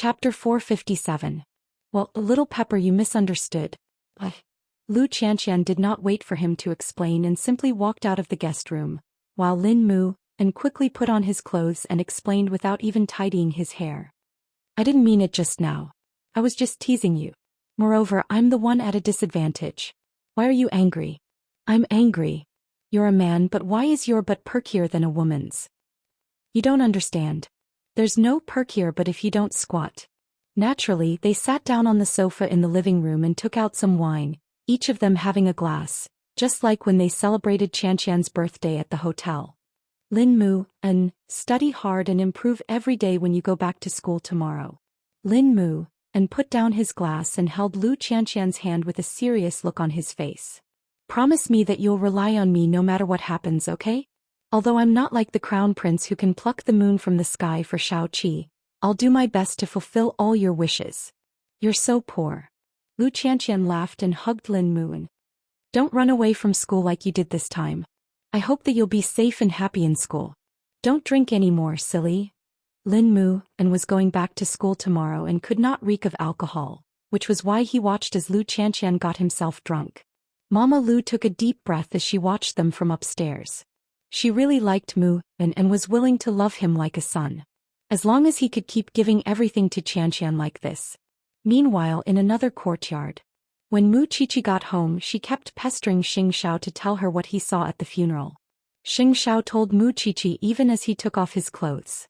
Chapter 457. Well, little Pepper, you misunderstood. Lu Xianxian did not wait for him to explain and simply walked out of the guest room, while Lin Mu and quickly put on his clothes and explained without even tidying his hair. I didn't mean it just now. I was just teasing you. Moreover, I'm the one at a disadvantage. Why are you angry? I'm angry. You're a man, but why is your butt perkier than a woman's? You don't understand. There's no perkier but if you don't squat. Naturally, they sat down on the sofa in the living room and took out some wine, each of them having a glass, just like when they celebrated Xianxian's birthday at the hotel. Lin Mu, study hard and improve every day when you go back to school tomorrow. Lin Mu, put down his glass and held Lu Xianxian's hand with a serious look on his face. Promise me that you'll rely on me no matter what happens, okay? Although I'm not like the crown prince who can pluck the moon from the sky for Shao-Chi, I'll do my best to fulfill all your wishes. You're so poor. Lu Xianxian laughed and hugged Lin Mu. Don't run away from school like you did this time. I hope that you'll be safe and happy in school. Don't drink anymore, silly. Lin Mu was going back to school tomorrow and could not reek of alcohol, which was why he watched as Lu Xianxian got himself drunk. Mama Lu took a deep breath as she watched them from upstairs. She really liked Mu and was willing to love him like a son. As long as he could keep giving everything to Xianxian like this. Meanwhile, in another courtyard. When Mu Qiqi got home, she kept pestering Xianxia to tell her what he saw at the funeral. Xianxia told Mu Qiqi even as he took off his clothes.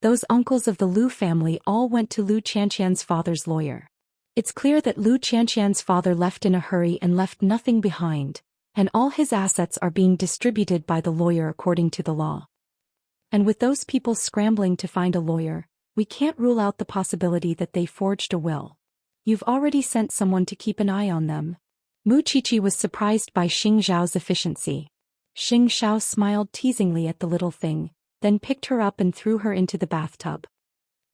Those uncles of the Lu family all went to Lu Qianxian's father's lawyer. It's clear that Lu Qianxian's father left in a hurry and left nothing behind, and all his assets are being distributed by the lawyer according to the law. And with those people scrambling to find a lawyer, we can't rule out the possibility that they forged a will. You've already sent someone to keep an eye on them. Mu Qiqi was surprised by Xing Zhao's efficiency. Xing Zhao smiled teasingly at the little thing, then picked her up and threw her into the bathtub.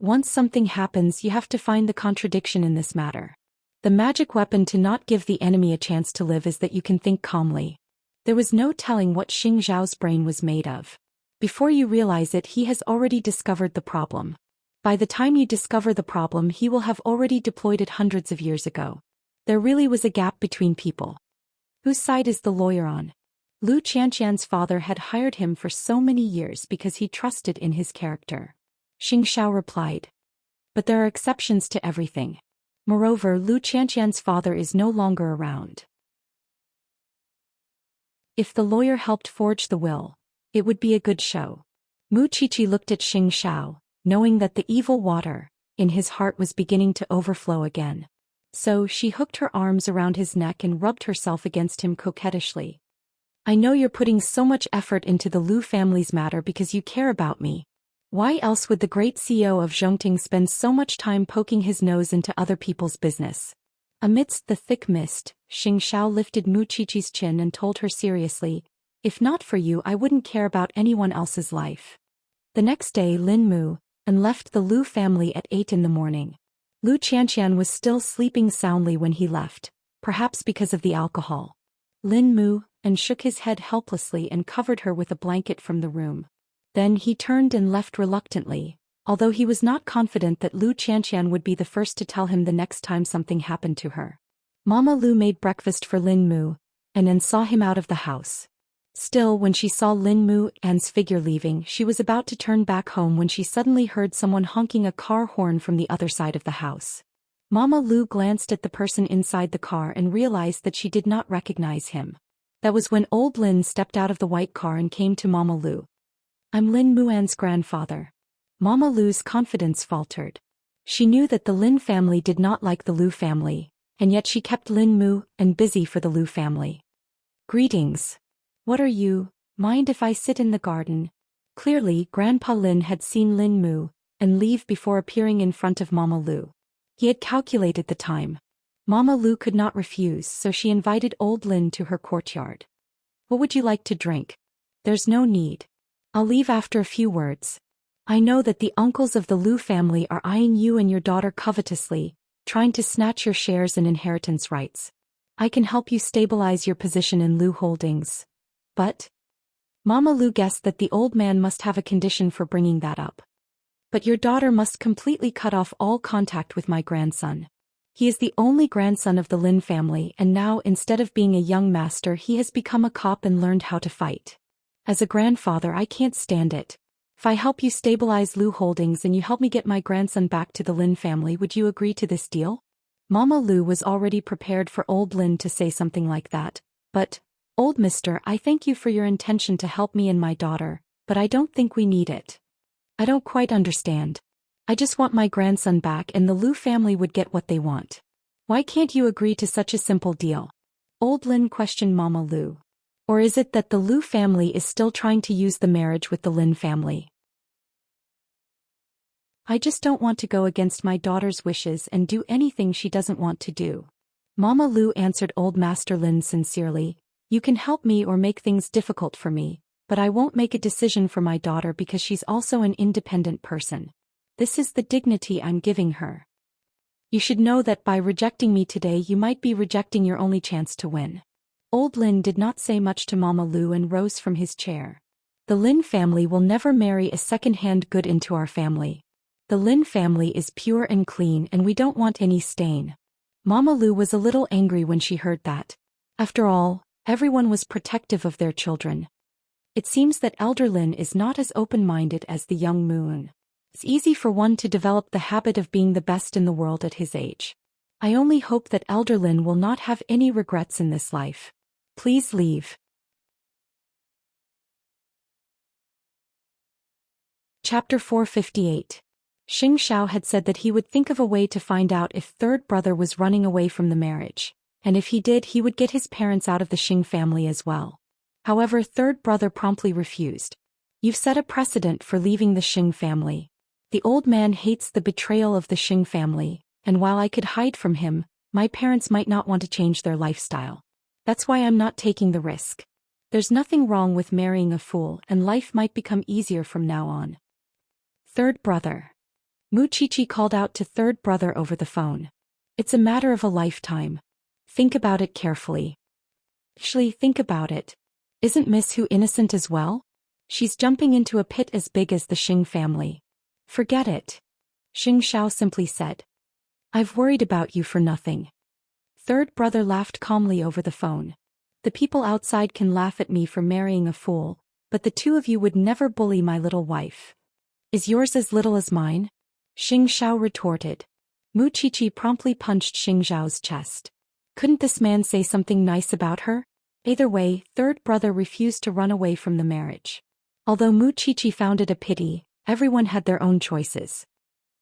Once something happens, you have to find the contradiction in this matter. The magic weapon to not give the enemy a chance to live is that you can think calmly. There was no telling what Xing Zhao's brain was made of. Before you realize it, he has already discovered the problem. By the time you discover the problem, he will have already deployed it hundreds of years ago. There really was a gap between people. Whose side is the lawyer on? Lu Qianxian's father had hired him for so many years because he trusted in his character. Xianxia replied. But there are exceptions to everything. Moreover, Lu Qianxian's father is no longer around. If the lawyer helped forge the will, it would be a good show. Mu Qiqi looked at Xianxia, knowing that the evil water in his heart was beginning to overflow again. So she hooked her arms around his neck and rubbed herself against him coquettishly. I know you're putting so much effort into the Lu family's matter because you care about me. Why else would the great CEO of Zhongting spend so much time poking his nose into other people's business? Amidst the thick mist, Xianxia lifted Mu Qiqi's chin and told her seriously, if not for you, I wouldn't care about anyone else's life. The next day, Lin Mu left the Lu family at 8 in the morning. Lu Qianxian was still sleeping soundly when he left, perhaps because of the alcohol. Lin Mu shook his head helplessly and covered her with a blanket from the room. Then he turned and left reluctantly, although he was not confident that Lu Qianxian would be the first to tell him the next time something happened to her. Mama Lu made breakfast for Lin Mu and then saw him out of the house. Still, when she saw Lin Mu's figure leaving, she was about to turn back home when she suddenly heard someone honking a car horn from the other side of the house. Mama Lu glanced at the person inside the car and realized that she did not recognize him. That was when old Lin stepped out of the white car and came to Mama Lu. I'm Lin Muan's grandfather. Mama Lu's confidence faltered. She knew that the Lin family did not like the Lu family, and yet she kept Lin Mu busy for the Lu family. Greetings. What are you? Mind if I sit in the garden? Clearly, Grandpa Lin had seen Lin Mu leave before appearing in front of Mama Lu. He had calculated the time. Mama Lu could not refuse, so she invited old Lin to her courtyard. What would you like to drink? There's no need. I'll leave after a few words. I know that the uncles of the Lu family are eyeing you and your daughter covetously, trying to snatch your shares and inheritance rights. I can help you stabilize your position in Lu Holdings. But Mama Lu guessed that the old man must have a condition for bringing that up. But your daughter must completely cut off all contact with my grandson. He is the only grandson of the Lin family, and now instead of being a young master he has become a cop and learned how to fight. As a grandfather I can't stand it. If I help you stabilize Lu Holdings and you help me get my grandson back to the Lin family, would you agree to this deal? Mama Lu was already prepared for old Lin to say something like that, but, old mister, I thank you for your intention to help me and my daughter, but I don't think we need it. I don't quite understand. I just want my grandson back and the Lu family would get what they want. Why can't you agree to such a simple deal? Old Lin questioned Mama Lu. Or is it that the Lu family is still trying to use the marriage with the Lin family? I just don't want to go against my daughter's wishes and do anything she doesn't want to do. Mama Lu answered Old Master Lin sincerely. You can help me or make things difficult for me, but I won't make a decision for my daughter because she's also an independent person. This is the dignity I'm giving her. You should know that by rejecting me today you might be rejecting your only chance to win. Old Lin did not say much to Mama Lu and rose from his chair. The Lin family will never marry a second-hand good into our family. The Lin family is pure and clean and we don't want any stain. Mama Lu was a little angry when she heard that. After all, everyone was protective of their children. It seems that Elder Lin is not as open-minded as the young Moon. It's easy for one to develop the habit of being the best in the world at his age. I only hope that Elder Lin will not have any regrets in this life. Please leave. Chapter 458. Xianxia had said that he would think of a way to find out if third brother was running away from the marriage, and if he did he would get his parents out of the Xing family as well. However, third brother promptly refused. You've set a precedent for leaving the Xing family. The old man hates the betrayal of the Xing family, and while I could hide from him, my parents might not want to change their lifestyle. That's why I'm not taking the risk. There's nothing wrong with marrying a fool and life might become easier from now on. Third brother. Mu Chichi called out to third brother over the phone. It's a matter of a lifetime. Think about it carefully. Actually, think about it. Isn't Miss Hu innocent as well? She's jumping into a pit as big as the Xing family. Forget it. Xianxia simply said. I've worried about you for nothing. Third brother laughed calmly over the phone. The people outside can laugh at me for marrying a fool, but the two of you would never bully my little wife. Is yours as little as mine? Xianxia retorted. Mu Chichi promptly punched Xianxiao's chest. Couldn't this man say something nice about her? Either way, third brother refused to run away from the marriage. Although Mu Chichi found it a pity, everyone had their own choices.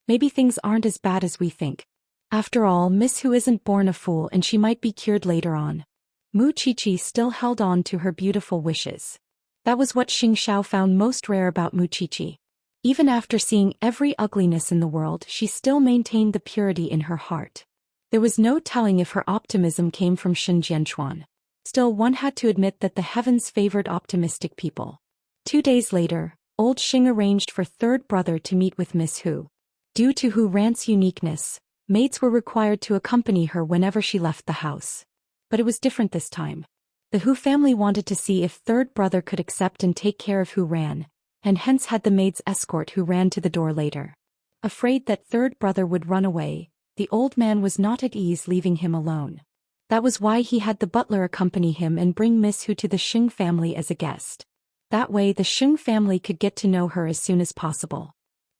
Maybe things aren't as bad as we think. After all, Miss Hu isn't born a fool and she might be cured later on. Mu Chichi still held on to her beautiful wishes. That was what Xianxia found most rare about Mu Chichi. Even after seeing every ugliness in the world, she still maintained the purity in her heart. There was no telling if her optimism came from Shen Jianchuan. Still, one had to admit that the heavens favored optimistic people. 2 days later, old Xing arranged for third brother to meet with Miss Hu. Due to Hu Ran's uniqueness, maids were required to accompany her whenever she left the house. But it was different this time. The Hu family wanted to see if third brother could accept and take care of Hu Ran, and hence had the maids escort Hu Ran to the door later. Afraid that third brother would run away, the old man was not at ease leaving him alone. That was why he had the butler accompany him and bring Miss Hu to the Xing family as a guest. That way the Xing family could get to know her as soon as possible.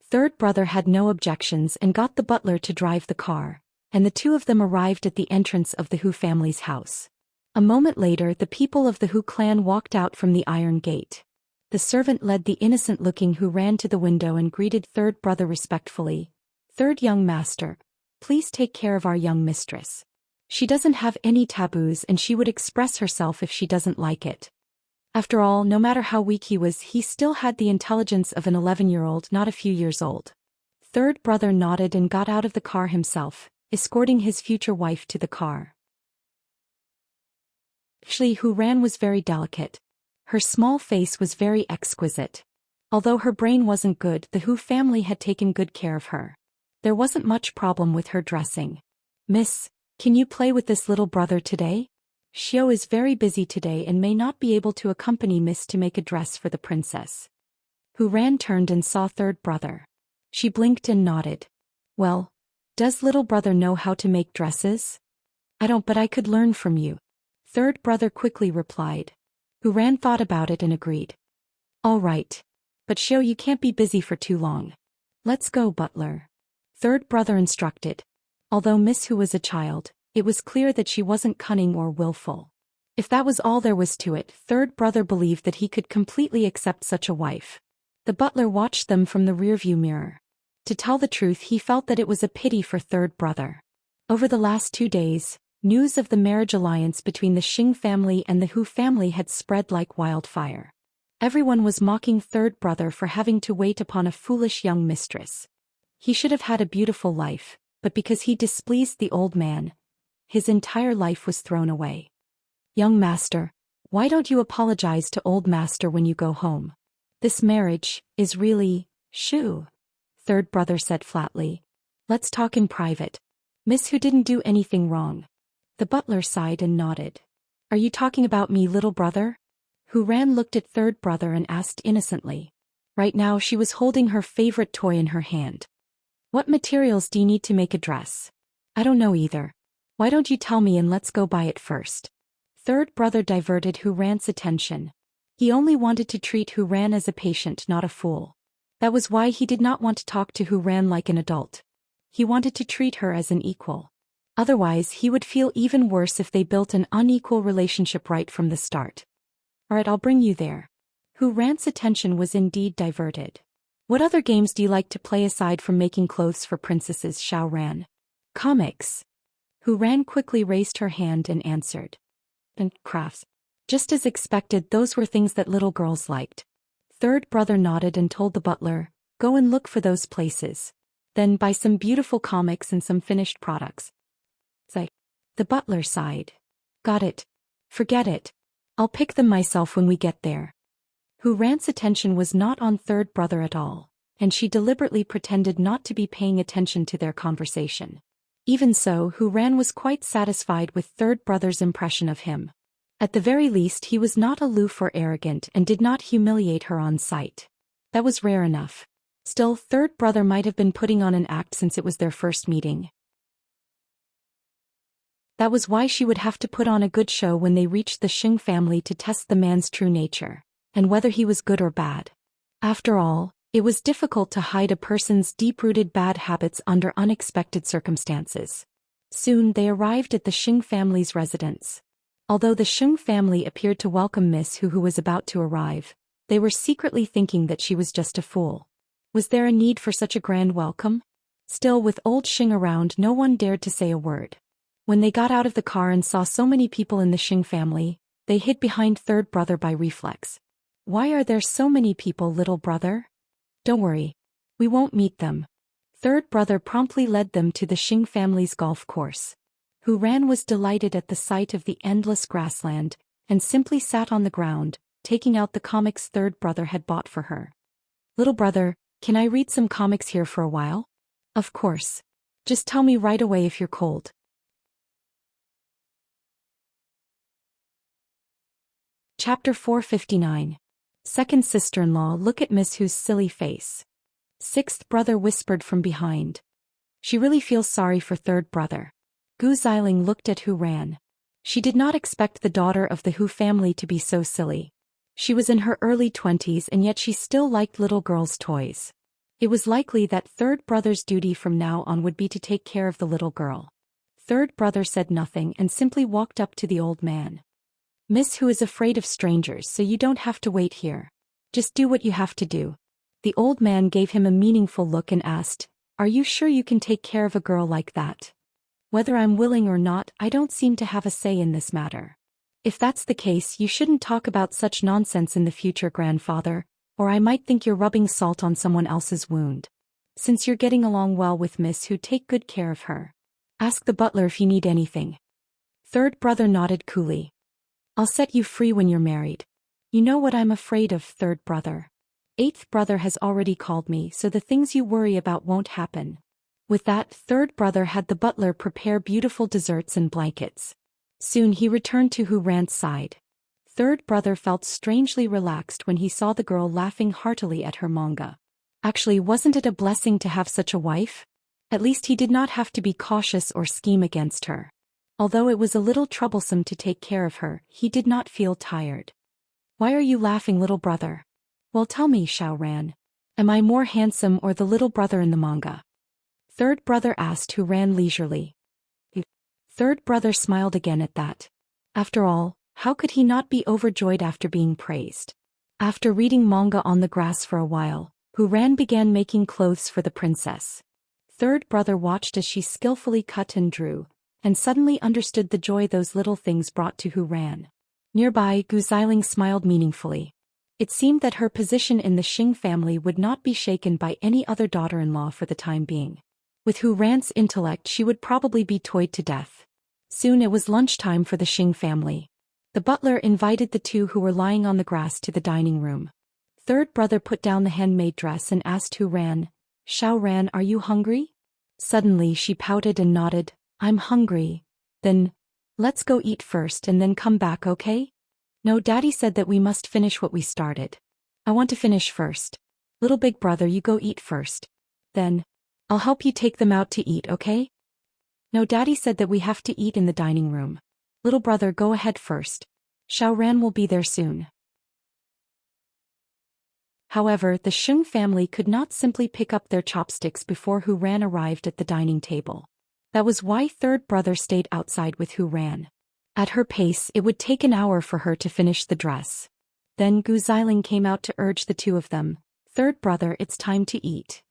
Third brother had no objections and got the butler to drive the car, and the two of them arrived at the entrance of the Hu family's house. A moment later the people of the Hu clan walked out from the iron gate. The servant led the innocent-looking Hu Ran to the window and greeted third brother respectfully. Third young master, please take care of our young mistress. She doesn't have any taboos and she would express herself if she doesn't like it. After all, no matter how weak he was, he still had the intelligence of an 11-year-old, not a few years old. Third brother nodded and got out of the car himself, escorting his future wife to the car. Actually, Hu Ran was very delicate. Her small face was very exquisite. Although her brain wasn't good, the Hu family had taken good care of her. There wasn't much problem with her dressing. Miss, can you play with this little brother today? Xiao is very busy today and may not be able to accompany Miss to make a dress for the princess. Hu Ran turned and saw third brother. She blinked and nodded. Well, does little brother know how to make dresses? I don't, but I could learn from you. Third brother quickly replied. Huran thought about it and agreed. All right. But Xiao, you can't be busy for too long. Let's go, butler. Third brother instructed. Although Miss Hu was a child, it was clear that she wasn't cunning or willful. If that was all there was to it, third brother believed that he could completely accept such a wife. The butler watched them from the rearview mirror. To tell the truth, he felt that it was a pity for third brother. Over the last 2 days, news of the marriage alliance between the Xing family and the Hu family had spread like wildfire. Everyone was mocking third brother for having to wait upon a foolish young mistress. He should have had a beautiful life, but because he displeased the old man, his entire life was thrown away. Young master, why don't you apologize to old master when you go home? This marriage is really, shoo. Third brother said flatly. Let's talk in private. Miss Hu didn't do anything wrong. The butler sighed and nodded. Are you talking about me, little brother? Huran looked at third brother and asked innocently. Right now she was holding her favorite toy in her hand. What materials do you need to make a dress? I don't know either. Why don't you tell me and let's go buy it first? Third brother diverted Huran's attention. He only wanted to treat Huran as a patient, not a fool. That was why he did not want to talk to Huran like an adult. He wanted to treat her as an equal. Otherwise, he would feel even worse if they built an unequal relationship right from the start. Alright, I'll bring you there. Huran's attention was indeed diverted. What other games do you like to play aside from making clothes for princesses, Xiaoran? Comics. Huran quickly raised her hand and answered. And crafts. Just as expected, those were things that little girls liked. Third brother nodded and told the butler, go and look for those places. Then buy some beautiful comics and some finished products. The butler sighed. Got it. Forget it. I'll pick them myself when we get there. Huran's attention was not on third brother at all, and she deliberately pretended not to be paying attention to their conversation. Even so, Huran was quite satisfied with third brother's impression of him. At the very least, he was not aloof or arrogant and did not humiliate her on sight. That was rare enough. Still, third brother might have been putting on an act since it was their first meeting. That was why she would have to put on a good show when they reached the Xing family to test the man's true nature, and whether he was good or bad. After all, it was difficult to hide a person's deep-rooted bad habits under unexpected circumstances. Soon they arrived at the Xing family's residence. Although the Xing family appeared to welcome Miss Hu, who was about to arrive, they were secretly thinking that she was just a fool. Was there a need for such a grand welcome? Still, with old Xing around, no one dared to say a word. When they got out of the car and saw so many people in the Xing family, they hid behind third brother by reflex. Why are there so many people, little brother? Don't worry. We won't meet them. Third brother promptly led them to the Xing family's golf course. Huran was delighted at the sight of the endless grassland, and simply sat on the ground, taking out the comics third brother had bought for her. Little brother, can I read some comics here for a while? Of course. Just tell me right away if you're cold. Chapter 459. Second sister-in-law, look at Miss Hu's silly face. Sixth brother whispered from behind. She really feels sorry for third brother. Gu Xiling looked at Huran. She did not expect the daughter of the Hu family to be so silly. She was in her early 20s and yet she still liked little girls' toys. It was likely that third brother's duty from now on would be to take care of the little girl. Third brother said nothing and simply walked up to the old man. Miss Hu is afraid of strangers, so you don't have to wait here. Just do what you have to do. The old man gave him a meaningful look and asked, are you sure you can take care of a girl like that? Whether I'm willing or not, I don't seem to have a say in this matter. If that's the case, you shouldn't talk about such nonsense in the future, grandfather, or I might think you're rubbing salt on someone else's wound. Since you're getting along well with Miss Hu, take good care of her. Ask the butler if you need anything. Third brother nodded coolly. I'll set you free when you're married. You know what I'm afraid of, third brother. Eighth brother has already called me, so the things you worry about won't happen. With that, third brother had the butler prepare beautiful desserts and blankets. Soon he returned to Huran's side. Third brother felt strangely relaxed when he saw the girl laughing heartily at her manga. Actually, wasn't it a blessing to have such a wife? At least he did not have to be cautious or scheme against her. Although it was a little troublesome to take care of her, he did not feel tired. Why are you laughing, little brother? Well, tell me, Xiaoran. Am I more handsome or the little brother in the manga? Third brother asked, who ran leisurely. Third brother smiled again at that. After all, how could he not be overjoyed after being praised? After reading manga on the grass for a while, Who Ran began making clothes for the princess. Third brother watched as she skillfully cut and drew, and suddenly understood the joy those little things brought to Who Ran. Nearby, Gu Xiling smiled meaningfully. It seemed that her position in the Xing family would not be shaken by any other daughter-in-law for the time being. With Who Ran's intellect, she would probably be toyed to death. Soon it was lunchtime for the Xing family. The butler invited the two who were lying on the grass to the dining room. Third brother put down the handmade dress and asked Who Ran, "Xiaoran, are you hungry?" Suddenly she pouted and nodded. "I'm hungry." "Then, let's go eat first and then come back, okay?" "No, Daddy said that we must finish what we started. I want to finish first." "Little big brother, you go eat first. Then, I'll help you take them out to eat, okay?" "No, Daddy said that we have to eat in the dining room. Little brother, go ahead first. Xiaoran will be there soon." However, the Xing family could not simply pick up their chopsticks before Who Ran arrived at the dining table. That was why third brother stayed outside with Who Ran. At her pace, it would take an hour for her to finish the dress. Then Gu Xiling came out to urge the two of them. "Third brother, it's time to eat.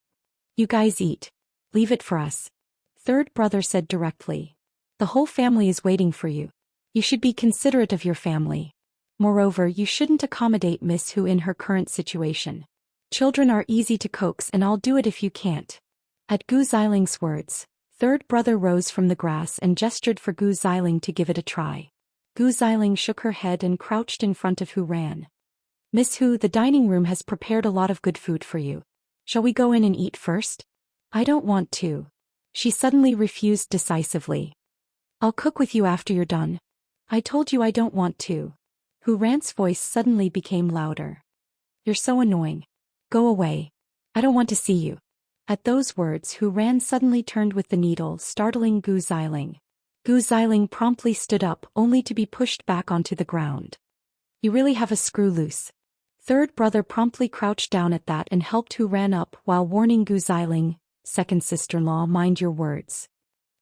You guys eat. Leave it for us." Third brother said directly. "The whole family is waiting for you. You should be considerate of your family. Moreover, you shouldn't accommodate Miss Hu in her current situation. Children are easy to coax and I'll do it if you can't." At Gu Xiling's words, third brother rose from the grass and gestured for Gu Xiling to give it a try. Gu Xiling shook her head and crouched in front of Who Ran. "Miss Hu, the dining room has prepared a lot of good food for you. Shall we go in and eat first?" "I don't want to." She suddenly refused decisively. "I'll cook with you after you're done." "I told you I don't want to." Who Ran's voice suddenly became louder. "You're so annoying. Go away. I don't want to see you." At those words, Who Ran suddenly turned with the needle, startling Gu Xiling. Gu Xiling promptly stood up, only to be pushed back onto the ground. "You really have a screw loose." Third brother promptly crouched down at that and helped Who Ran up while warning Gu Xiling, "Second sister-in-law, mind your words.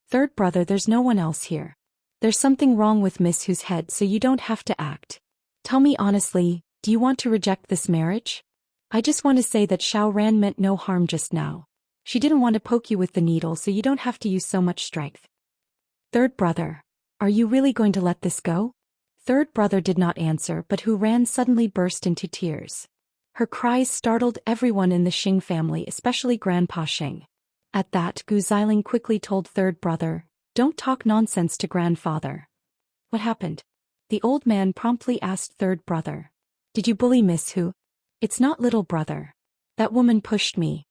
Third brother, there's no one else here. There's something wrong with Miss Hu's head, so you don't have to act. Tell me honestly, do you want to reject this marriage?" "I just want to say that Xiaoran meant no harm just now. She didn't want to poke you with the needle, so you don't have to use so much strength." "Third brother, are you really going to let this go?" Third brother did not answer, but Who Ran suddenly burst into tears. Her cries startled everyone in the Xing family, especially Grandpa Xing. At that, Gu Xiling quickly told third brother, "Don't talk nonsense to grandfather." "What happened?" The old man promptly asked third brother. "Did you bully Miss Hu?" "It's not little brother. That woman pushed me."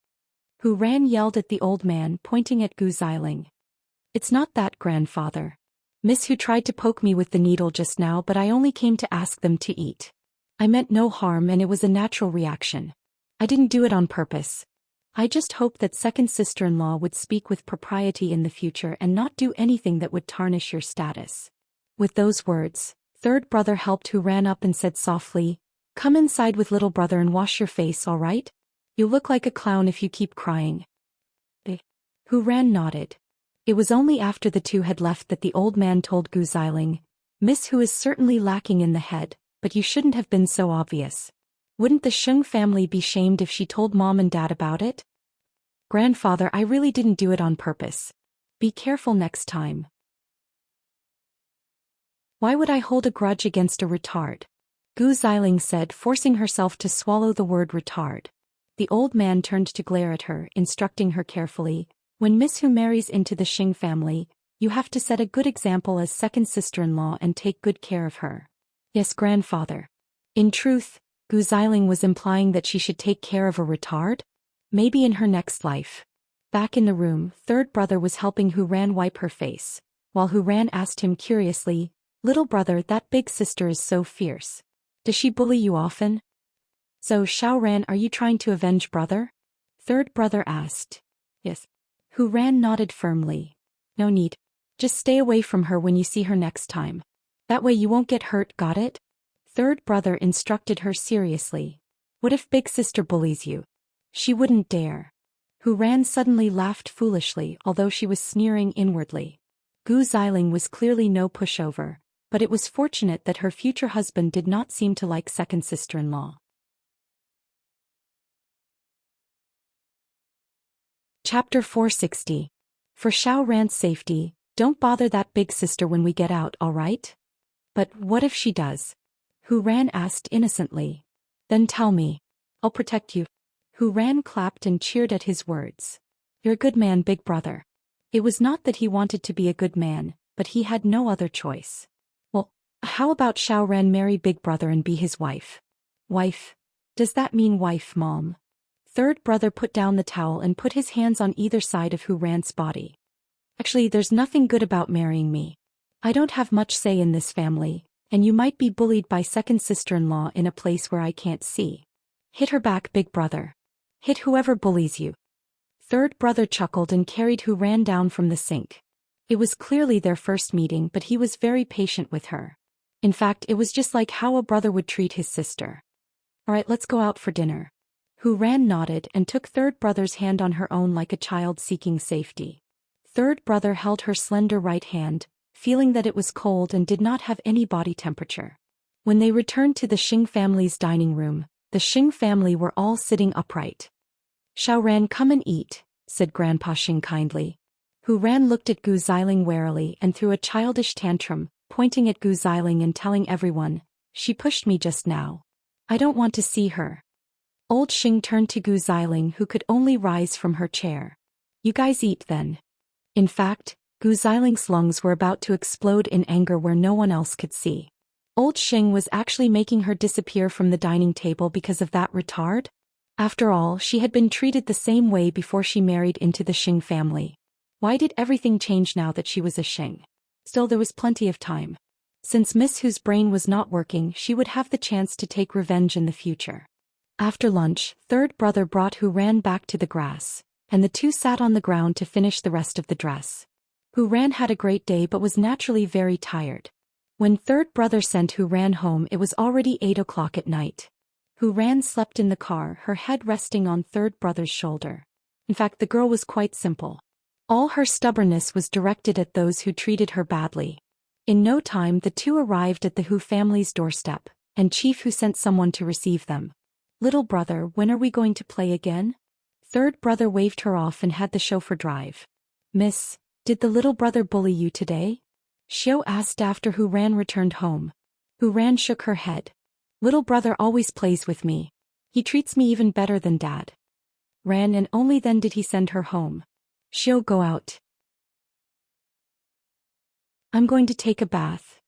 Who Ran yelled at the old man, pointing at Gu Xiling. "It's not that, grandfather. Miss Hu tried to poke me with the needle just now, but I only came to ask them to eat. I meant no harm and it was a natural reaction. I didn't do it on purpose. I just hoped that second sister-in-law would speak with propriety in the future and not do anything that would tarnish your status." With those words, third brother helped Who Ran up and said softly, "Come inside with little brother and wash your face, all right? You look like a clown if you keep crying." Who Ran nodded. It was only after the two had left that the old man told Gu Xiling, "Miss Hu is certainly lacking in the head, but you shouldn't have been so obvious. Wouldn't the Xing family be shamed if she told mom and dad about it?" "Grandfather, I really didn't do it on purpose. Be careful next time." "Why would I hold a grudge against a retard?" Gu Xiling said, forcing herself to swallow the word retard. The old man turned to glare at her, instructing her carefully, "When Miss Hu marries into the Xing family, you have to set a good example as second sister-in-law and take good care of her." "Yes, grandfather." In truth, Gu Xiling was implying that she should take care of a retard? Maybe in her next life. Back in the room, third brother was helping Who Ran wipe her face, while Who Ran asked him curiously, "Little brother, that big sister is so fierce. Does she bully you often?" "So, Xiaoran, are you trying to avenge brother?" third brother asked. Yes. Hu Ran nodded firmly. No need. Just stay away from her when you see her next time. That way you won't get hurt, got it? Third brother instructed her seriously. What if big sister bullies you? She wouldn't dare. Hu Ran suddenly laughed foolishly, although she was sneering inwardly. Gu Xiling was clearly no pushover, but it was fortunate that her future husband did not seem to like second sister-in-law. Chapter 460. For Xiao Ran's safety, don't bother that big sister when we get out, alright? But what if she does? Hu Ran asked innocently. Then tell me. I'll protect you. Hu Ran clapped and cheered at his words. You're a good man, big brother. It was not that he wanted to be a good man, but he had no other choice. Well, how about Xiao Ran marry big brother and be his wife? Wife? Does that mean wife, Mom? Third brother put down the towel and put his hands on either side of Hu Ran's body. Actually, there's nothing good about marrying me. I don't have much say in this family, and you might be bullied by second sister-in-law in a place where I can't see. Hit her back, big brother. Hit whoever bullies you. Third brother chuckled and carried Hu Ran down from the sink. It was clearly their first meeting, but he was very patient with her. In fact, it was just like how a brother would treat his sister. Alright, let's go out for dinner. Hu Ran nodded and took third brother's hand on her own like a child seeking safety. Third brother held her slender right hand, feeling that it was cold and did not have any body temperature. When they returned to the Xing family's dining room, the Xing family were all sitting upright. Xiao Ran, come and eat, said Grandpa Xing kindly. Hu Ran looked at Gu Xiling warily and threw a childish tantrum, pointing at Gu Xiling and telling everyone, she pushed me just now. I don't want to see her. Old Xing turned to Gu Xiling, who could only rise from her chair. You guys eat then. In fact, Gu Xiling's lungs were about to explode in anger where no one else could see. Old Xing was actually making her disappear from the dining table because of that retard? After all, she had been treated the same way before she married into the Xing family. Why did everything change now that she was a Xing? Still, there was plenty of time. Since Miss Hu's brain was not working, she would have the chance to take revenge in the future. After lunch, third brother brought Hu Ran back to the grass, and the two sat on the ground to finish the rest of the dress. Hu Ran had a great day but was naturally very tired. When third brother sent Hu Ran home, it was already 8 o'clock at night. Hu Ran slept in the car, her head resting on third brother's shoulder. In fact, the girl was quite simple. All her stubbornness was directed at those who treated her badly. In no time the two arrived at the Hu family's doorstep, and Chief Hu sent someone to receive them. Little brother, when are we going to play again? Third brother waved her off and had the chauffeur drive. Miss, did the little brother bully you today? Xiao asked after Hu Ran returned home. Hu Ran shook her head. Little brother always plays with me. He treats me even better than dad. Ran, and only then did he send her home. Xiao, go out. I'm going to take a bath.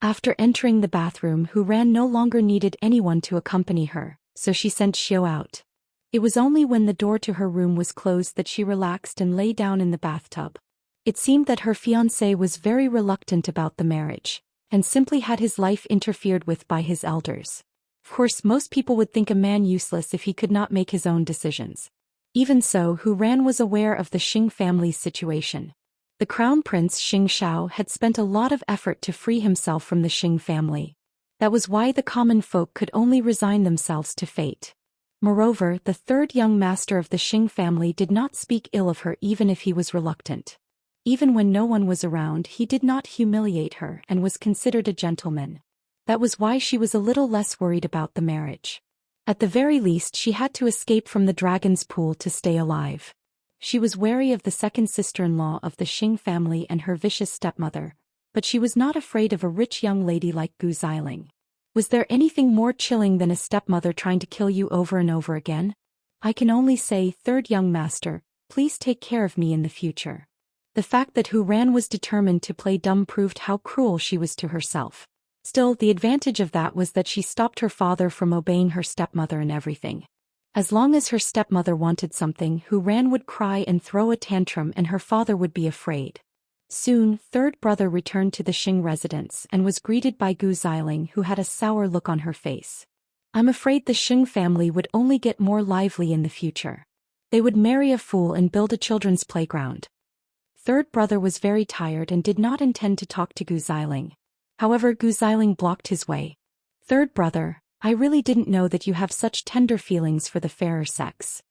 After entering the bathroom, Hu Ran no longer needed anyone to accompany her, so she sent Xiao out. It was only when the door to her room was closed that she relaxed and lay down in the bathtub. It seemed that her fiancé was very reluctant about the marriage, and simply had his life interfered with by his elders. Of course, most people would think a man useless if he could not make his own decisions. Even so, Hu Ran was aware of the Xing family's situation. The crown prince Xianxia had spent a lot of effort to free himself from the Xing family. That was why the common folk could only resign themselves to fate. Moreover, the third young master of the Xing family did not speak ill of her even if he was reluctant. Even when no one was around, he did not humiliate her and was considered a gentleman. That was why she was a little less worried about the marriage. At the very least, she had to escape from the dragon's pool to stay alive. She was wary of the second sister-in-law of the Xing family and her vicious stepmother, but she was not afraid of a rich young lady like Gu Xiling. Was there anything more chilling than a stepmother trying to kill you over and over again? I can only say, third young master, please take care of me in the future. The fact that Hu Ran was determined to play dumb proved how cruel she was to herself. Still, the advantage of that was that she stopped her father from obeying her stepmother in everything. As long as her stepmother wanted something, Hu Ran would cry and throw a tantrum and her father would be afraid. Soon, third brother returned to the Xing residence and was greeted by Gu Xiling, who had a sour look on her face. I'm afraid the Xing family would only get more lively in the future. They would marry a fool and build a children's playground. Third brother was very tired and did not intend to talk to Gu Xiling. However, Gu Xiling blocked his way. Third brother, I really didn't know that you have such tender feelings for the fairer sex.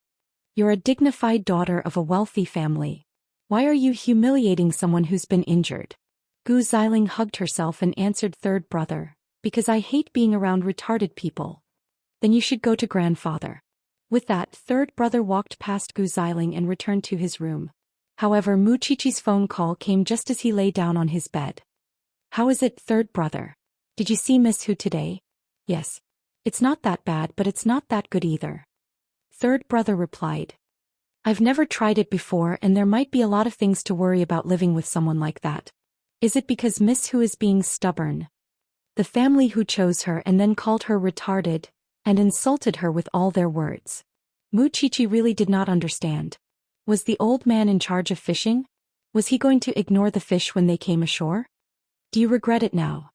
You're a dignified daughter of a wealthy family. Why are you humiliating someone who's been injured? Gu Xiling hugged herself and answered third brother, because I hate being around retarded people. Then you should go to grandfather. With that, third brother walked past Gu Xiling and returned to his room. However, Mu Qiqi's phone call came just as he lay down on his bed. How is it, third brother? Did you see Miss Hu today? Yes. It's not that bad, but it's not that good either. Third brother replied. I've never tried it before and there might be a lot of things to worry about living with someone like that. Is it because Miss Hu is being stubborn? The family who chose her and then called her retarded, and insulted her with all their words. Mu Qiqi really did not understand. Was the old man in charge of fishing? Was he going to ignore the fish when they came ashore? Do you regret it now?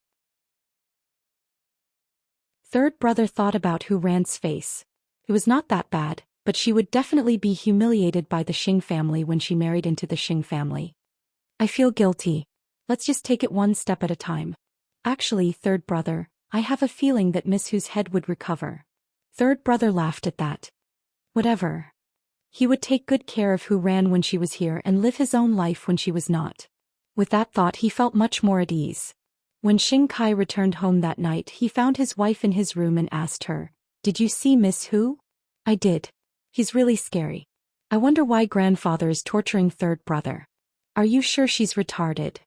Third brother thought about Hu Ran's face. It was not that bad, but she would definitely be humiliated by the Xing family when she married into the Xing family. I feel guilty. Let's just take it one step at a time. Actually, third brother, I have a feeling that Miss Hu's head would recover. Third brother laughed at that. Whatever. He would take good care of Hu Ran when she was here and live his own life when she was not. With that thought he felt much more at ease. When Xing Kai returned home that night he found his wife in his room and asked her, Did you see Miss Hu? I did. He's really scary. I wonder why grandfather is torturing third brother. Are you sure she's retarded?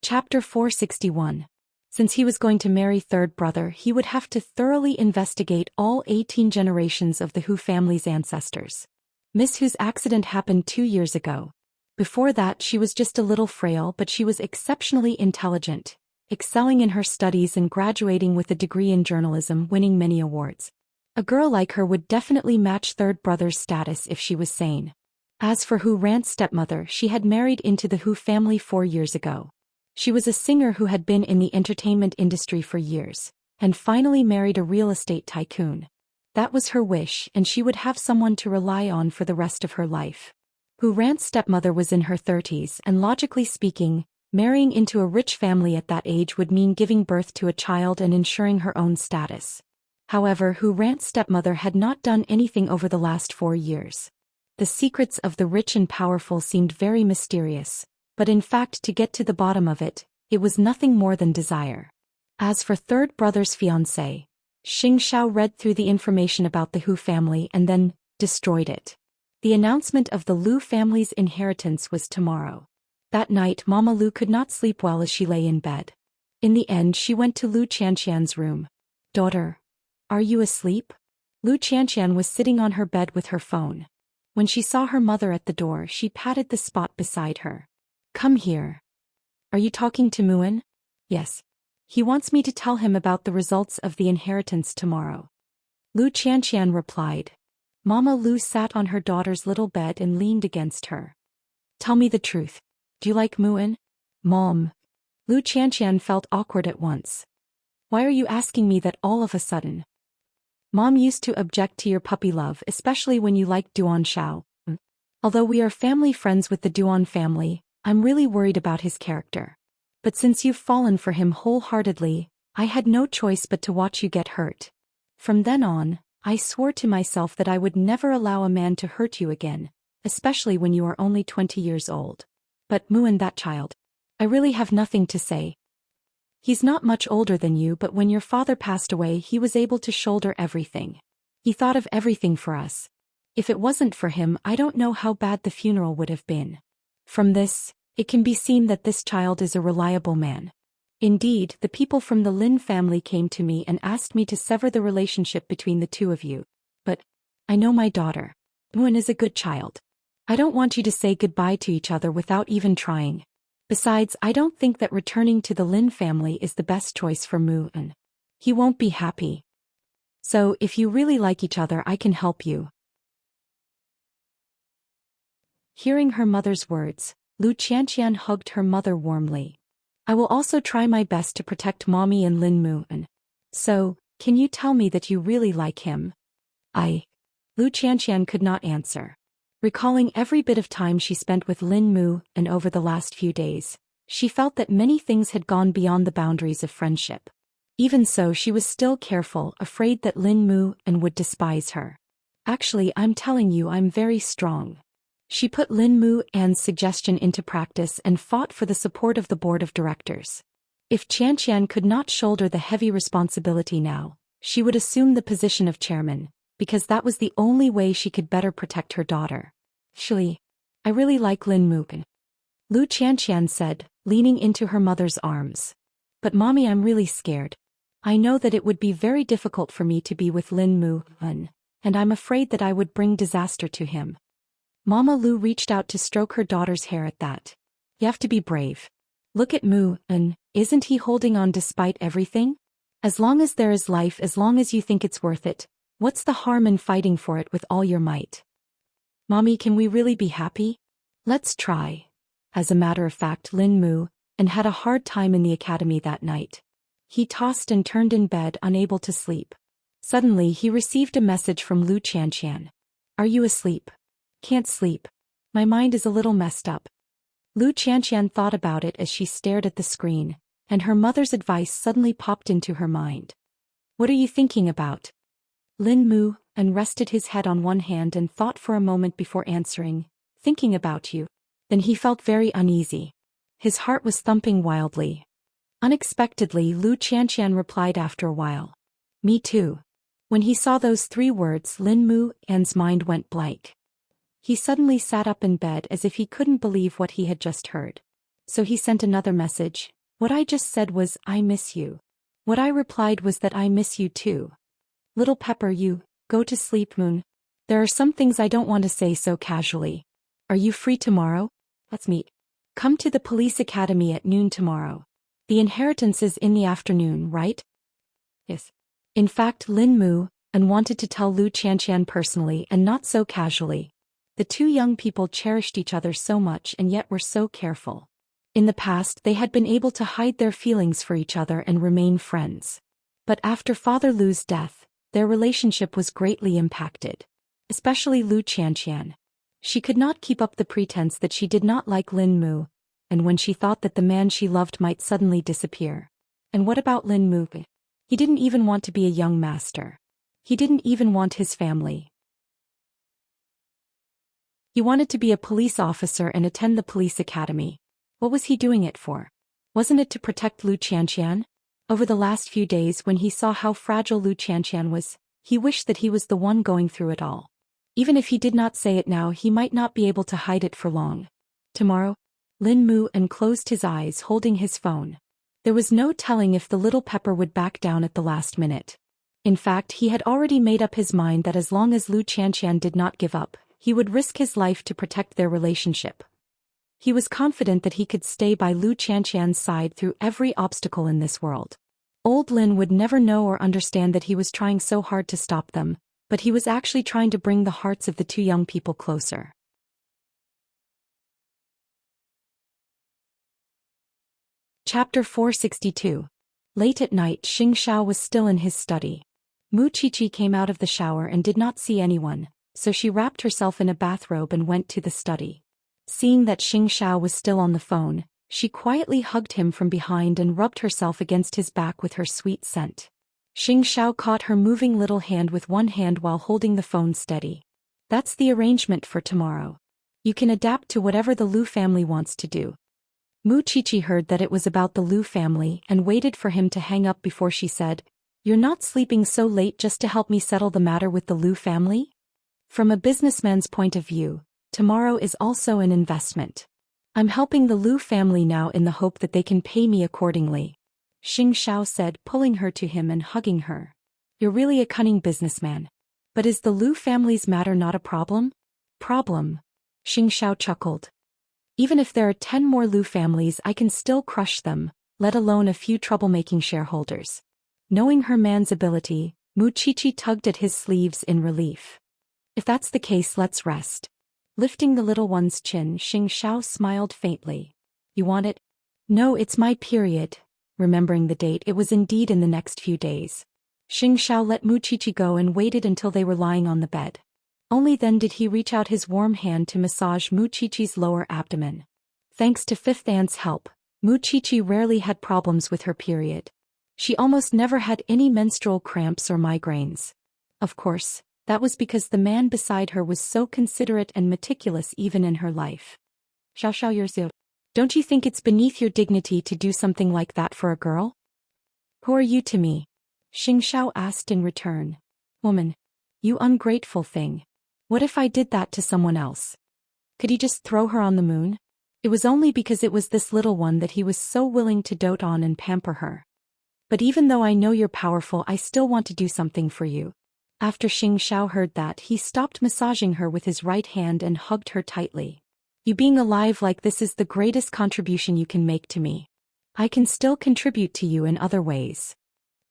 Chapter 461. Since he was going to marry third brother, he would have to thoroughly investigate all 18 generations of the Hu family's ancestors. Miss Hu's accident happened 2 years ago. Before that she was just a little frail, but she was exceptionally intelligent, excelling in her studies and graduating with a degree in journalism, winning many awards. A girl like her would definitely match third brother's status if she was sane. As for Hu Ran's stepmother, she had married into the Hu family 4 years ago. She was a singer who had been in the entertainment industry for years, and finally married a real estate tycoon. That was her wish, and she would have someone to rely on for the rest of her life. Hu Ran's stepmother was in her 30s, and logically speaking, marrying into a rich family at that age would mean giving birth to a child and ensuring her own status. However, Hu Ran's stepmother had not done anything over the last 4 years. The secrets of the rich and powerful seemed very mysterious. But in fact, to get to the bottom of it, it was nothing more than desire. As for third brother's fiancée, Xianxia read through the information about the Hu family and then destroyed it. The announcement of the Lu family's inheritance was tomorrow. That night Mama Lu could not sleep well as she lay in bed. In the end she went to Lu Qianxian's room. Daughter, are you asleep? Lu Qianxian was sitting on her bed with her phone. When she saw her mother at the door, she patted the spot beside her. Come here. Are you talking to Muan? Yes. He wants me to tell him about the results of the inheritance tomorrow. Lu Qianxian replied. Mama Lu sat on her daughter's little bed and leaned against her. Tell me the truth. Do you like Muan? Mom. Lu Qianxian felt awkward at once. Why are you asking me that all of a sudden? Mom used to object to your puppy love, especially when you liked Duan Shao. Although we are family friends with the Duan family, I'm really worried about his character. But since you've fallen for him wholeheartedly, I had no choice but to watch you get hurt. From then on, I swore to myself that I would never allow a man to hurt you again, especially when you are only 20 years old. But Muan, that child. I really have nothing to say. He's not much older than you, but when your father passed away he was able to shoulder everything. He thought of everything for us. If it wasn't for him, I don't know how bad the funeral would have been. From this, it can be seen that this child is a reliable man. Indeed, the people from the Lin family came to me and asked me to sever the relationship between the two of you. But I know my daughter. Muan is a good child. I don't want you to say goodbye to each other without even trying. Besides, I don't think that returning to the Lin family is the best choice for Muan. He won't be happy. So, if you really like each other, I can help you. Hearing her mother's words, Lu Qianxian hugged her mother warmly. I will also try my best to protect Mommy and Lin Muan. So, Can you tell me that you really like him? Lu Xianxian could not answer. Recalling every bit of time she spent with Lin Mu and over the last few days, she felt that many things had gone beyond the boundaries of friendship. Even so, she was still careful, afraid that Lin Mu and would despise her. Actually, I'm telling you, I'm very strong. She put Lin Mu An's suggestion into practice and fought for the support of the board of directors. If Xianxian could not shoulder the heavy responsibility now, she would assume the position of chairman, because that was the only way she could better protect her daughter. Actually, I really like Lin Mu. Lu Xianxian said, leaning into her mother's arms. But mommy, I'm really scared. I know that it would be very difficult for me to be with Lin Mu An, and I'm afraid that I would bring disaster to him. Mama Lu reached out to stroke her daughter's hair at that. You have to be brave. Look at Mu An, isn't he holding on despite everything? As long as there is life, as long as you think it's worth it, what's the harm in fighting for it with all your might? Mommy, can we really be happy? Let's try. As a matter of fact, Lin Mu An had a hard time in the academy that night. He tossed and turned in bed, unable to sleep. Suddenly he received a message from Lu Xianxian. Are you asleep? Can't sleep. My mind is a little messed up. Lu Xianxian thought about it as she stared at the screen, and her mother's advice suddenly popped into her mind. What are you thinking about? Lin Mu An rested his head on one hand and thought for a moment before answering. Thinking about you. Then he felt very uneasy. His heart was thumping wildly. Unexpectedly, Lu Xianxian replied after a while. Me too. When he saw those 3 words, Lin Mu An's mind went blank. He suddenly sat up in bed as if he couldn't believe what he had just heard. So he sent another message. What I just said was, I miss you. What I replied was that I miss you too. Little Pepper, you, go to sleep, Moon. There are some things I don't want to say so casually. Are you free tomorrow? Let's meet. Come to the police academy at noon tomorrow. The inheritance is in the afternoon, right? Yes. In fact, Lin Mu An wanted to tell Lu Xianxian personally and not so casually. The 2 young people cherished each other so much and yet were so careful. In the past, they had been able to hide their feelings for each other and remain friends. But after Father Lu's death, their relationship was greatly impacted. Especially Lu Xianxian. She could not keep up the pretense that she did not like Lin Mu, and when she thought that the man she loved might suddenly disappear. And what about Lin Mu? He didn't even want to be a young master. He didn't even want his family. He wanted to be a police officer and attend the police academy. What was he doing it for? Wasn't it to protect Lu Xianxian? Over the last few days, when he saw how fragile Lu Xianxian was, he wished that he was the one going through it all. Even if he did not say it now, he might not be able to hide it for long. Tomorrow? Lin Mu An closed his eyes, holding his phone. There was no telling if the little Pepper would back down at the last minute. In fact, he had already made up his mind that as long as Lu Xianxian did not give up, he would risk his life to protect their relationship. He was confident that he could stay by Lu Xianxian's side through every obstacle in this world. Old Lin would never know or understand that he was trying so hard to stop them, but he was actually trying to bring the hearts of the 2 young people closer. Chapter 462. Late at night, Xianxia was still in his study. Mu Qiqi came out of the shower and did not see anyone, so she wrapped herself in a bathrobe and went to the study. Seeing that Xianxia was still on the phone, she quietly hugged him from behind and rubbed herself against his back with her sweet scent. Xianxia caught her moving little hand with one hand while holding the phone steady. That's the arrangement for tomorrow. You can adapt to whatever the Lu family wants to do. Mu Qiqi heard that it was about the Lu family and waited for him to hang up before she said, You're not sleeping so late just to help me settle the matter with the Lu family? From a businessman's point of view, tomorrow is also an investment. I'm helping the Lu family now in the hope that they can pay me accordingly. Xianxia said, pulling her to him and hugging her. You're really a cunning businessman. But is the Lu family's matter not a problem? Problem. Xianxia chuckled. Even if there are 10 more Lu families, I can still crush them, let alone a few troublemaking shareholders. Knowing her man's ability, Mu Qiqi tugged at his sleeves in relief. If that's the case, let's rest. Lifting the little one's chin, Xianxia smiled faintly. You want it? No, it's my period. Remembering the date, it was indeed in the next few days. Xianxia let Muqiqi go and waited until they were lying on the bed. Only then did he reach out his warm hand to massage Muqiqi's lower abdomen. Thanks to Fifth Aunt's help, Muqiqi rarely had problems with her period. She almost never had any menstrual cramps or migraines. Of course, that was because the man beside her was so considerate and meticulous even in her life. Xiao, don't you think it's beneath your dignity to do something like that for a girl? Who are you to me? Xianxia asked in return. Woman. You ungrateful thing. What if I did that to someone else? Could he just throw her on the moon? It was only because it was this little one that he was so willing to dote on and pamper her. But even though I know you're powerful, I still want to do something for you. After Xianxia heard that, he stopped massaging her with his right hand and hugged her tightly. You being alive like this is the greatest contribution you can make to me. I can still contribute to you in other ways.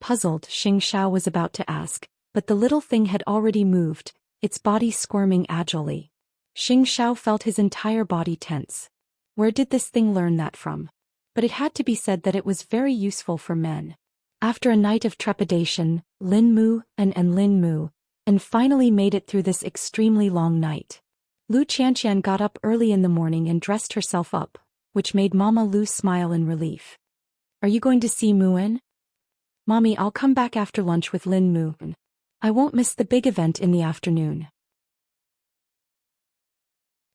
Puzzled, Xianxia was about to ask, but the little thing had already moved, its body squirming agilely. Xianxia felt his entire body tense. Where did this thing learn that from? But it had to be said that it was very useful for men. After a night of trepidation, Lin Mu and finally made it through this extremely long night. Lu Qianxian got up early in the morning and dressed herself up, which made Mama Lu smile in relief. Are you going to see Muan? Mommy, I'll come back after lunch with Lin Mu. I won't miss the big event in the afternoon.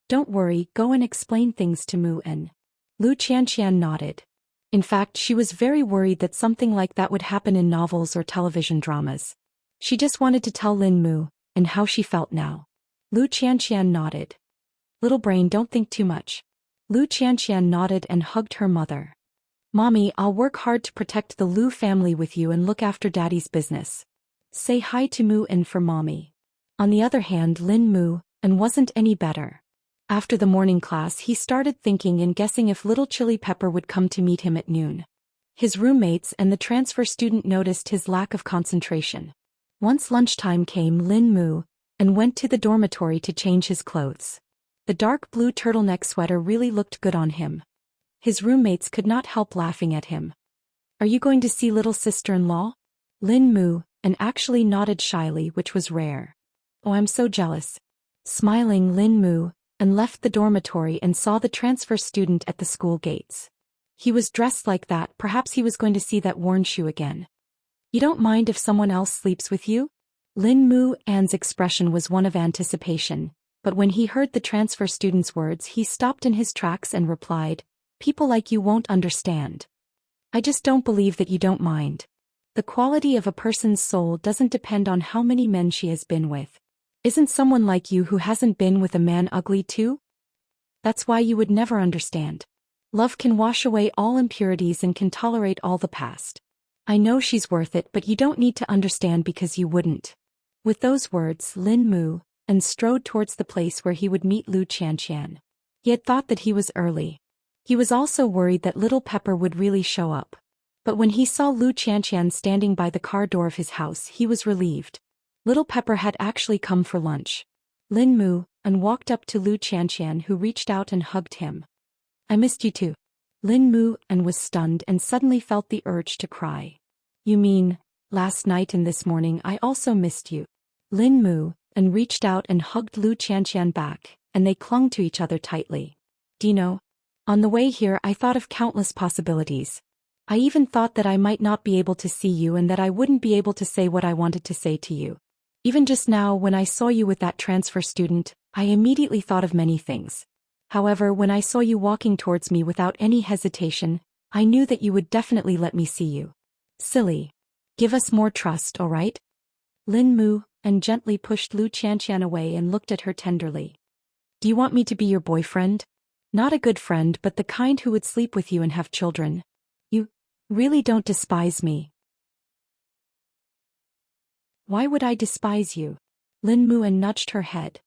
Don't worry, go and explain things to Muan. Lu Qianxian nodded. In fact, she was very worried that something like that would happen in novels or television dramas. She just wanted to tell Lin Mu, and how she felt now. Lu Qianxian nodded. Little brain, don't think too much. Lu Qianxian nodded and hugged her mother. Mommy, I'll work hard to protect the Lu family with you and look after Daddy's business. Say hi to Muan for Mommy. On the other hand, Lin Mu wasn't any better. After the morning class, he started thinking and guessing if little Chili Pepper would come to meet him at noon. His roommates and the transfer student noticed his lack of concentration. Once lunchtime came, Lin Mu went to the dormitory to change his clothes. The dark blue turtleneck sweater really looked good on him. His roommates could not help laughing at him. Are you going to see little sister-in-law? Lin Mu actually nodded shyly, which was rare. Oh, I'm so jealous. Smiling, Lin Mu left the dormitory and saw the transfer student at the school gates. He was dressed like that, perhaps he was going to see that worn shoe again. You don't mind if someone else sleeps with you? Lin Muan's expression was one of anticipation, but when he heard the transfer student's words, he stopped in his tracks and replied, People like you won't understand. I just don't believe that you don't mind. The quality of a person's soul doesn't depend on how many men she has been with. Isn't someone like you who hasn't been with a man ugly too? That's why you would never understand. Love can wash away all impurities and can tolerate all the past. I know she's worth it, but you don't need to understand because you wouldn't. With those words, Lin Mu strode towards the place where he would meet Lu Qianxian. He had thought that he was early. He was also worried that little Pepper would really show up. But when he saw Lu Qianxian standing by the car door of his house, he was relieved. Little Pepper had actually come for lunch. Lin Mu walked up to Lu Qianxian, who reached out and hugged him. I missed you too. Lin Mu was stunned and suddenly felt the urge to cry. You mean, last night and this morning I also missed you. Lin Mu reached out and hugged Lu Qianxian back, and they clung to each other tightly. Dino, on the way here I thought of countless possibilities. I even thought that I might not be able to see you and that I wouldn't be able to say what I wanted to say to you. Even just now when I saw you with that transfer student, I immediately thought of many things. However, when I saw you walking towards me without any hesitation, I knew that you would definitely let me see you. Silly. Give us more trust, all right? Lin Mu gently pushed Lu Qianxian away and looked at her tenderly. Do you want me to be your boyfriend? Not a good friend, but the kind who would sleep with you and have children. You really don't despise me. Why would I despise you? Lin Mu nudged her head.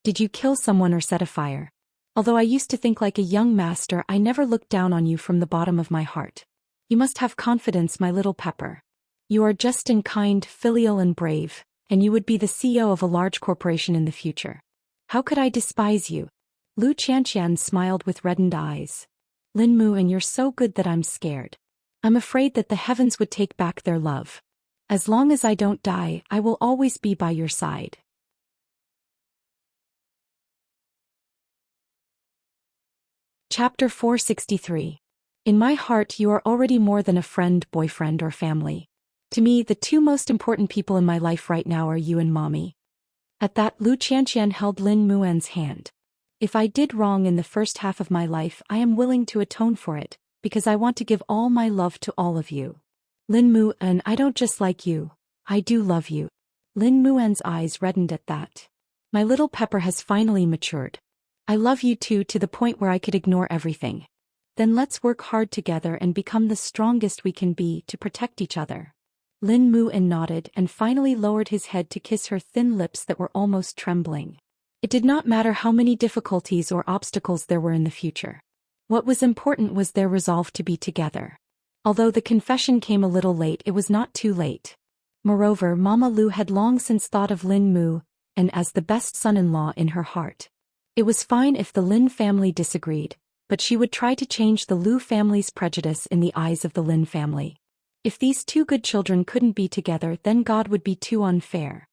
Did you kill someone or set a fire? Although I used to think like a young master, I never looked down on you from the bottom of my heart. You must have confidence, my little Pepper. You are just and kind, filial and brave, and you would be the CEO of a large corporation in the future. How could I despise you? Lu Qianxian smiled with reddened eyes. Lin Mu, you're so good that I'm scared. I'm afraid that the heavens would take back their love. As long as I don't die, I will always be by your side. Chapter 463. In my heart you are already more than a friend, boyfriend, or family. To me, the two most important people in my life right now are you and Mommy. At that, Lu Qianqian held Lin Muan's hand. If I did wrong in the first half of my life, I am willing to atone for it, because I want to give all my love to all of you. Lin Muan, I don't just like you, I do love you. Lin Muan's eyes reddened at that. My little pepper has finally matured. I love you too, to the point where I could ignore everything. Then let's work hard together and become the strongest we can be to protect each other. Lin Muan nodded and finally lowered his head to kiss her thin lips that were almost trembling. It did not matter how many difficulties or obstacles there were in the future. What was important was their resolve to be together. Although the confession came a little late, it was not too late. Moreover, Mama Lu had long since thought of Lin Mu, and as the best son-in-law in her heart. It was fine if the Lin family disagreed, but she would try to change the Lu family's prejudice in the eyes of the Lin family. If these two good children couldn't be together, then God would be too unfair.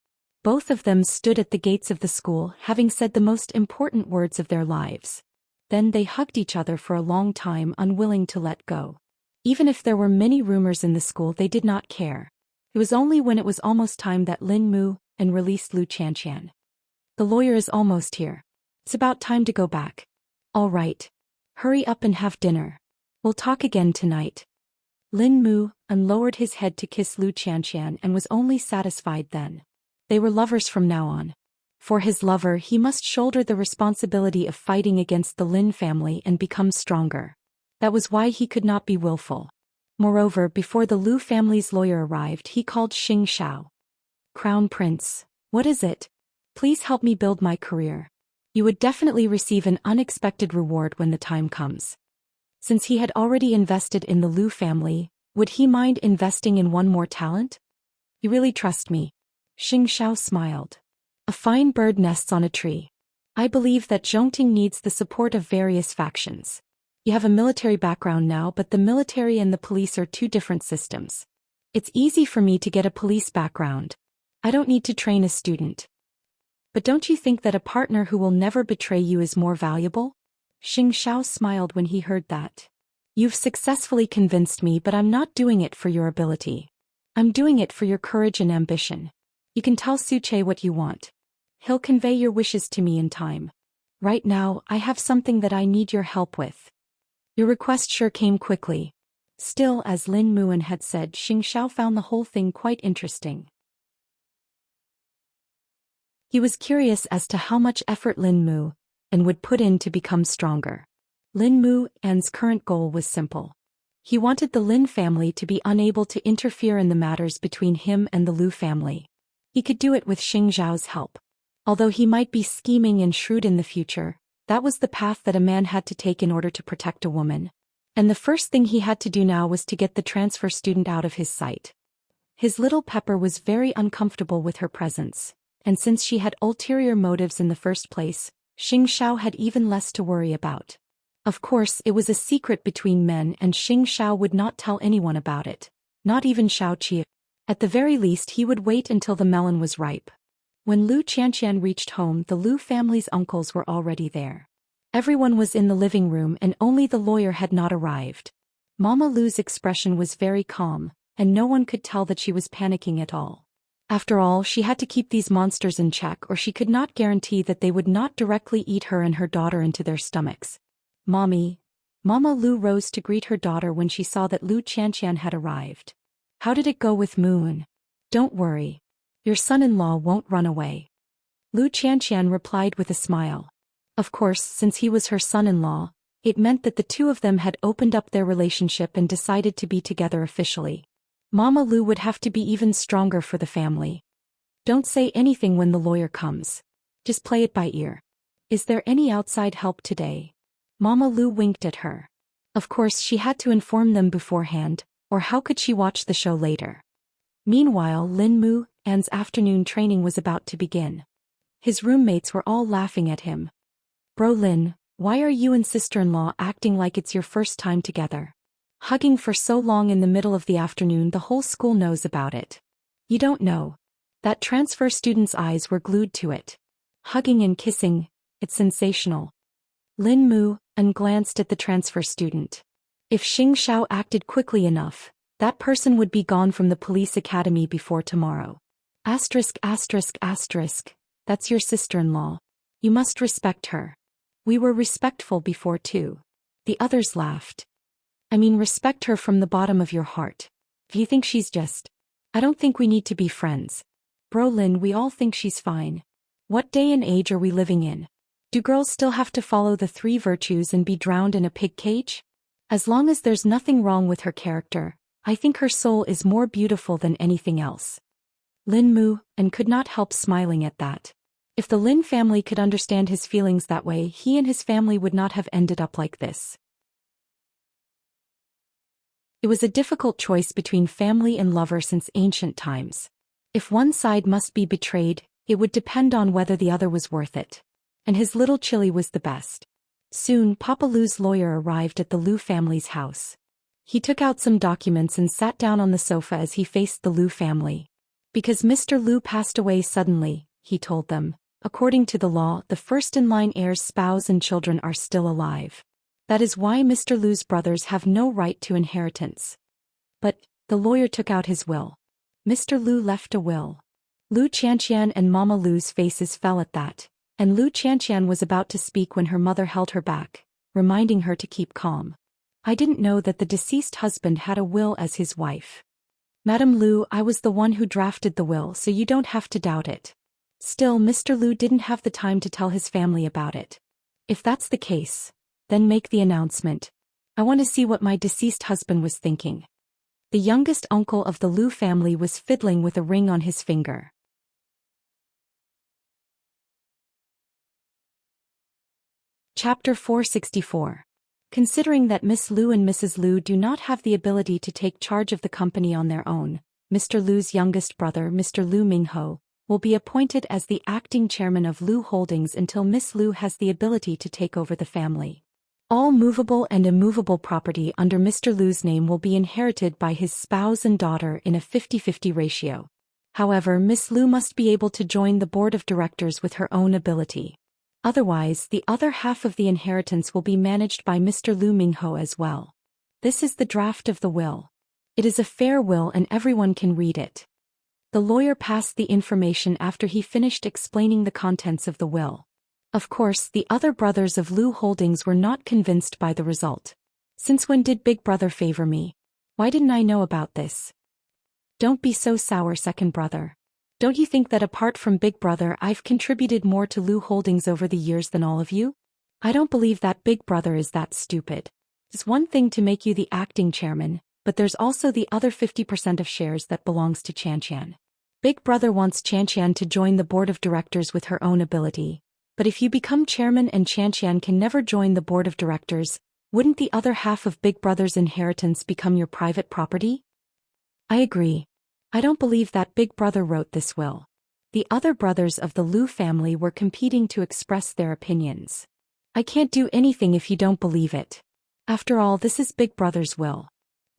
Both of them stood at the gates of the school, having said the most important words of their lives. Then they hugged each other for a long time, unwilling to let go. Even if there were many rumors in the school, they did not care. It was only when it was almost time that Lin Mu and released Lu Qianqian. The lawyer is almost here. It's about time to go back. All right. Hurry up and have dinner. We'll talk again tonight. Lin Mu lowered his head to kiss Lu Qianqian and was only satisfied then. They were lovers from now on. For his lover, he must shoulder the responsibility of fighting against the Lin family and become stronger. That was why he could not be willful. Moreover, before the Lu family's lawyer arrived, he called Xianxia. Crown Prince, what is it? Please help me build my career. You would definitely receive an unexpected reward when the time comes. Since he had already invested in the Lu family, would he mind investing in one more talent? You really trust me? Xianxia smiled. A fine bird nests on a tree. I believe that Zhongting needs the support of various factions. You have a military background now, but the military and the police are two different systems. It's easy for me to get a police background. I don't need to train a student. But don't you think that a partner who will never betray you is more valuable? Xianxia smiled when he heard that. You've successfully convinced me, but I'm not doing it for your ability. I'm doing it for your courage and ambition. You can tell Suche what you want. He'll convey your wishes to me in time. Right now, I have something that I need your help with. Your request sure came quickly. Still, as Lin Muan had said, Xianxia found the whole thing quite interesting. He was curious as to how much effort Lin Muan would put in to become stronger. Lin Muan's current goal was simple. He wanted the Lin family to be unable to interfere in the matters between him and the Lu family. He could do it with Xianxia's help. Although he might be scheming and shrewd in the future, that was the path that a man had to take in order to protect a woman. And the first thing he had to do now was to get the transfer student out of his sight. His little Pepper was very uncomfortable with her presence, and since she had ulterior motives in the first place, Xianxia had even less to worry about. Of course, it was a secret between men, and Xianxia would not tell anyone about it, not even Xiaoqi. At the very least, he would wait until the melon was ripe. When Lu Qianqian reached home, the Lu family's uncles were already there. Everyone was in the living room and only the lawyer had not arrived. Mama Lu's expression was very calm, and no one could tell that she was panicking at all. After all, she had to keep these monsters in check, or she could not guarantee that they would not directly eat her and her daughter into their stomachs. Mommy. Mama Lu rose to greet her daughter when she saw that Lu Qianqian had arrived. How did it go with Moon? Don't worry. Your son-in-law won't run away. Lu Qianqian replied with a smile. Of course, since he was her son-in-law, it meant that the two of them had opened up their relationship and decided to be together officially. Mama Lu would have to be even stronger for the family. Don't say anything when the lawyer comes. Just play it by ear. Is there any outside help today? Mama Lu winked at her. Of course, she had to inform them beforehand, or how could she watch the show later? Meanwhile, Lin Muan's afternoon training was about to begin. His roommates were all laughing at him. Bro Lin, why are you and sister-in-law acting like it's your first time together? Hugging for so long in the middle of the afternoon, the whole school knows about it. You don't know. That transfer student's eyes were glued to it. Hugging and kissing, it's sensational. Lin Mu glanced at the transfer student. If Xianxia acted quickly enough, that person would be gone from the police academy before tomorrow. Asterisk asterisk asterisk, that's your sister-in-law. You must respect her. We were respectful before too. The others laughed. I mean, respect her from the bottom of your heart. If you think she's just... I don't think we need to be friends. Bro Lin, we all think she's fine. What day and age are we living in? Do girls still have to follow the 3 virtues and be drowned in a pig cage? As long as there's nothing wrong with her character, I think her soul is more beautiful than anything else. Lin Mu could not help smiling at that. If the Lin family could understand his feelings that way, he and his family would not have ended up like this. It was a difficult choice between family and lover since ancient times. If one side must be betrayed, it would depend on whether the other was worth it. And his little chili was the best. Soon, Papa Lu's lawyer arrived at the Lu family's house. He took out some documents and sat down on the sofa as he faced the Lu family. Because Mr. Lu passed away suddenly, he told them, according to the law, the first-in-line heir's spouse and children are still alive. That is why Mr. Lu's brothers have no right to inheritance. But, the lawyer took out his will. Mr. Lu left a will. Lu Xianxian and Mama Lu's faces fell at that, and Lu Xianxian was about to speak when her mother held her back, reminding her to keep calm. I didn't know that the deceased husband had a will as his wife. Madam Lu, I was the one who drafted the will, so you don't have to doubt it. Still, Mr. Lu didn't have the time to tell his family about it. If that's the case, then make the announcement. I want to see what my deceased husband was thinking. The youngest uncle of the Lu family was fiddling with a ring on his finger. Chapter 464. Considering that Miss Lu and Mrs. Lu do not have the ability to take charge of the company on their own, Mr. Lu's youngest brother, Mr. Lu Mingho, will be appointed as the acting chairman of Lu Holdings until Miss Lu has the ability to take over the family. All movable and immovable property under Mr. Lu's name will be inherited by his spouse and daughter in a 50-50 ratio. However, Miss Lu must be able to join the board of directors with her own ability. Otherwise, the other half of the inheritance will be managed by Mr. Lu Mingho as well. This is the draft of the will. It is a fair will and everyone can read it. The lawyer passed the information after he finished explaining the contents of the will. Of course, the other brothers of Lu Holdings were not convinced by the result. Since when did Big Brother favor me? Why didn't I know about this? Don't be so sour, second brother. Don't you think that apart from Big Brother, I've contributed more to Lu Holdings over the years than all of you? I don't believe that Big Brother is that stupid. It's one thing to make you the acting chairman, but there's also the other 50% of shares that belongs to Xianxian. Big Brother wants Xianxian to join the board of directors with her own ability. But if you become chairman and Xianxian can never join the board of directors, wouldn't the other half of Big Brother's inheritance become your private property? I agree. I don't believe that Big Brother wrote this will. The other brothers of the Lu family were competing to express their opinions. I can't do anything if you don't believe it. After all, this is Big Brother's will.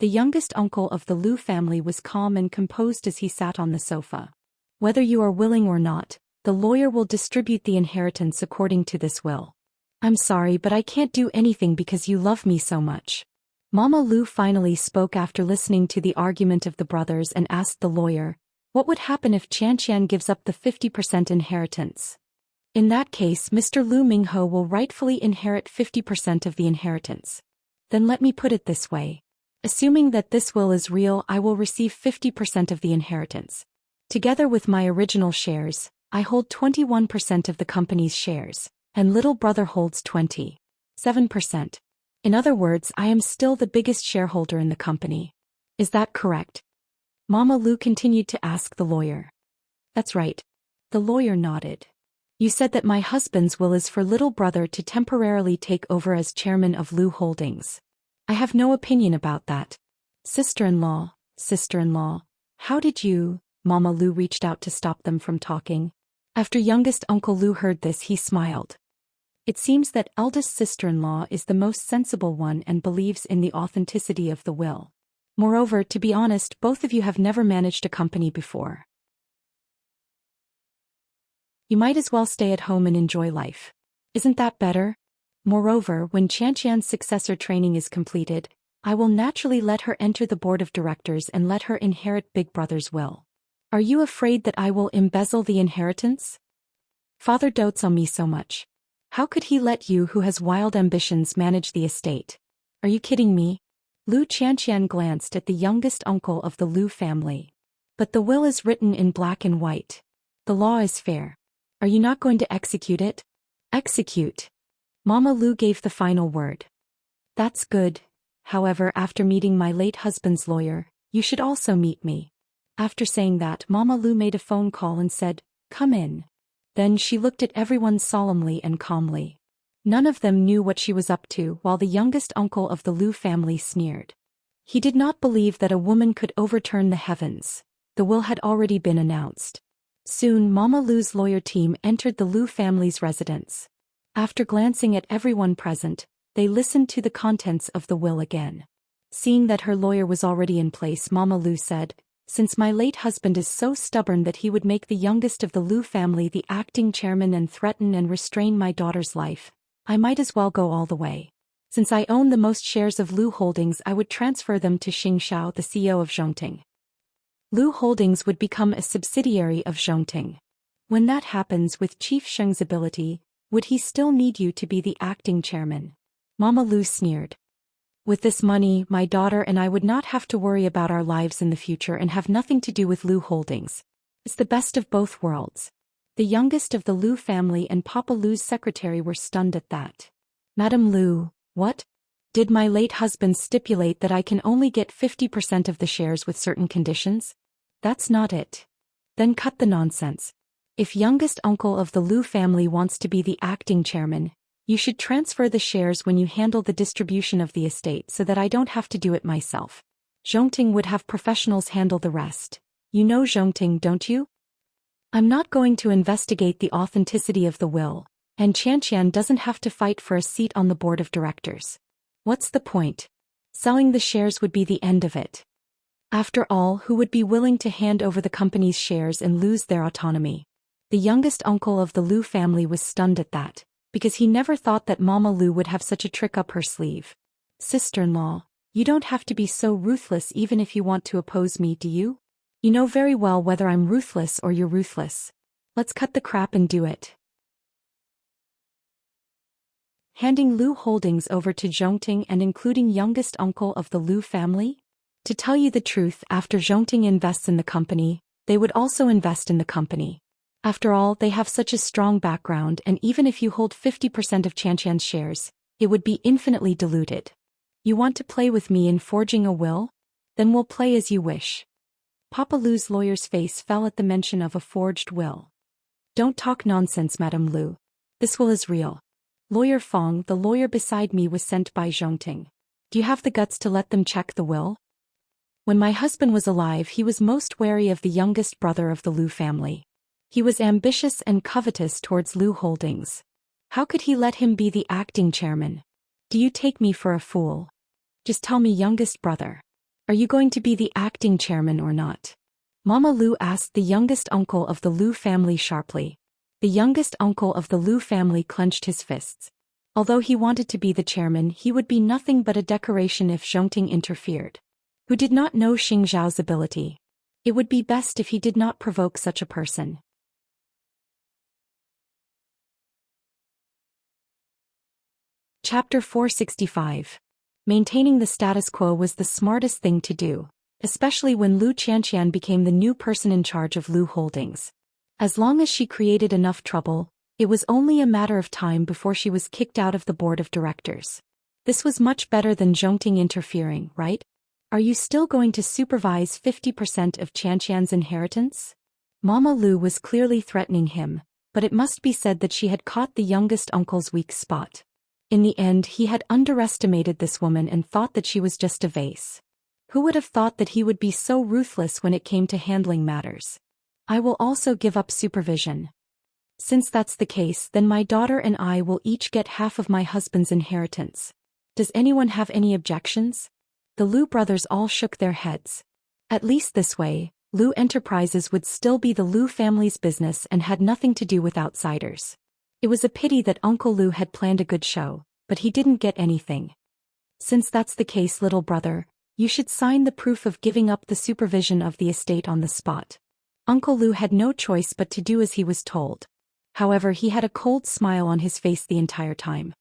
The youngest uncle of the Lu family was calm and composed as he sat on the sofa. Whether you are willing or not, the lawyer will distribute the inheritance according to this will. I'm sorry, but I can't do anything because you love me so much. Mama Lu finally spoke after listening to the argument of the brothers and asked the lawyer, what would happen if Xianxian gives up the 50% inheritance? In that case, Mr. Lu Mingho will rightfully inherit 50% of the inheritance. Then let me put it this way. Assuming that this will is real, I will receive 50% of the inheritance. Together with my original shares, I hold 21% of the company's shares, and little brother holds 27%. In other words, I am still the biggest shareholder in the company. Is that correct? Mama Lu continued to ask the lawyer. That's right. The lawyer nodded. You said that my husband's will is for little brother to temporarily take over as chairman of Lu Holdings. I have no opinion about that. Sister-in-law, how did you... Mama Lu reached out to stop them from talking. After youngest Uncle Lu heard this, he smiled. It seems that eldest sister-in-law is the most sensible one and believes in the authenticity of the will. Moreover, to be honest, both of you have never managed a company before. You might as well stay at home and enjoy life. Isn't that better? Moreover, when Xianxia's successor training is completed, I will naturally let her enter the board of directors and let her inherit Big Brother's will. Are you afraid that I will embezzle the inheritance? Father dotes on me so much. How could he let you, who has wild ambitions, manage the estate? Are you kidding me? Lu Xianxian glanced at the youngest uncle of the Lu family. But the will is written in black and white. The law is fair. Are you not going to execute it? Execute. Mama Lu gave the final word. That's good. However, after meeting my late husband's lawyer, you should also meet me. After saying that, Mama Lu made a phone call and said, "Come in." Then she looked at everyone solemnly and calmly. None of them knew what she was up to, while the youngest uncle of the Lu family sneered. He did not believe that a woman could overturn the heavens. The will had already been announced. Soon Mama Lu's lawyer team entered the Lu family's residence. After glancing at everyone present, they listened to the contents of the will again. Seeing that her lawyer was already in place, Mama Lu said, "Since my late husband is so stubborn that he would make the youngest of the Lu family the acting chairman and threaten and restrain my daughter's life, I might as well go all the way. Since I own the most shares of Lu Holdings, I would transfer them to Xianxia, the CEO of Zhongting. Lu Holdings would become a subsidiary of Zhongting. When that happens, with Chief Sheng's ability, would he still need you to be the acting chairman?" Mama Lu sneered. "With this money, my daughter and I would not have to worry about our lives in the future and have nothing to do with Lu Holdings. It's the best of both worlds." The youngest of the Lu family and Papa Lu's secretary were stunned at that. "Madam Lu, what? Did my late husband stipulate that I can only get 50% of the shares with certain conditions? That's not it. Then cut the nonsense. If youngest uncle of the Lu family wants to be the acting chairman, you should transfer the shares when you handle the distribution of the estate so that I don't have to do it myself. Zhongting would have professionals handle the rest. You know Zhongting, don't you? I'm not going to investigate the authenticity of the will, and Xianxian doesn't have to fight for a seat on the board of directors. What's the point? Selling the shares would be the end of it. After all, who would be willing to hand over the company's shares and lose their autonomy?" The youngest uncle of the Lu family was stunned at that, because he never thought that Mama Lu would have such a trick up her sleeve. "Sister-in-law, you don't have to be so ruthless even if you want to oppose me, do you? You know very well whether I'm ruthless or you're ruthless. Let's cut the crap and do it." Handing Lu Holdings over to Zhongting and including youngest uncle of the Lu family? To tell you the truth, after Zhongting invests in the company, they would also invest in the company. After all, they have such a strong background, and even if you hold 50% of Xianxian's shares, it would be infinitely diluted. You want to play with me in forging a will? Then we'll play as you wish. Papa Lu's lawyer's face fell at the mention of a forged will. "Don't talk nonsense, Madam Lu. This will is real. Lawyer Fong, the lawyer beside me, was sent by Zhongting. Do you have the guts to let them check the will? When my husband was alive, he was most wary of the youngest brother of the Lu family. He was ambitious and covetous towards Lu Holdings. How could he let him be the acting chairman? Do you take me for a fool? Just tell me, youngest brother. Are you going to be the acting chairman or not?" Mama Lu asked the youngest uncle of the Lu family sharply. The youngest uncle of the Lu family clenched his fists. Although he wanted to be the chairman, he would be nothing but a decoration if Zhongting interfered. Who did not know Xing Zhao's ability? It would be best if he did not provoke such a person. Chapter 465. Maintaining the status quo was the smartest thing to do, especially when Lu Xianxian became the new person in charge of Lu Holdings. As long as she created enough trouble, it was only a matter of time before she was kicked out of the board of directors. This was much better than Zhongting interfering, right? Are you still going to supervise 50% of Xianxian's inheritance? Mama Lu was clearly threatening him, but it must be said that she had caught the youngest uncle's weak spot. In the end, he had underestimated this woman and thought that she was just a vase. Who would have thought that he would be so ruthless when it came to handling matters? "I will also give up supervision. Since that's the case, then my daughter and I will each get half of my husband's inheritance. Does anyone have any objections?" The Lu brothers all shook their heads. At least this way, Lu Enterprises would still be the Lu family's business and had nothing to do with outsiders. It was a pity that Uncle Lu had planned a good show, but he didn't get anything. Since that's the case, little brother, you should sign the proof of giving up the supervision of the estate on the spot. Uncle Lu had no choice but to do as he was told. However, he had a cold smile on his face the entire time.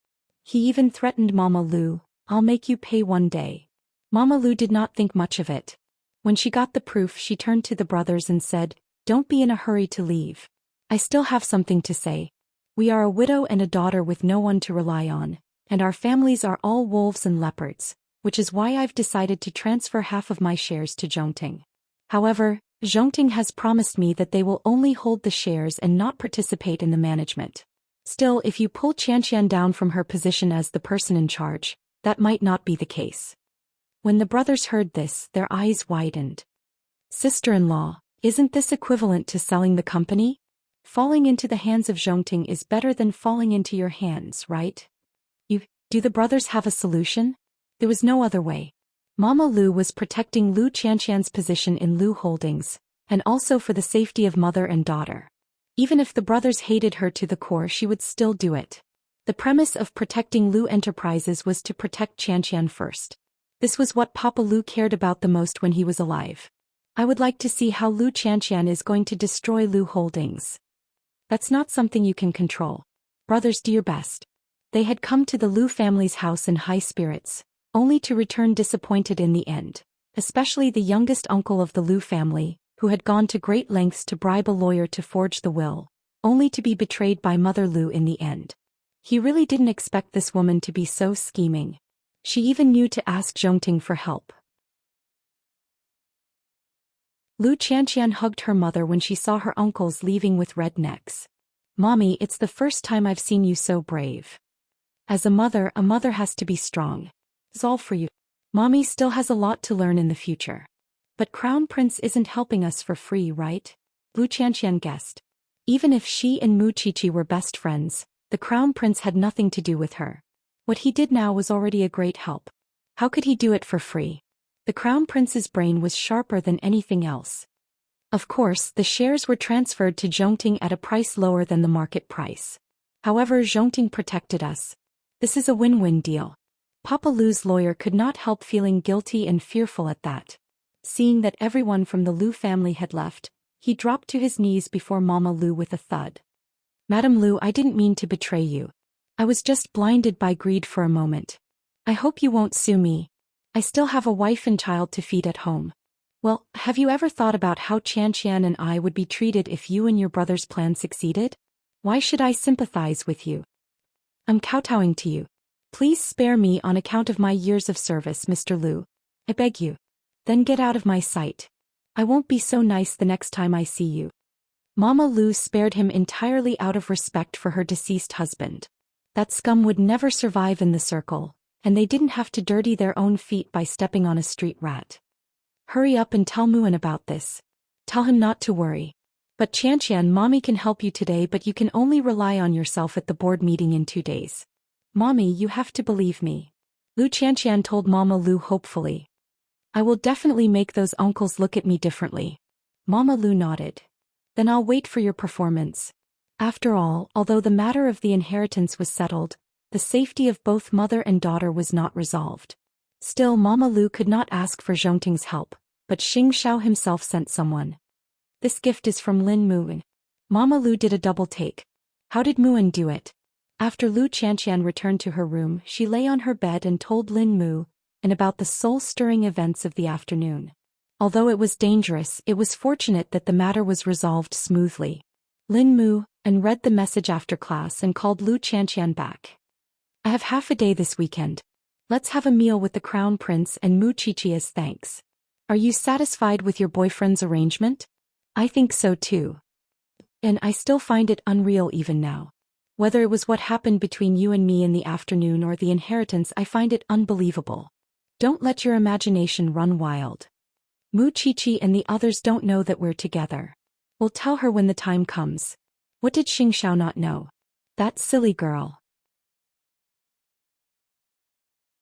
He even threatened Mama Lu, "I'll make you pay one day." Mama Lu did not think much of it. When she got the proof, she turned to the brothers and said, "Don't be in a hurry to leave. I still have something to say. We are a widow and a daughter with no one to rely on, and our families are all wolves and leopards, which is why I've decided to transfer half of my shares to Zhongting. However, Zhongting has promised me that they will only hold the shares and not participate in the management. Still, if you pull Xianxia down from her position as the person in charge, that might not be the case." When the brothers heard this, their eyes widened. "Sister-in-law, isn't this equivalent to selling the company? Falling into the hands of Zhongting is better than falling into your hands, right? Do the brothers have a solution?" There was no other way. Mama Lu was protecting Lu Qianqian's position in Lu Holdings, and also for the safety of mother and daughter. Even if the brothers hated her to the core, she would still do it. The premise of protecting Lu Enterprises was to protect Qianqian first. This was what Papa Lu cared about the most when he was alive. "I would like to see how Lu Qianqian is going to destroy Lu Holdings. That's not something you can control. Brothers, do your best." They had come to the Lu family's house in high spirits, only to return disappointed in the end, especially the youngest uncle of the Lu family, who had gone to great lengths to bribe a lawyer to forge the will, only to be betrayed by Mother Lu in the end. He really didn't expect this woman to be so scheming. She even knew to ask Zhongting for help. Lu Qianqian hugged her mother when she saw her uncles leaving with red necks. "Mommy, it's the first time I've seen you so brave. As a mother has to be strong. It's all for you. Mommy still has a lot to learn in the future. But Crown Prince isn't helping us for free, right?" Lu Qianqian guessed. Even if she and Mu Qiqi were best friends, the Crown Prince had nothing to do with her. What he did now was already a great help. How could he do it for free? The Crown Prince's brain was sharper than anything else. Of course, the shares were transferred to Zhongting at a price lower than the market price. However, Zhongting protected us. This is a win-win deal. Papa Lu's lawyer could not help feeling guilty and fearful at that. Seeing that everyone from the Lu family had left, he dropped to his knees before Mama Lu with a thud. "Madam Lu, I didn't mean to betray you. I was just blinded by greed for a moment. I hope you won't sue me. I still have a wife and child to feed at home. Well, have you ever thought about how Qianqian and I would be treated if you and your brother's plan succeeded? Why should I sympathize with you? I'm kowtowing to you. Please spare me on account of my years of service, Mr. Lu. I beg you. Then get out of my sight. I won't be so nice the next time I see you." Mama Lu spared him entirely out of respect for her deceased husband. That scum would never survive in the circle, and they didn't have to dirty their own feet by stepping on a street rat. "Hurry up and tell Muan about this. Tell him not to worry. But Qianqian, Mommy can help you today, but you can only rely on yourself at the board meeting in 2 days. Mommy, you have to believe me." Lu Qianqian told Mama Lu hopefully. "I will definitely make those uncles look at me differently." Mama Lu nodded. "Then I'll wait for your performance." After all, although the matter of the inheritance was settled, the safety of both mother and daughter was not resolved. Still, Mama Lu could not ask for Zhongting's help, but Xianxia himself sent someone. "This gift is from Lin Muan." Mama Lu did a double take. How did Muan do it? After Lu Qianqian returned to her room, she lay on her bed and told Lin Mu and about the soul-stirring events of the afternoon. Although it was dangerous, it was fortunate that the matter was resolved smoothly. Lin Mu and read the message after class and called Lu Qianqian back. "I have half a day this weekend. Let's have a meal with the Crown Prince and Mu Qiqi as thanks. Are you satisfied with your boyfriend's arrangement?" "I think so too. And I still find it unreal even now. Whether it was what happened between you and me in the afternoon or the inheritance, I find it unbelievable. Don't let your imagination run wild. Mu Qiqi and the others don't know that we're together. We'll tell her when the time comes." What did Xianxia not know? That silly girl.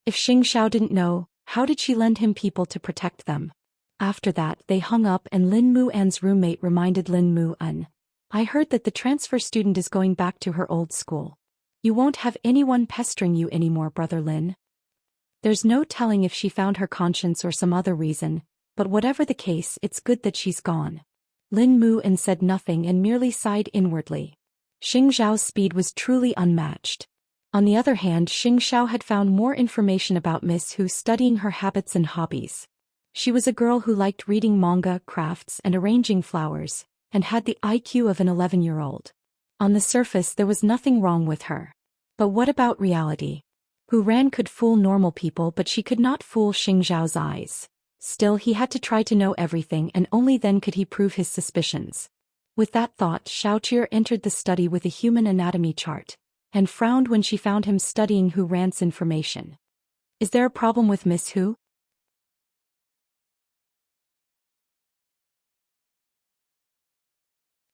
If Xianxia didn't know, How did she lend him people to protect them? After that, they hung up and Lin Mu-an's roommate reminded Lin Mu-an. I heard that the transfer student is going back to her old school. You won't have anyone pestering you anymore, Brother Lin. There's no telling if she found her conscience or some other reason, but whatever the case, it's good that she's gone. Lin Mu-an said nothing and merely sighed inwardly. Xing Zhao's speed was truly unmatched. On the other hand, Xing Xiao had found more information about Miss Hu, studying her habits and hobbies. She was a girl who liked reading manga, crafts, and arranging flowers, and had the IQ of an 11-year-old. On the surface, there was nothing wrong with her. But what about reality? Hu Ran could fool normal people, but she could not fool Xing Zhao's eyes. Still, he had to try to know everything, and only then could he prove his suspicions. With that thought, Xiaoqier entered the study with a human anatomy chart, and frowned when she found him studying Hu Ran's information. Is there a problem with Miss Hu?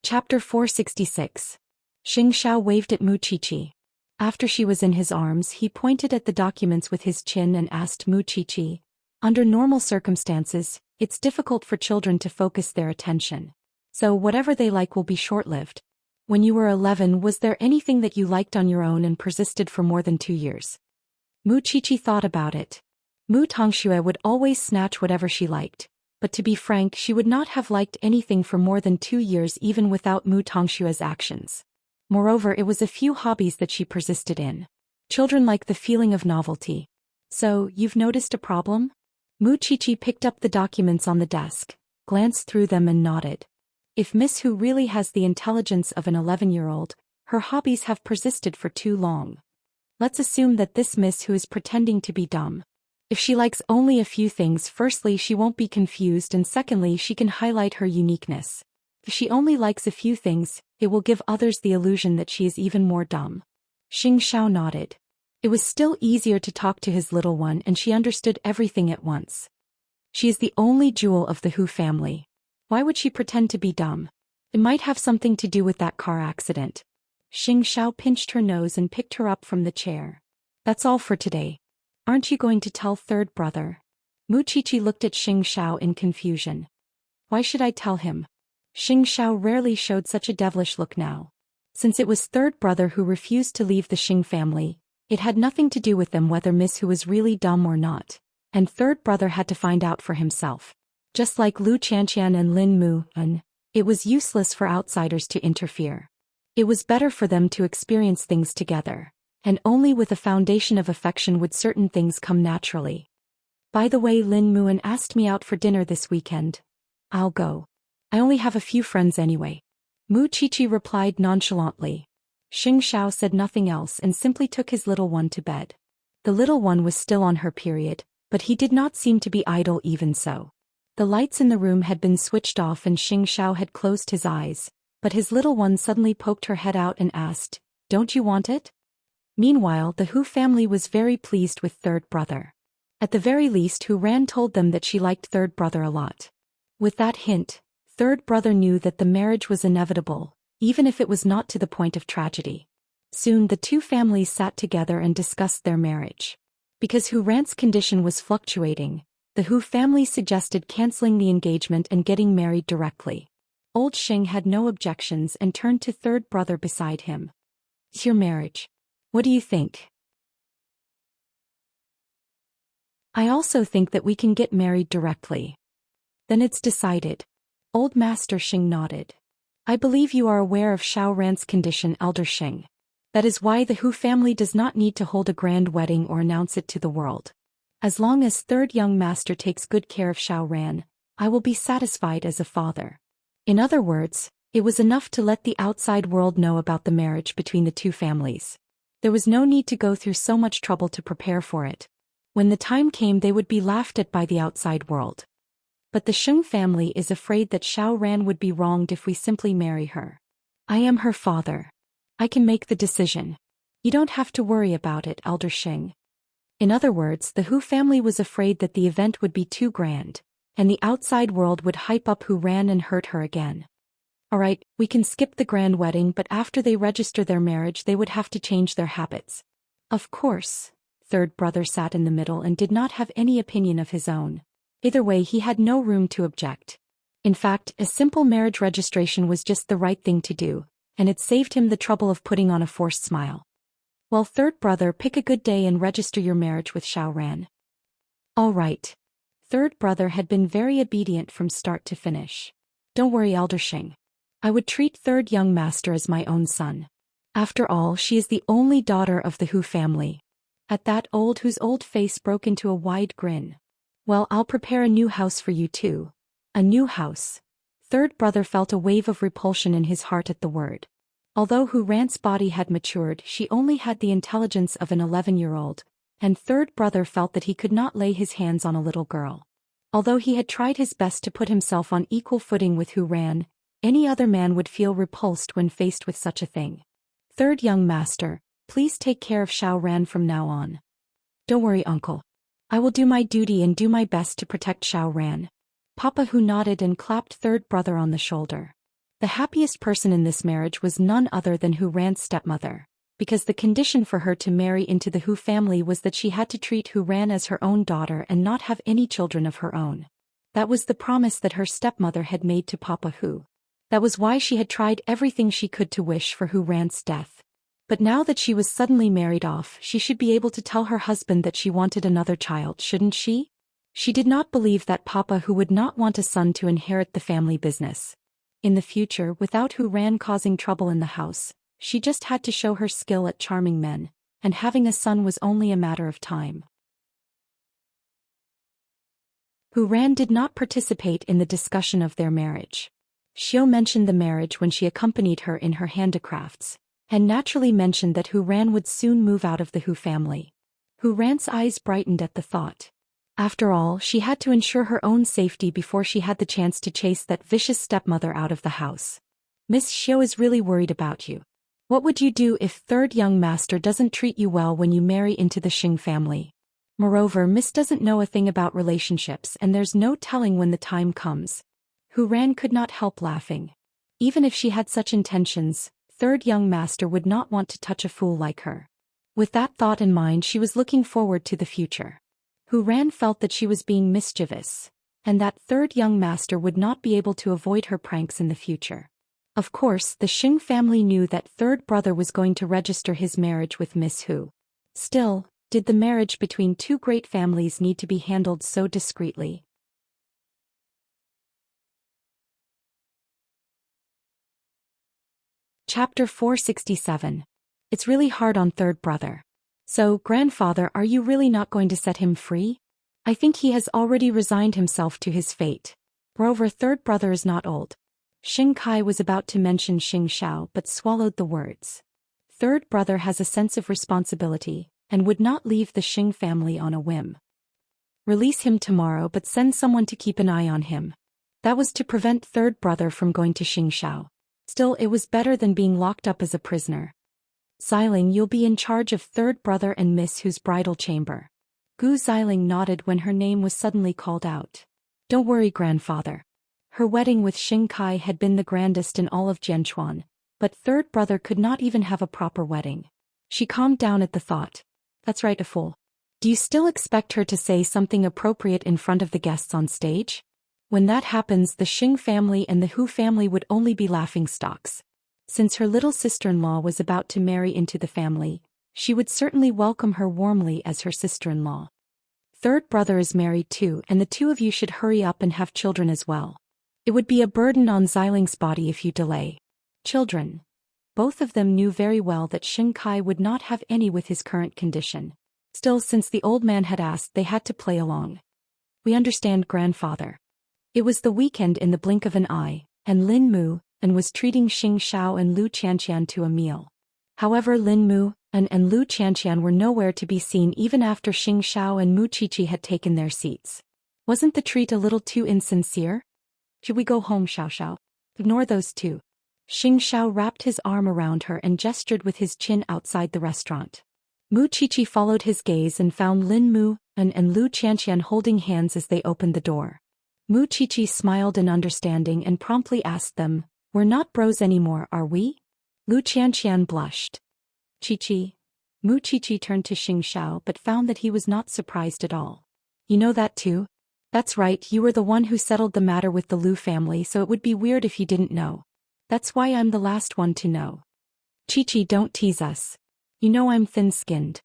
Chapter 466. Xing Xiao waved at Mu Qiqi. After she was in his arms, he pointed at the documents with his chin and asked Mu Qiqi, under normal circumstances, it's difficult for children to focus their attention. So whatever they like will be short-lived. When you were 11, was there anything that you liked on your own and persisted for more than 2 years? Mu Qiqi thought about it. Mu Tongxue would always snatch whatever she liked, but to be frank, she would not have liked anything for more than 2 years even without Mu Tongshue's actions. Moreover, it was a few hobbies that she persisted in. Children like the feeling of novelty. So, you've noticed a problem? Mu Qiqi picked up the documents on the desk, glanced through them and nodded. If Miss Hu really has the intelligence of an 11-year-old, her hobbies have persisted for too long. Let's assume that this Miss Hu is pretending to be dumb. If she likes only a few things, firstly, she won't be confused, and secondly, she can highlight her uniqueness. If she only likes a few things, it will give others the illusion that she is even more dumb. Xing Xiao nodded. It was still easier to talk to his little one, and she understood everything at once. She is the only jewel of the Hu family. Why would she pretend to be dumb? It might have something to do with that car accident. Xing Xiao pinched her nose and picked her up from the chair. That's all for today. Aren't you going to tell third brother? Mu Qiqi looked at Xing Xiao in confusion. Why should I tell him? Xing Xiao rarely showed such a devilish look now. Since it was third brother who refused to leave the Xing family, it had nothing to do with them whether Miss Hu was really dumb or not, and third brother had to find out for himself. Just like Lu Qianqian and Lin Mu-an, it was useless for outsiders to interfere. It was better for them to experience things together, and only with a foundation of affection would certain things come naturally. By the way, Lin Mu-an asked me out for dinner this weekend. I'll go. I only have a few friends anyway. Mu Qiqi replied nonchalantly. Xing Xiao said nothing else and simply took his little one to bed. The little one was still on her period, but he did not seem to be idle even so. The lights in the room had been switched off and Xing Xiao had closed his eyes, but his little one suddenly poked her head out and asked, "Don't you want it?" Meanwhile, the Hu family was very pleased with third brother. At the very least, Hu Ran told them that she liked third brother a lot. With that hint, third brother knew that the marriage was inevitable, even if it was not to the point of tragedy. Soon the two families sat together and discussed their marriage. Because Hu Ran's condition was fluctuating, the Hu family suggested canceling the engagement and getting married directly. Old Xing had no objections and turned to third brother beside him. It's your marriage. What do you think? I also think that we can get married directly. Then it's decided. Old Master Xing nodded. I believe you are aware of Xiao Ran's condition, Elder Xing. That is why the Hu family does not need to hold a grand wedding or announce it to the world. As long as third young master takes good care of Xiao Ran, I will be satisfied as a father. In other words, it was enough to let the outside world know about the marriage between the two families. There was no need to go through so much trouble to prepare for it. When the time came, they would be laughed at by the outside world. But the Sheng family is afraid that Xiao Ran would be wronged if we simply marry her. I am her father. I can make the decision. You don't have to worry about it, Elder Xing. In other words, the Hu family was afraid that the event would be too grand, and the outside world would hype up Hu Ran and hurt her again. Alright, we can skip the grand wedding, but after they register their marriage they would have to change their habits. Of course. third brother sat in the middle and did not have any opinion of his own. Either way, he had no room to object. In fact, a simple marriage registration was just the right thing to do, and it saved him the trouble of putting on a forced smile. Well, third brother, pick a good day and register your marriage with Xiaoran. All right. Third brother had been very obedient from start to finish. Don't worry, Elder Xing. I would treat third young master as my own son. After all, she is the only daughter of the Hu family. At that, whose old face broke into a wide grin. Well, I'll prepare a new house for you too. A new house. Third brother felt a wave of repulsion in his heart at the word. Although Hu Ran's body had matured, she only had the intelligence of an 11-year-old, and third brother felt that he could not lay his hands on a little girl. Although he had tried his best to put himself on equal footing with Hu Ran, any other man would feel repulsed when faced with such a thing. Third young master, please take care of Xiaoran from now on. Don't worry, uncle. I will do my duty and do my best to protect Xiaoran. Papa Hu nodded and clapped third brother on the shoulder. The happiest person in this marriage was none other than Hu Ran's stepmother, because the condition for her to marry into the Hu family was that she had to treat Hu Ran as her own daughter and not have any children of her own. That was the promise that her stepmother had made to Papa Hu. That was why she had tried everything she could to wish for Hu Ran's death. But now that she was suddenly married off, she should be able to tell her husband that she wanted another child, shouldn't she? She did not believe that Papa Hu would not want a son to inherit the family business. In the future, without Hu Ran causing trouble in the house, she just had to show her skill at charming men, and having a son was only a matter of time. Hu Ran did not participate in the discussion of their marriage. Xiao mentioned the marriage when she accompanied her in her handicrafts, and naturally mentioned that Hu Ran would soon move out of the Hu family. Hu Ran's eyes brightened at the thought. After all, she had to ensure her own safety before she had the chance to chase that vicious stepmother out of the house. Miss Xiao is really worried about you. What would you do if third young master doesn't treat you well when you marry into the Xing family? Moreover, Miss doesn't know a thing about relationships and there's no telling when the time comes. Hu Ran could not help laughing. Even if she had such intentions, third young master would not want to touch a fool like her. With that thought in mind, she was looking forward to the future. Hu Ran felt that she was being mischievous, and that third young master would not be able to avoid her pranks in the future. Of course, the Xing family knew that third brother was going to register his marriage with Miss Hu. Still, did the marriage between two great families need to be handled so discreetly? Chapter 467. It's really hard on third brother. So, grandfather, are you really not going to set him free? I think he has already resigned himself to his fate. Moreover, third brother is not old. Xing Kai was about to mention Xiao but swallowed the words. Third brother has a sense of responsibility, and would not leave the Xing family on a whim. Release him tomorrow but send someone to keep an eye on him. That was to prevent third brother from going to Xiao. Still, it was better than being locked up as a prisoner. Xiling, you'll be in charge of third brother and Miss Hu's bridal chamber. Gu Xiling nodded when her name was suddenly called out. Don't worry, grandfather. Her wedding with Xing Kai had been the grandest in all of Jianchuan, but third brother could not even have a proper wedding. She calmed down at the thought. That's right, a fool. Do you still expect her to say something appropriate in front of the guests on stage? When that happens, the Xing family and the Hu family would only be laughingstocks. Since her little sister-in-law was about to marry into the family, she would certainly welcome her warmly as her sister-in-law. Third brother is married too, and the two of you should hurry up and have children as well. It would be a burden on Xiling's body if you delay. Children. Both of them knew very well that Xing Kai would not have any with his current condition. Still, since the old man had asked, they had to play along. We understand, grandfather. It was the weekend in the blink of an eye, and Lin Mu and was treating Xiao and Lu Qianqian to a meal. However, Lin Mu and Lu Qianqian were nowhere to be seen even after Xiao and Mu Qiqi had taken their seats. Wasn't the treat a little too insincere? Should we go home, Xiao? Ignore those two. Xiao wrapped his arm around her and gestured with his chin outside the restaurant. Mu Qiqi followed his gaze and found Lin Mu and Lu Qianqian holding hands as they opened the door. Mu Qiqi smiled in understanding and promptly asked them, "We're not bros anymore, are we?" Lu Qianqian blushed. "Qiqi." Mu Qiqi turned to Xianxia but found that he was not surprised at all. You know that too? That's right, you were the one who settled the matter with the Lu family, so it would be weird if you didn't know. That's why I'm the last one to know. Qiqi, don't tease us. You know I'm thin-skinned.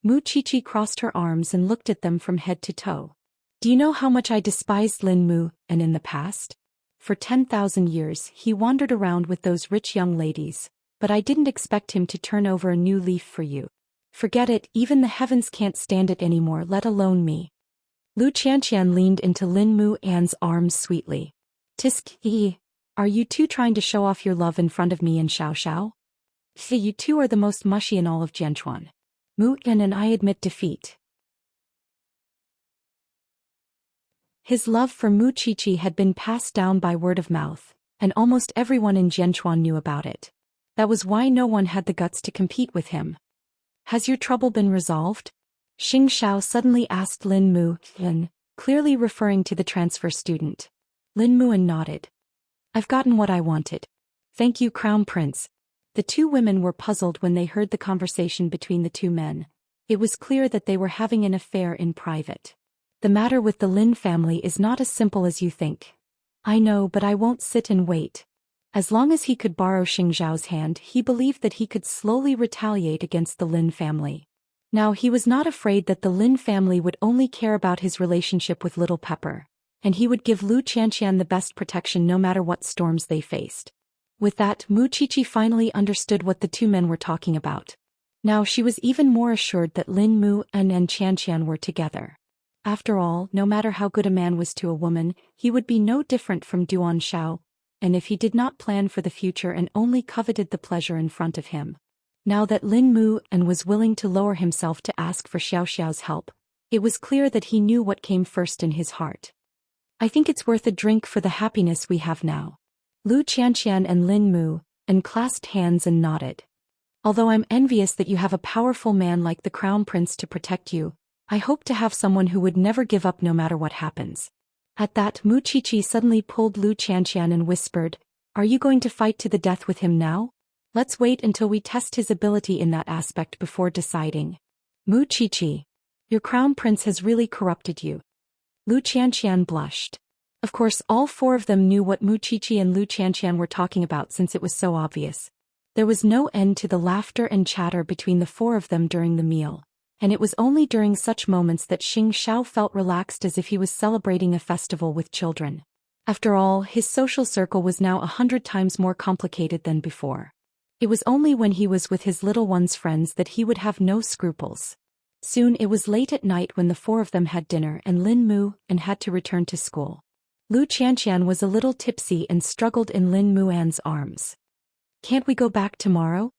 Mu Qiqi crossed her arms and looked at them from head to toe. Do you know how much I despised Lin Mu, and in the past? For 10,000 years he wandered around with those rich young ladies, but I didn't expect him to turn over a new leaf for you. Forget it, even the heavens can't stand it anymore, let alone me. Lu Qianxian leaned into Lin Mu An's arms sweetly. Tisk, are you two trying to show off your love in front of me and Xiao? You two are the most mushy in all of Jianchuan. Mu An and I admit defeat. His love for Mu Qiqi had been passed down by word of mouth, and almost everyone in Jianchuan knew about it. That was why no one had the guts to compete with him. Has your trouble been resolved? Xianxia suddenly asked Lin Mu An, clearly referring to the transfer student. Lin Mu An nodded. I've gotten what I wanted. Thank you, Crown Prince. The two women were puzzled when they heard the conversation between the two men. It was clear that they were having an affair in private. The matter with the Lin family is not as simple as you think. I know, but I won't sit and wait. As long as he could borrow Xingzhao's hand, he believed that he could slowly retaliate against the Lin family. Now he was not afraid that the Lin family would only care about his relationship with Little Pepper, and he would give Lu Qianxian the best protection no matter what storms they faced. With that, Mu Qiqi finally understood what the two men were talking about. Now she was even more assured that Lin Mu An and Qianxian were together. After all, no matter how good a man was to a woman, he would be no different from Duan Shao, and if he did not plan for the future and only coveted the pleasure in front of him. Now that Lin Mu An was willing to lower himself to ask for Xiaoxiao's help, it was clear that he knew what came first in his heart. I think it's worth a drink for the happiness we have now. Lu Qianxian and Lin Mu An clasped hands and nodded. Although I'm envious that you have a powerful man like the Crown Prince to protect you, I hope to have someone who would never give up no matter what happens. At that, Mu Qiqi suddenly pulled Lu Qianxian and whispered, Are you going to fight to the death with him now? Let's wait until we test his ability in that aspect before deciding. Mu Qiqi, your Crown Prince has really corrupted you. Lu Qianxian blushed. Of course, all four of them knew what Mu Qiqi and Lu Qianxian were talking about since it was so obvious. There was no end to the laughter and chatter between the four of them during the meal, and it was only during such moments that Xianxia felt relaxed as if he was celebrating a festival with children. After all, his social circle was now 100 times more complicated than before. It was only when he was with his little one's friends that he would have no scruples. Soon it was late at night when the four of them had dinner and Lin Mu An had to return to school. Lu Qianxian was a little tipsy and struggled in Lin Mu An's arms. Can't we go back tomorrow?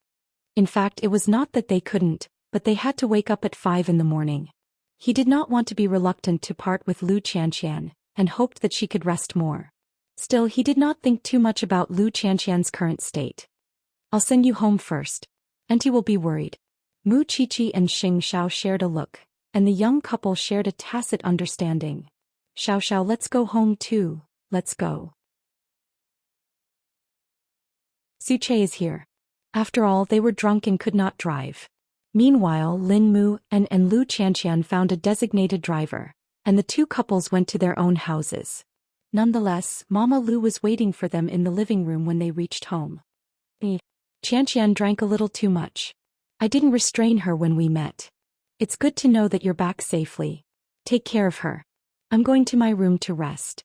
In fact, it was not that they couldn't, but they had to wake up at 5 in the morning. He did not want to be reluctant to part with Lu Qianxian, and hoped that she could rest more. Still, he did not think too much about Lu Qianxian's current state. I'll send you home first. Auntie will be worried. Mu Qiqi and Xianxia shared a look, and the young couple shared a tacit understanding. Xiao, let's go home too, let's go. Suche is here. After all, they were drunk and could not drive. Meanwhile, Lin Mu An and Lu Qianxian found a designated driver, and the two couples went to their own houses. Nonetheless, Mama Lu was waiting for them in the living room when they reached home. Qianxian drank a little too much. I didn't restrain her when we met. It's good to know that you're back safely. Take care of her. I'm going to my room to rest.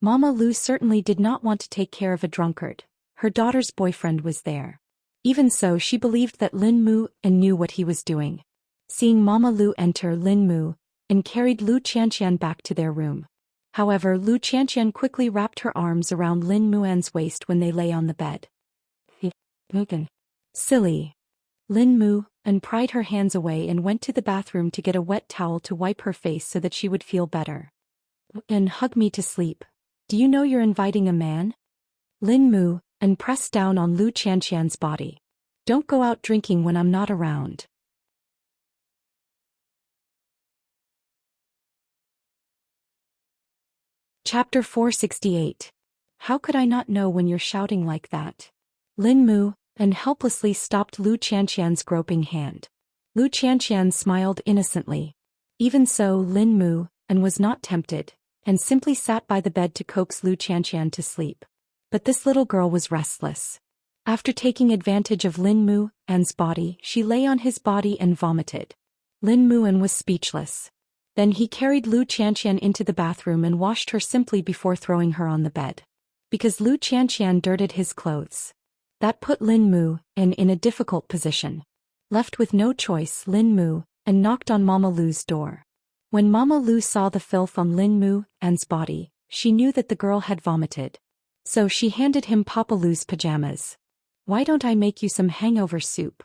Mama Lu certainly did not want to take care of a drunkard. Her daughter's boyfriend was there. Even so, she believed that Lin Mu An knew what he was doing. Seeing Mama Lu enter, Lin Mu An carried Lu Qianxian back to their room. However, Lu Qianxian quickly wrapped her arms around Lin Mu An's waist when they lay on the bed. Silly. Lin Mu An pried her hands away and went to the bathroom to get a wet towel to wipe her face so that she would feel better. And hug me to sleep. Do you know you're inviting a man? Lin Mu An pressed down on Lu Qianxian's body. Don't go out drinking when I'm not around. Chapter 468. How could I not know when you're shouting like that? Lin Mu An helplessly stopped Lu Qianxian's groping hand. Lu Xianxian smiled innocently. Even so, Lin Mu, and was not tempted, and simply sat by the bed to coax Lu Xianxian to sleep. But this little girl was restless. After taking advantage of Lin Mu An's body, she lay on his body and vomited. Lin Mu An was speechless. Then he carried Lu Xianxian into the bathroom and washed her simply before throwing her on the bed. Because Lu Xianxian dirtied his clothes. That put Lin Mu An in a difficult position. Left with no choice, Lin Mu An knocked on Mama Lu's door. When Mama Lu saw the filth on Lin Mu An's body, she knew that the girl had vomited. So she handed him Papa Lu's pajamas. "Why don't I make you some hangover soup?"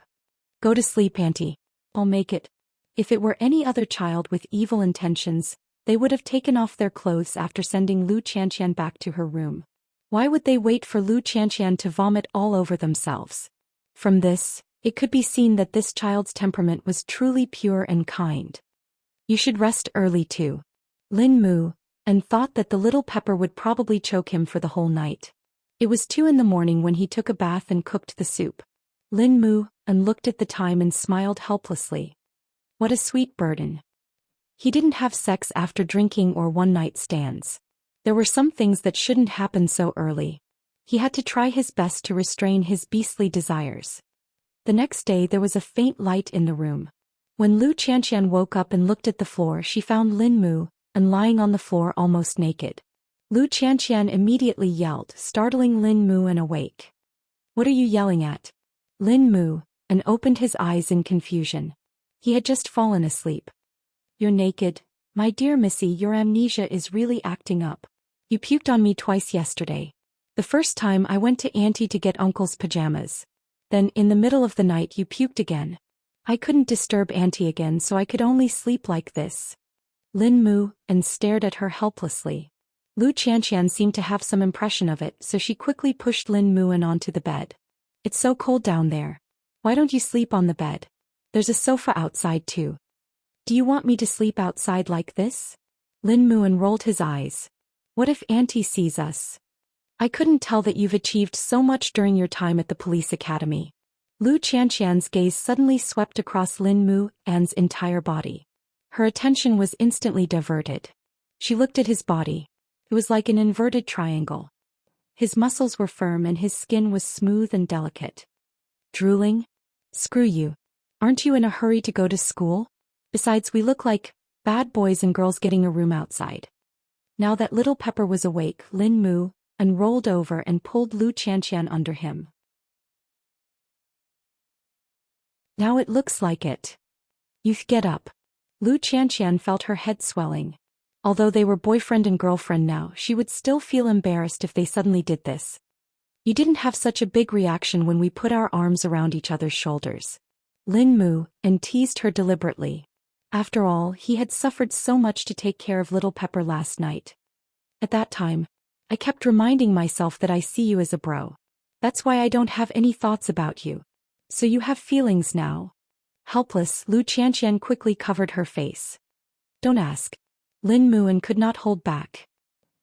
"Go to sleep, Auntie. I'll make it." If it were any other child with evil intentions, they would have taken off their clothes after sending Lu Xianxian back to her room. Why would they wait for Lu Xianxian to vomit all over themselves? From this, it could be seen that this child's temperament was truly pure and kind. "You should rest early too." Lin Mu An thought that the little pepper would probably choke him for the whole night. It was 2 in the morning when he took a bath and cooked the soup. Lin Mu An looked at the time and smiled helplessly. What a sweet burden. He didn't have sex after drinking or one-night stands. There were some things that shouldn't happen so early. He had to try his best to restrain his beastly desires. The next day there was a faint light in the room. When Lu Xianxian woke up and looked at the floor, she found Lin Mu An lying on the floor almost naked. Lu Xianxian immediately yelled, startling Lin Mu An awake. "What are you yelling at?" Lin Mu An opened his eyes in confusion. He had just fallen asleep. "You're naked. My dear Missy, your amnesia is really acting up. You puked on me twice yesterday. The first time I went to Auntie to get Uncle's pajamas. Then, in the middle of the night, you puked again. I couldn't disturb Auntie again, so I could only sleep like this." Lin Mu An stared at her helplessly. Lu Xianxian seemed to have some impression of it, so she quickly pushed Lin Mu An onto the bed. "It's so cold down there. Why don't you sleep on the bed? There's a sofa outside too." "Do you want me to sleep outside like this?" Lin Mu An rolled his eyes. "What if Auntie sees us? I couldn't tell that you've achieved so much during your time at the police academy." Lu Xianxian's gaze suddenly swept across Lin Mu An's entire body. Her attention was instantly diverted. She looked at his body. It was like an inverted triangle. His muscles were firm and his skin was smooth and delicate. "Drooling? Screw you. Aren't you in a hurry to go to school? Besides, we look like bad boys and girls getting a room outside." Now that little pepper was awake, Lin Mu An rolled over and pulled Lu Xianxian under him. "Now it looks like it. You get up." Lu Xianxian felt her head swelling. Although they were boyfriend and girlfriend now, she would still feel embarrassed if they suddenly did this. "You didn't have such a big reaction when we put our arms around each other's shoulders." Lin Mu An teased her deliberately. After all, he had suffered so much to take care of little Pepper last night. "At that time, I kept reminding myself that I see you as a bro. That's why I don't have any thoughts about you. So you have feelings now." Helpless, Lu Xianxian quickly covered her face. "Don't ask." Lin Mu An could not hold back.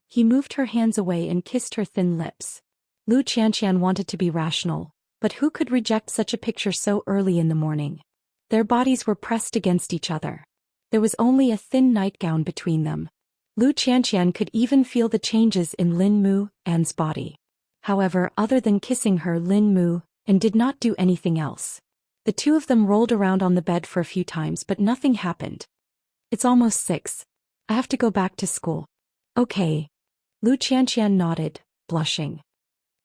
He moved her hands away and kissed her thin lips. Lu Xianxian wanted to be rational, but who could reject such a picture so early in the morning? Their bodies were pressed against each other. There was only a thin nightgown between them. Lu Xianxian could even feel the changes in Lin Mu An's body. However, other than kissing her, Lin Mu An did not do anything else. The two of them rolled around on the bed for a few times, but nothing happened. "It's almost 6. I have to go back to school." "Okay." Lu Xianxian nodded, blushing.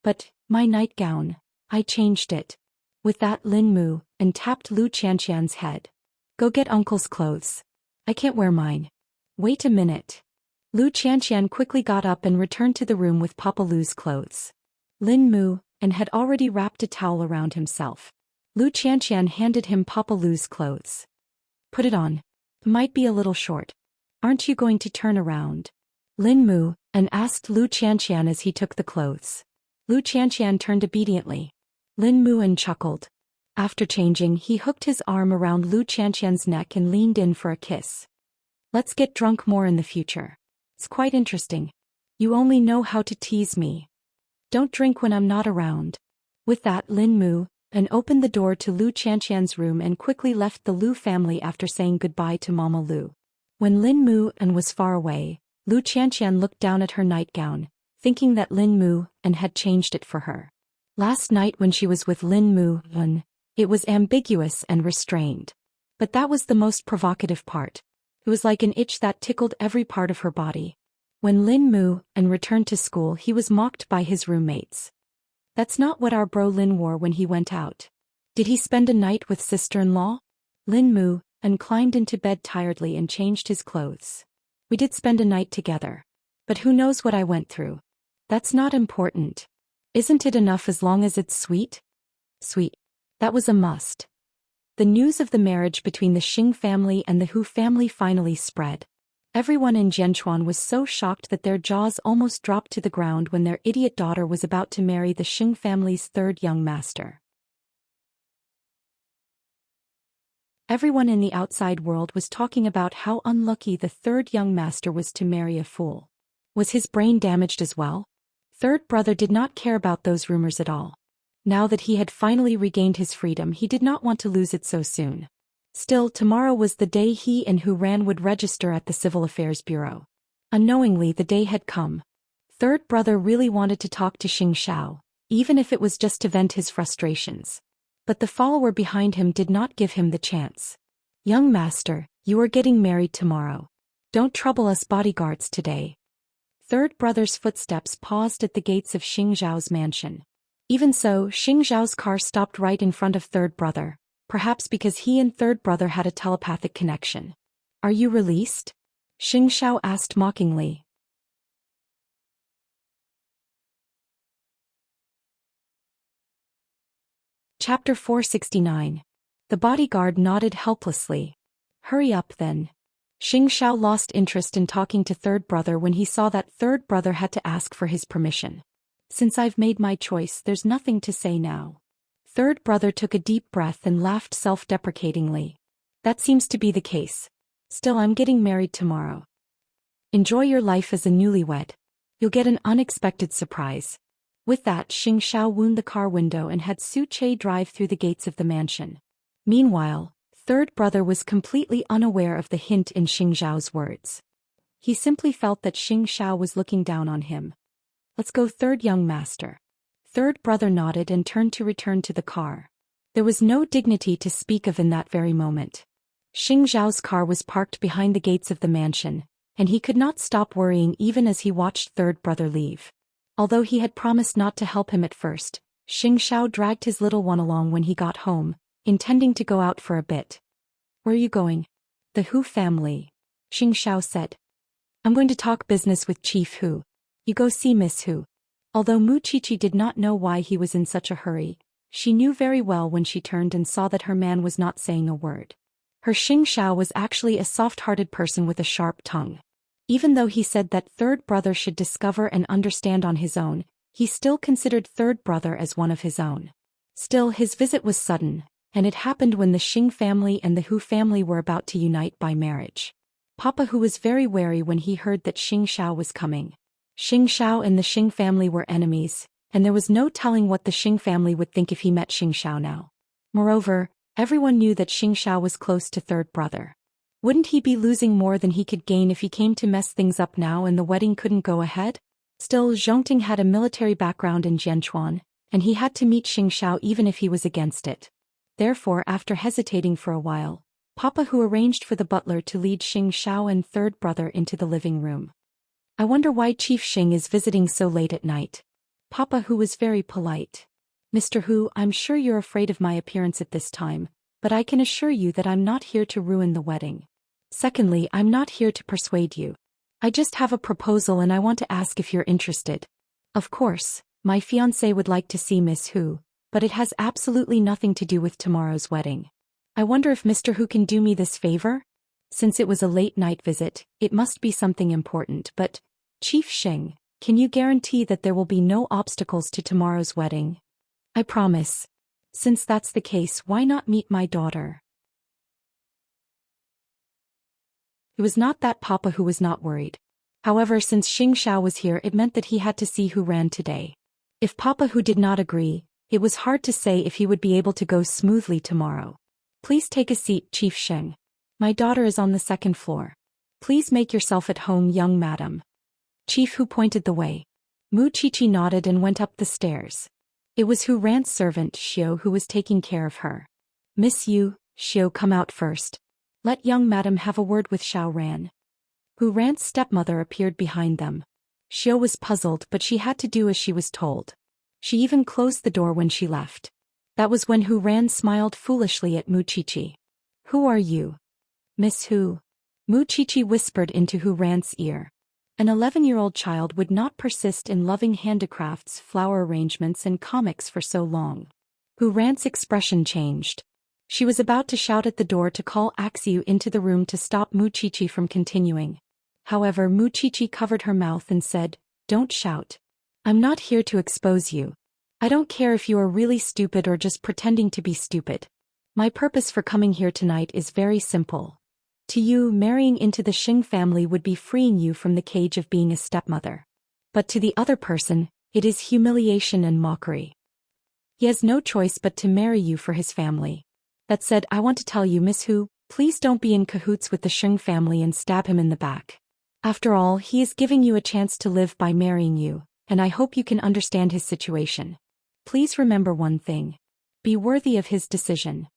"But, my nightgown, I changed it." With that, Lin Mu An tapped Lu Xianxian's head. "Go get Uncle's clothes. I can't wear mine." "Wait a minute." Lu Xianxian quickly got up and returned to the room with Papa Lu's clothes. Lin Mu An had already wrapped a towel around himself. Lu Xianxian handed him Papa Lu's clothes. "Put it on. It might be a little short. Aren't you going to turn around?" Lin Mu An asked Lu Xianxian as he took the clothes. Lu Xianxian turned obediently. Lin Mu An chuckled. After changing, he hooked his arm around Lu Xianxian's neck and leaned in for a kiss. "Let's get drunk more in the future. It's quite interesting. You only know how to tease me. Don't drink when I'm not around." With that, Lin Mu and opened the door to Lu Qianqian's room and quickly left the Lu family after saying goodbye to Mama Lu. When Lin Mu and was far away, Lu Qianqian looked down at her nightgown, thinking that Lin Mu and had changed it for her. Last night when she was with Lin Mu, it was ambiguous and restrained. But that was the most provocative part. It was like an itch that tickled every part of her body. When Lin Mu and returned to school, he was mocked by his roommates. That's not what our bro Lin wore when he went out. Did he spend a night with sister-in-law? Lin Mu and climbed into bed tiredly and changed his clothes. We did spend a night together. But who knows what I went through? That's not important. Isn't it enough as long as it's sweet? Sweet. That was a must. The news of the marriage between the Xing family and the Hu family finally spread. Everyone in Jianchuan was so shocked that their jaws almost dropped to the ground when their idiot daughter was about to marry the Xing family's third young master. Everyone in the outside world was talking about how unlucky the third young master was to marry a fool. Was his brain damaged as well? Third brother did not care about those rumors at all. Now that he had finally regained his freedom, he did not want to lose it so soon. Still, tomorrow was the day he and Hu Ran would register at the Civil Affairs Bureau. Unknowingly, the day had come. Third brother really wanted to talk to Xianxia, even if it was just to vent his frustrations. But the follower behind him did not give him the chance. Young master, you are getting married tomorrow. Don't trouble us bodyguards today. Third brother's footsteps paused at the gates of Xianxia's mansion. Even so, Xianxia's car stopped right in front of third brother, perhaps because he and third brother had a telepathic connection. Are you released? Xianxia asked mockingly. Chapter 469. The bodyguard nodded helplessly. Hurry up then. Xianxia lost interest in talking to third brother when he saw that third brother had to ask for his permission. Since I've made my choice, there's nothing to say now. Third brother took a deep breath and laughed self-deprecatingly. That seems to be the case. Still, I'm getting married tomorrow. Enjoy your life as a newlywed. You'll get an unexpected surprise. With that, Xianxia wound the car window and had Su Che drive through the gates of the mansion. Meanwhile, third brother was completely unaware of the hint in Xianxia's words. He simply felt that Xianxia was looking down on him. Let's go, third young master. Third brother nodded and turned to return to the car. There was no dignity to speak of in that very moment. Xianxia's car was parked behind the gates of the mansion, and he could not stop worrying even as he watched third brother leave. Although he had promised not to help him at first, Xianxia dragged his little one along when he got home, intending to go out for a bit. Where are you going? The Hu family. Xianxia said. I'm going to talk business with Chief Hu. You go see Miss Hu. Although Mu Chichi did not know why he was in such a hurry, she knew very well when she turned and saw that her man was not saying a word. Her Xianxia was actually a soft-hearted person with a sharp tongue. Even though he said that third brother should discover and understand on his own, he still considered third brother as one of his own. Still, his visit was sudden, and it happened when the Xing family and the Hu family were about to unite by marriage. Papa Hu was very wary when he heard that Xianxia was coming. Xianxia and the Xing family were enemies, and there was no telling what the Xing family would think if he met Xianxia now. Moreover, everyone knew that Xianxia was close to third brother. Wouldn't he be losing more than he could gain if he came to mess things up now and the wedding couldn't go ahead? Still, Zhongting had a military background in Jianchuan, and he had to meet Xianxia even if he was against it. Therefore, after hesitating for a while, Papa Hu arranged for the butler to lead Xianxia and third brother into the living room. I wonder why Chief Xing is visiting so late at night. Papa Hu was very polite. Mr. Hu, I'm sure you're afraid of my appearance at this time, but I can assure you that I'm not here to ruin the wedding. Secondly, I'm not here to persuade you. I just have a proposal and I want to ask if you're interested. Of course, my fiancé would like to see Miss Hu, but it has absolutely nothing to do with tomorrow's wedding. I wonder if Mr. Hu can do me this favor? Since it was a late night visit, it must be something important, but, Chief Xing, can you guarantee that there will be no obstacles to tomorrow's wedding? I promise. Since that's the case, why not meet my daughter? It was not that Papa Hu was not worried. However, since Xianxia was here, it meant that he had to see Hu Ran today. If Papa Hu did not agree, It was hard to say if he would be able to go smoothly tomorrow. Please take a seat, Chief Sheng. My daughter is on the second floor. Please make yourself at home, young madam. Chief Hu pointed the way. Mu Chichi nodded and went up the stairs. It was Hu Ran's servant, Xiao, who was taking care of her. Miss Yu, Xiao, come out first. Let young madam have a word with Xiao Ran. Hu Ran's stepmother appeared behind them. Xiao was puzzled, but she had to do as she was told. She even closed the door when she left. That was when Hu Ran smiled foolishly at Mu Chichi. Who are you? Miss Hu. Mu Chichi whispered into Hu Ran's ear. An 11-year-old child would not persist in loving handicrafts, flower arrangements and comics for so long. Hu Ran's expression changed. She was about to shout at the door to call Axiu into the room to stop Mu Chichi from continuing. However, Mu Chichi covered her mouth and said, "Don't shout. I'm not here to expose you. I don't care if you are really stupid or just pretending to be stupid. My purpose for coming here tonight is very simple. To you, marrying into the Xing family would be freeing you from the cage of being a stepmother. But to the other person, it is humiliation and mockery. He has no choice but to marry you for his family. That said, I want to tell you, Miss Hu, please don't be in cahoots with the Xing family and stab him in the back. After all, he is giving you a chance to live by marrying you, and I hope you can understand his situation. Please remember one thing. Be worthy of his decision."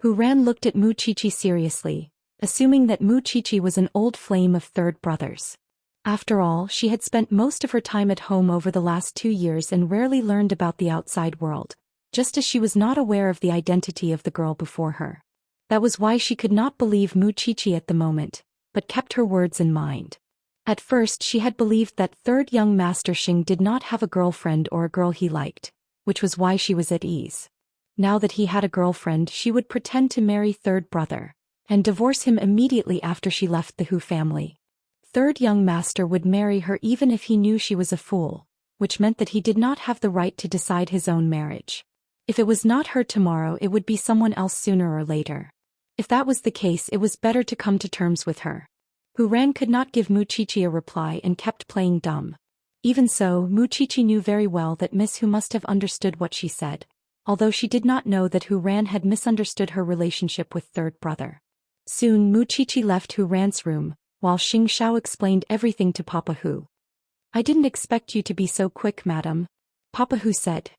Hu Ran looked at Mu Chichi seriously, assuming that Mu Chichi was an old flame of third brothers. After all, she had spent most of her time at home over the last 2 years and rarely learned about the outside world, just as she was not aware of the identity of the girl before her. That was why she could not believe Mu Chichi at the moment, but kept her words in mind. At first she had believed that third young Master Xing did not have a girlfriend or a girl he liked, which was why she was at ease. Now that he had a girlfriend, she would pretend to marry third brother, and divorce him immediately after she left the Hu family. Third young master would marry her even if he knew she was a fool, which meant that he did not have the right to decide his own marriage. If it was not her tomorrow, it would be someone else sooner or later. If that was the case, it was better to come to terms with her. Hu Ran could not give Mu Chichi a reply and kept playing dumb. Even so, Mu Chichi knew very well that Miss Hu must have understood what she said, although she did not know that Hu Ran had misunderstood her relationship with third brother. Soon Mu Chichi left Hu Ran's room, while Xianxia explained everything to Papa Hu. "I didn't expect you to be so quick, madam," Papa Hu said.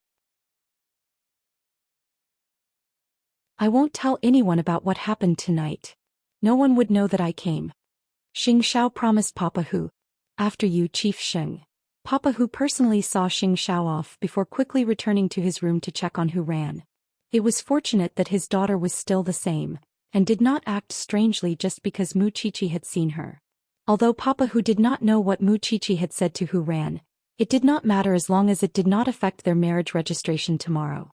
"I won't tell anyone about what happened tonight. No one would know that I came," Xianxia promised Papa Hu. "After you, Chief Sheng." Papa Hu personally saw Xianxia off before quickly returning to his room to check on Hu Ran. It was fortunate that his daughter was still the same, and did not act strangely just because Mu Chichi had seen her. Although Papa Hu did not know what Mu Chichi had said to Hu Ran, it did not matter as long as it did not affect their marriage registration tomorrow.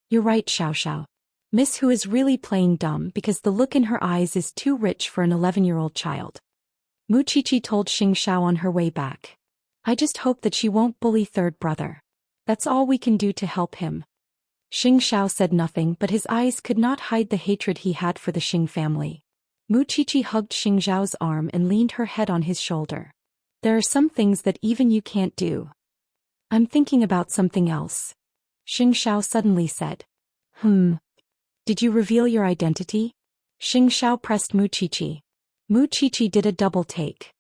"You're right, Xiao. Miss Hu is really playing dumb because the look in her eyes is too rich for an 11-year-old child," Mu Chichi told Xianxia on her way back. "I just hope that she won't bully third brother. That's all we can do to help him." Xianxia said nothing, but his eyes could not hide the hatred he had for the Xing family. Mu Chichi hugged Xianxiao's arm and leaned her head on his shoulder. "There are some things that even you can't do." "I'm thinking about something else," Xianxia suddenly said. Did you reveal your identity?" Xianxia pressed Mu Chichi. Mu Chichi did a double take.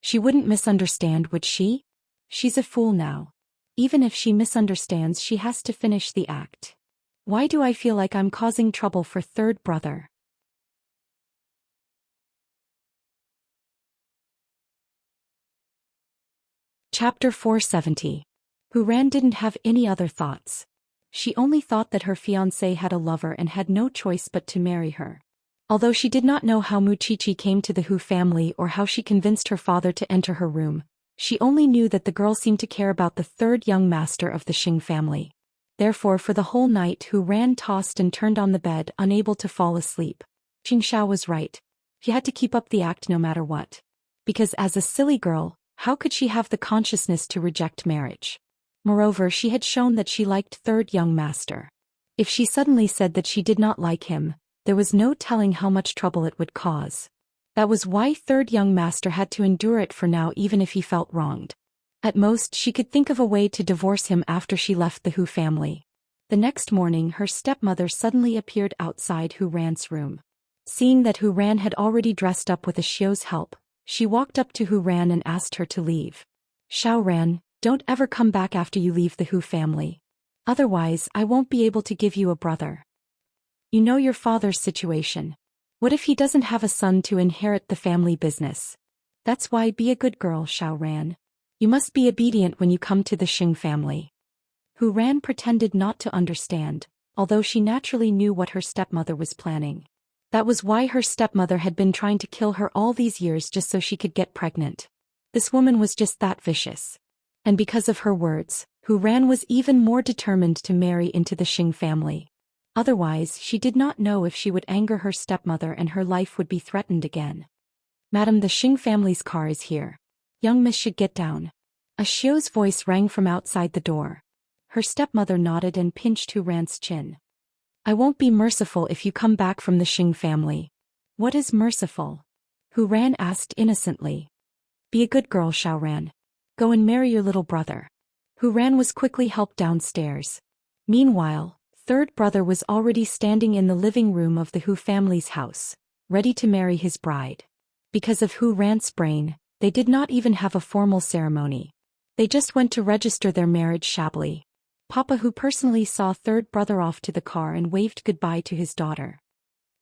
She wouldn't misunderstand, would she? She's a fool now. Even if she misunderstands, she has to finish the act. Why do I feel like I'm causing trouble for third brother? Chapter 470. Hu Ran didn't have any other thoughts. She only thought that her fiancé had a lover and had no choice but to marry her. Although she did not know how Mu Chichi came to the Hu family or how she convinced her father to enter her room, she only knew that the girl seemed to care about the third young master of the Xing family. Therefore, for the whole night Hu Ran tossed and turned on the bed, unable to fall asleep. Xianxia was right. She had to keep up the act no matter what. Because as a silly girl, how could she have the consciousness to reject marriage? Moreover, she had shown that she liked third young master. If she suddenly said that she did not like him, there was no telling how much trouble it would cause. That was why third young master had to endure it for now, even if he felt wronged. At most, she could think of a way to divorce him after she left the Hu family. The next morning her stepmother suddenly appeared outside Hu Ran's room. Seeing that Hu Ran had already dressed up with a Xiu's help, she walked up to Hu Ran and asked her to leave. Xiao Ran, don't ever come back after you leave the Hu family. Otherwise I won't be able to give you a brother. You know your father's situation. What if he doesn't have a son to inherit the family business? That's why be a good girl, Xiao Ran. You must be obedient when you come to the Xing family. Hu Ran pretended not to understand, although she naturally knew what her stepmother was planning. That was why her stepmother had been trying to kill her all these years just so she could get pregnant. This woman was just that vicious. And because of her words, Hu Ran was even more determined to marry into the Xing family. Otherwise, she did not know if she would anger her stepmother and her life would be threatened again. Madam, the Xing family's car is here. Young miss should get down. A Xiu's voice rang from outside the door. Her stepmother nodded and pinched Hu Ran's chin. I won't be merciful if you come back from the Xing family. What is merciful? Hu Ran asked innocently. Be a good girl, Xiao Ran. Go and marry your little brother. Hu Ran was quickly helped downstairs. Meanwhile, third brother was already standing in the living room of the Hu family's house, ready to marry his bride. Because of Hu Ran's brain, they did not even have a formal ceremony. They just went to register their marriage shabbily. Papa Hu personally saw third brother off to the car and waved goodbye to his daughter.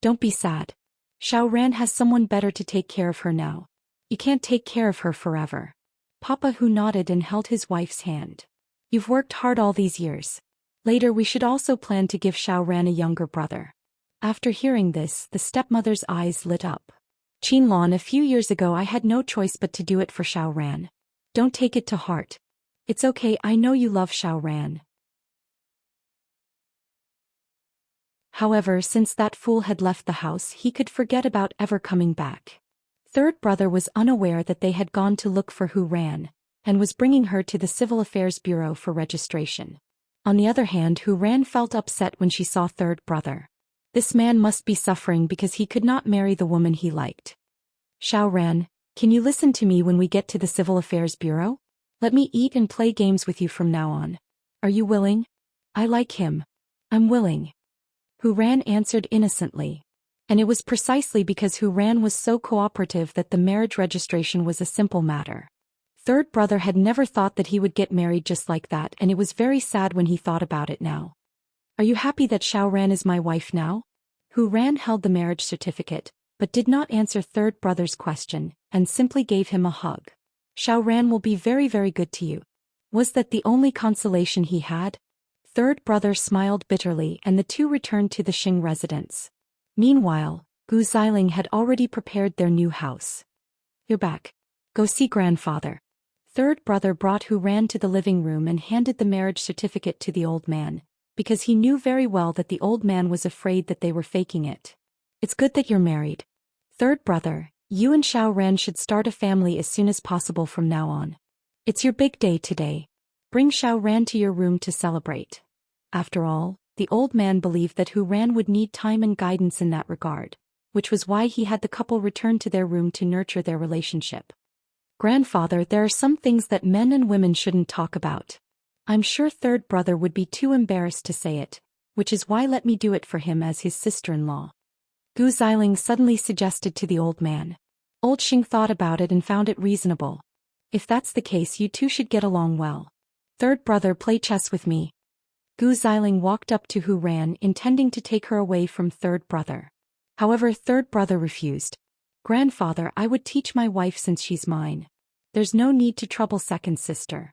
Don't be sad. Xiao Ran has someone better to take care of her now. You can't take care of her forever. Papa Hu nodded and held his wife's hand. You've worked hard all these years. Later we should also plan to give Xiao Ran a younger brother. After hearing this, the stepmother's eyes lit up. Qinlan, a few years ago I had no choice but to do it for Xiao Ran. Don't take it to heart. It's okay, I know you love Xiao Ran. However, since that fool had left the house, he could forget about ever coming back. Third brother was unaware that they had gone to look for Hu Ran, and was bringing her to the Civil Affairs Bureau for registration. On the other hand, Hu Ran felt upset when she saw third brother. This man must be suffering because he could not marry the woman he liked. Xiao Ran, can you listen to me when we get to the Civil Affairs Bureau? Let me eat and play games with you from now on. Are you willing? I like him. I'm willing. Hu Ran answered innocently. And it was precisely because Hu Ran was so cooperative that the marriage registration was a simple matter. Third brother had never thought that he would get married just like that, and it was very sad when he thought about it now. Are you happy that Xiao Ran is my wife now? Hu Ran held the marriage certificate, but did not answer third brother's question, and simply gave him a hug. Xiao Ran will be very, very good to you. Was that the only consolation he had? Third brother smiled bitterly and the two returned to the Xing residence. Meanwhile, Gu Xiling had already prepared their new house. You're back. Go see grandfather. Third brother brought Hu Ran to the living room and handed the marriage certificate to the old man, because he knew very well that the old man was afraid that they were faking it. It's good that you're married. Third brother, you and Xiao Ran should start a family as soon as possible from now on. It's your big day today. Bring Xiao Ran to your room to celebrate. After all, the old man believed that Hu Ran would need time and guidance in that regard, which was why he had the couple return to their room to nurture their relationship. Grandfather, there are some things that men and women shouldn't talk about. I'm sure third brother would be too embarrassed to say it, which is why let me do it for him as his sister-in-law. Gu Xiling suddenly suggested to the old man. Old Xing thought about it and found it reasonable. If that's the case, you two should get along well. Third brother, play chess with me. Gu Xiling walked up to Hu Ran intending to take her away from third brother. However, third brother refused. Grandfather, I would teach my wife since she's mine. There's no need to trouble second sister.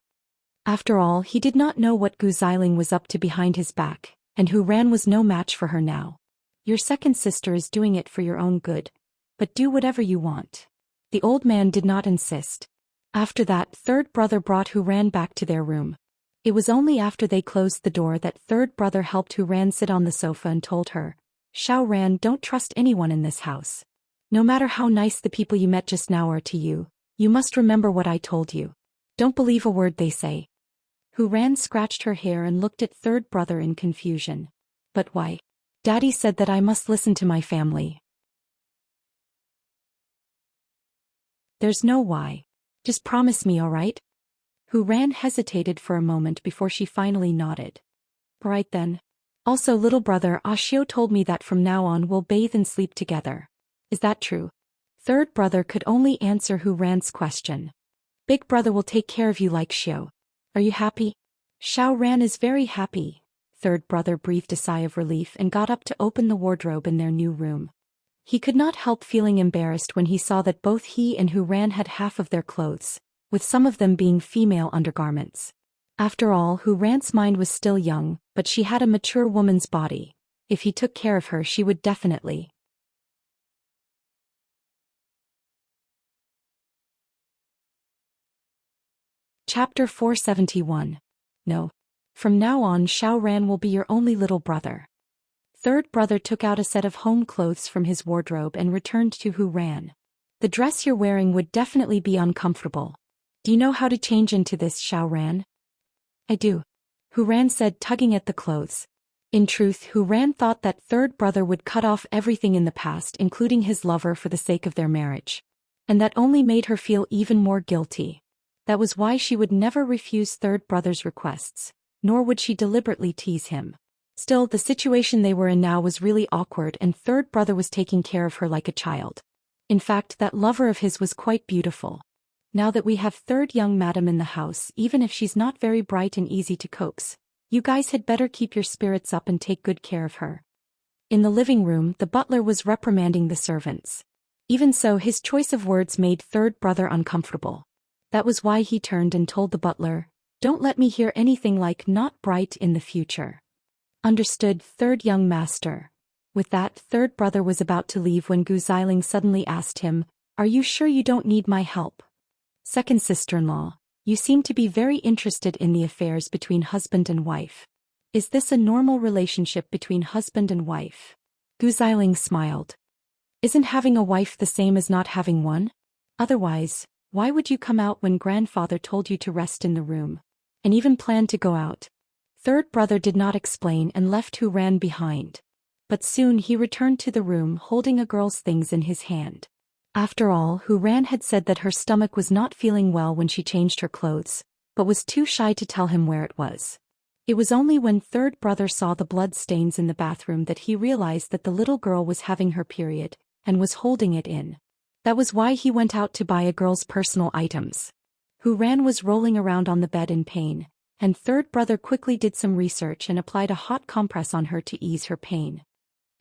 After all, he did not know what Gu Xiling was up to behind his back, and Hu Ran was no match for her now. Your second sister is doing it for your own good, but do whatever you want. The old man did not insist. After that, third brother brought Hu Ran back to their room. It was only after they closed the door that third brother helped Hu Ran sit on the sofa and told her, Xiao Ran, don't trust anyone in this house. No matter how nice the people you met just now are to you, you must remember what I told you. Don't believe a word they say. Hu Ran scratched her hair and looked at third brother in confusion. But why? Daddy said that I must listen to my family. There's no why. Just promise me, all right? Hu Ran hesitated for a moment before she finally nodded. Right then. Also little brother Ashio told me that from now on we'll bathe and sleep together. Is that true? Third brother could only answer Hu Ran's question. Big brother will take care of you like Xiao. Are you happy? Xiao Ran is very happy. Third brother breathed a sigh of relief and got up to open the wardrobe in their new room. He could not help feeling embarrassed when he saw that both he and Hu Ran had half of their clothes, with some of them being female undergarments. After all, Hu Ran's mind was still young, but she had a mature woman's body. If he took care of her, she would definitely. Chapter 471. No. From now on, Xiao Ran will be your only little brother. Third brother took out a set of home clothes from his wardrobe and returned to Hu Ran. The dress you're wearing would definitely be uncomfortable. Do you know how to change into this, Xiao Ran? I do. Hu Ran said, tugging at the clothes. In truth, Hu Ran thought that third brother would cut off everything in the past, including his lover, for the sake of their marriage. And that only made her feel even more guilty. That was why she would never refuse third brother's requests, nor would she deliberately tease him. Still, the situation they were in now was really awkward, and third brother was taking care of her like a child. In fact, that lover of his was quite beautiful. Now that we have third young madam in the house, even if she's not very bright and easy to coax, you guys had better keep your spirits up and take good care of her. In the living room, the butler was reprimanding the servants. Even so, his choice of words made third brother uncomfortable. That was why he turned and told the butler, "Don't let me hear anything like 'not bright' in the future." Understood, third young master. With that, third brother was about to leave when Gu Xiling suddenly asked him, "Are you sure you don't need my help? Second sister-in-law, you seem to be very interested in the affairs between husband and wife. Is this a normal relationship between husband and wife?" Gu Xiling smiled. "Isn't having a wife the same as not having one? Otherwise, why would you come out when grandfather told you to rest in the room? And even plan to go out?" Third brother did not explain and left Hu Ran behind. But soon he returned to the room holding a girl's things in his hand. After all, Hu Ran had said that her stomach was not feeling well when she changed her clothes, but was too shy to tell him where it was. It was only when third brother saw the blood stains in the bathroom that he realized that the little girl was having her period, and was holding it in. That was why he went out to buy a girl's personal items. Hu Ran was rolling around on the bed in pain, and third brother quickly did some research and applied a hot compress on her to ease her pain.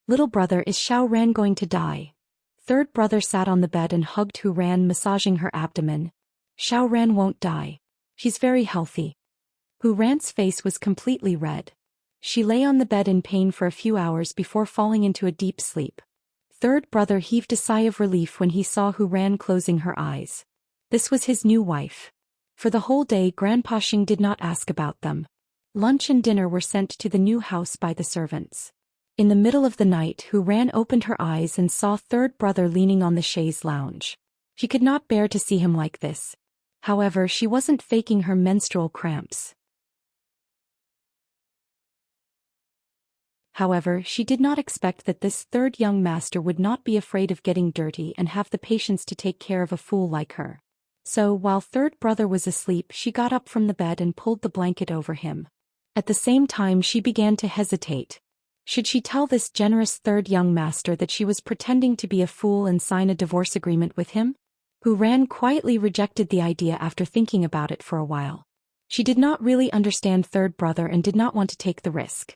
"Little brother, is Xiao Ran going to die?" Third brother sat on the bed and hugged Hu Ran, massaging her abdomen. "Xiao Ran won't die. She's very healthy." Hu Ran's face was completely red. She lay on the bed in pain for a few hours before falling into a deep sleep. Third brother heaved a sigh of relief when he saw Hu Ran closing her eyes. This was his new wife. For the whole day, Grandpa Xing did not ask about them. Lunch and dinner were sent to the new house by the servants. In the middle of the night, Hu Ran opened her eyes and saw third brother leaning on the chaise lounge. She could not bear to see him like this. However, she wasn't faking her menstrual cramps. However, she did not expect that this third young master would not be afraid of getting dirty and have the patience to take care of a fool like her. So, while third brother was asleep, she got up from the bed and pulled the blanket over him. At the same time, she began to hesitate. Should she tell this generous third young master that she was pretending to be a fool and sign a divorce agreement with him? Hu Ran quietly rejected the idea after thinking about it for a while. She did not really understand third brother and did not want to take the risk.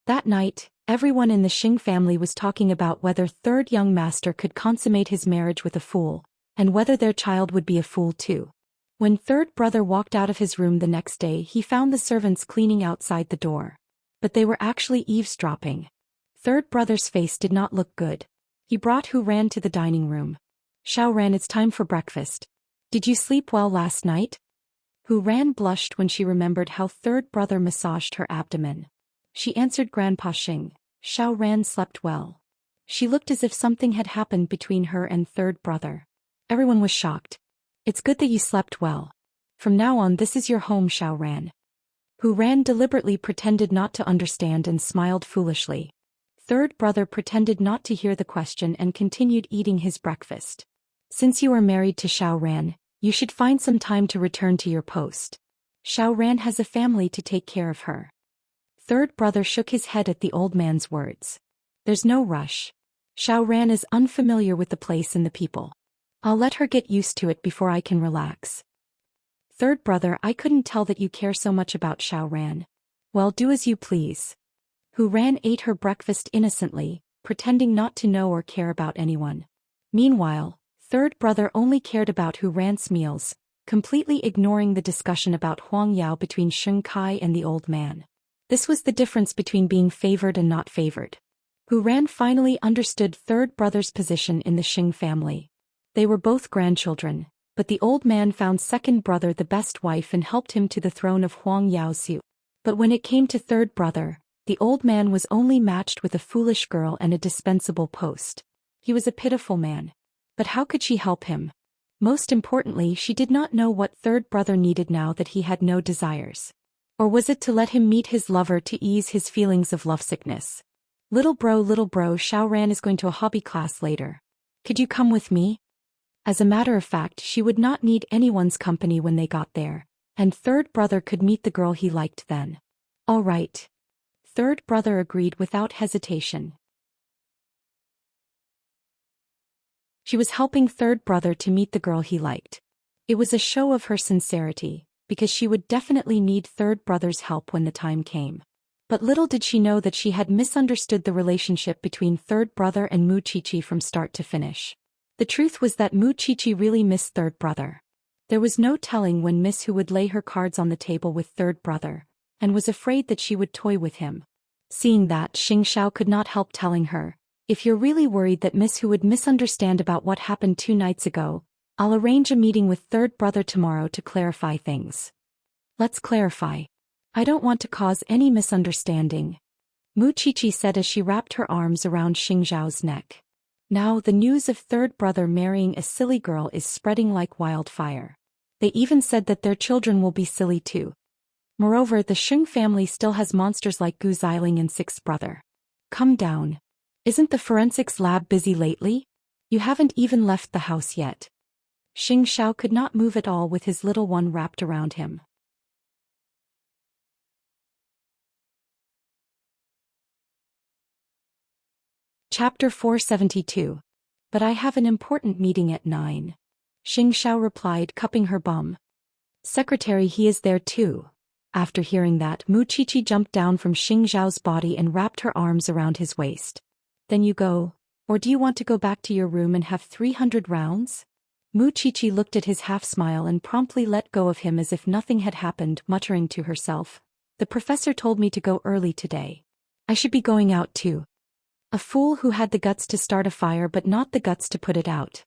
That night, everyone in the Xing family was talking about whether third young master could consummate his marriage with a fool, and whether their child would be a fool too. When third brother walked out of his room the next day, he found the servants cleaning outside the door. But they were actually eavesdropping. Third brother's face did not look good. He brought Hu Ran to the dining room. "Xiao Ran, it's time for breakfast. Did you sleep well last night?" Hu Ran blushed when she remembered how third brother massaged her abdomen. She answered Grandpa Xing, "Xiao Ran slept well." She looked as if something had happened between her and third brother. Everyone was shocked. "It's good that you slept well. From now on, this is your home, Xiao Ran." Hu Ran deliberately pretended not to understand and smiled foolishly. Third brother pretended not to hear the question and continued eating his breakfast. "Since you are married to Xiao Ran, you should find some time to return to your post. Xiao Ran has a family to take care of her." Third brother shook his head at the old man's words. There's no rush. Xiao Ran is unfamiliar with the place and the people. I'll let her get used to it before I can relax. Third brother, I couldn't tell that you care so much about Xiao Ran. Well, do as you please. Hu Ran ate her breakfast innocently, pretending not to know or care about anyone. Meanwhile, third brother only cared about Hu Ran's meals, completely ignoring the discussion about Huang Yao between Sheng Kai and the old man. This was the difference between being favored and not favored. Hu Ran finally understood third brother's position in the Xing family. They were both grandchildren, but the old man found second brother the best wife and helped him to the throne of Huang Yaoxiu. But when it came to third brother, the old man was only matched with a foolish girl and a dispensable post. He was a pitiful man. But how could she help him? Most importantly, she did not know what third brother needed now that he had no desires. Or was it to let him meet his lover to ease his feelings of lovesickness? Little bro, Xiao Ran is going to a hobby class later. Could you come with me? As a matter of fact, she would not need anyone's company when they got there, and third brother could meet the girl he liked then. All right. Third brother agreed without hesitation. She was helping third brother to meet the girl he liked. It was a show of her sincerity, because she would definitely need third brother's help when the time came. But little did she know that she had misunderstood the relationship between third brother and Mu Chichi from start to finish. The truth was that Mu Chichi really missed third brother. There was no telling when Miss Hu would lay her cards on the table with third brother, and was afraid that she would toy with him. Seeing that, Xianxia could not help telling her, if you're really worried that Miss Hu would misunderstand about what happened 2 nights ago, I'll arrange a meeting with third brother tomorrow to clarify things. Let's clarify. I don't want to cause any misunderstanding, Mu Chichi said as she wrapped her arms around Xingzhao's neck. Now the news of third brother marrying a silly girl is spreading like wildfire. They even said that their children will be silly too. Moreover, the Xing family still has monsters like Gu Xiling and sixth brother. Come down. Isn't the forensics lab busy lately? You haven't even left the house yet. Xingxiao could not move at all with his little one wrapped around him. Chapter 472. But I have an important meeting at 9. Xingxiao replied, cupping her bum. Secretary, he is there too. After hearing that, Mu Chichi jumped down from Xingxiao's body and wrapped her arms around his waist. Then you go, or do you want to go back to your room and have 300 rounds? Mu Chichi looked at his half-smile and promptly let go of him as if nothing had happened, muttering to herself. The professor told me to go early today. I should be going out too. A fool who had the guts to start a fire but not the guts to put it out.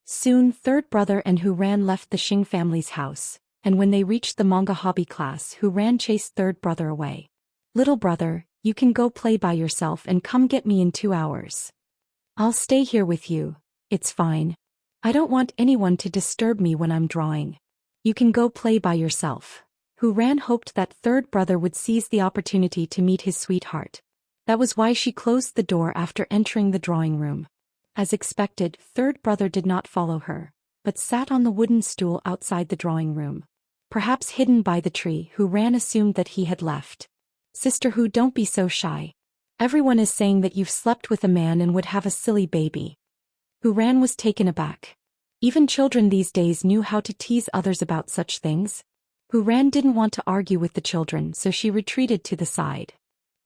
Soon, third brother and Hu Ran left the Xing family's house, and when they reached the manga hobby class, Hu Ran chased third brother away. Little brother, you can go play by yourself and come get me in 2 hours. I'll stay here with you, it's fine. I don't want anyone to disturb me when I'm drawing. You can go play by yourself. Hu Ran hoped that third brother would seize the opportunity to meet his sweetheart. That was why she closed the door after entering the drawing room. As expected, third brother did not follow her, but sat on the wooden stool outside the drawing room. Perhaps hidden by the tree, Hu Ran assumed that he had left. Sister Hu, don't be so shy. Everyone is saying that you've slept with a man and would have a silly baby. Hu Ran was taken aback. Even children these days knew how to tease others about such things. Hu Ran didn't want to argue with the children, so she retreated to the side.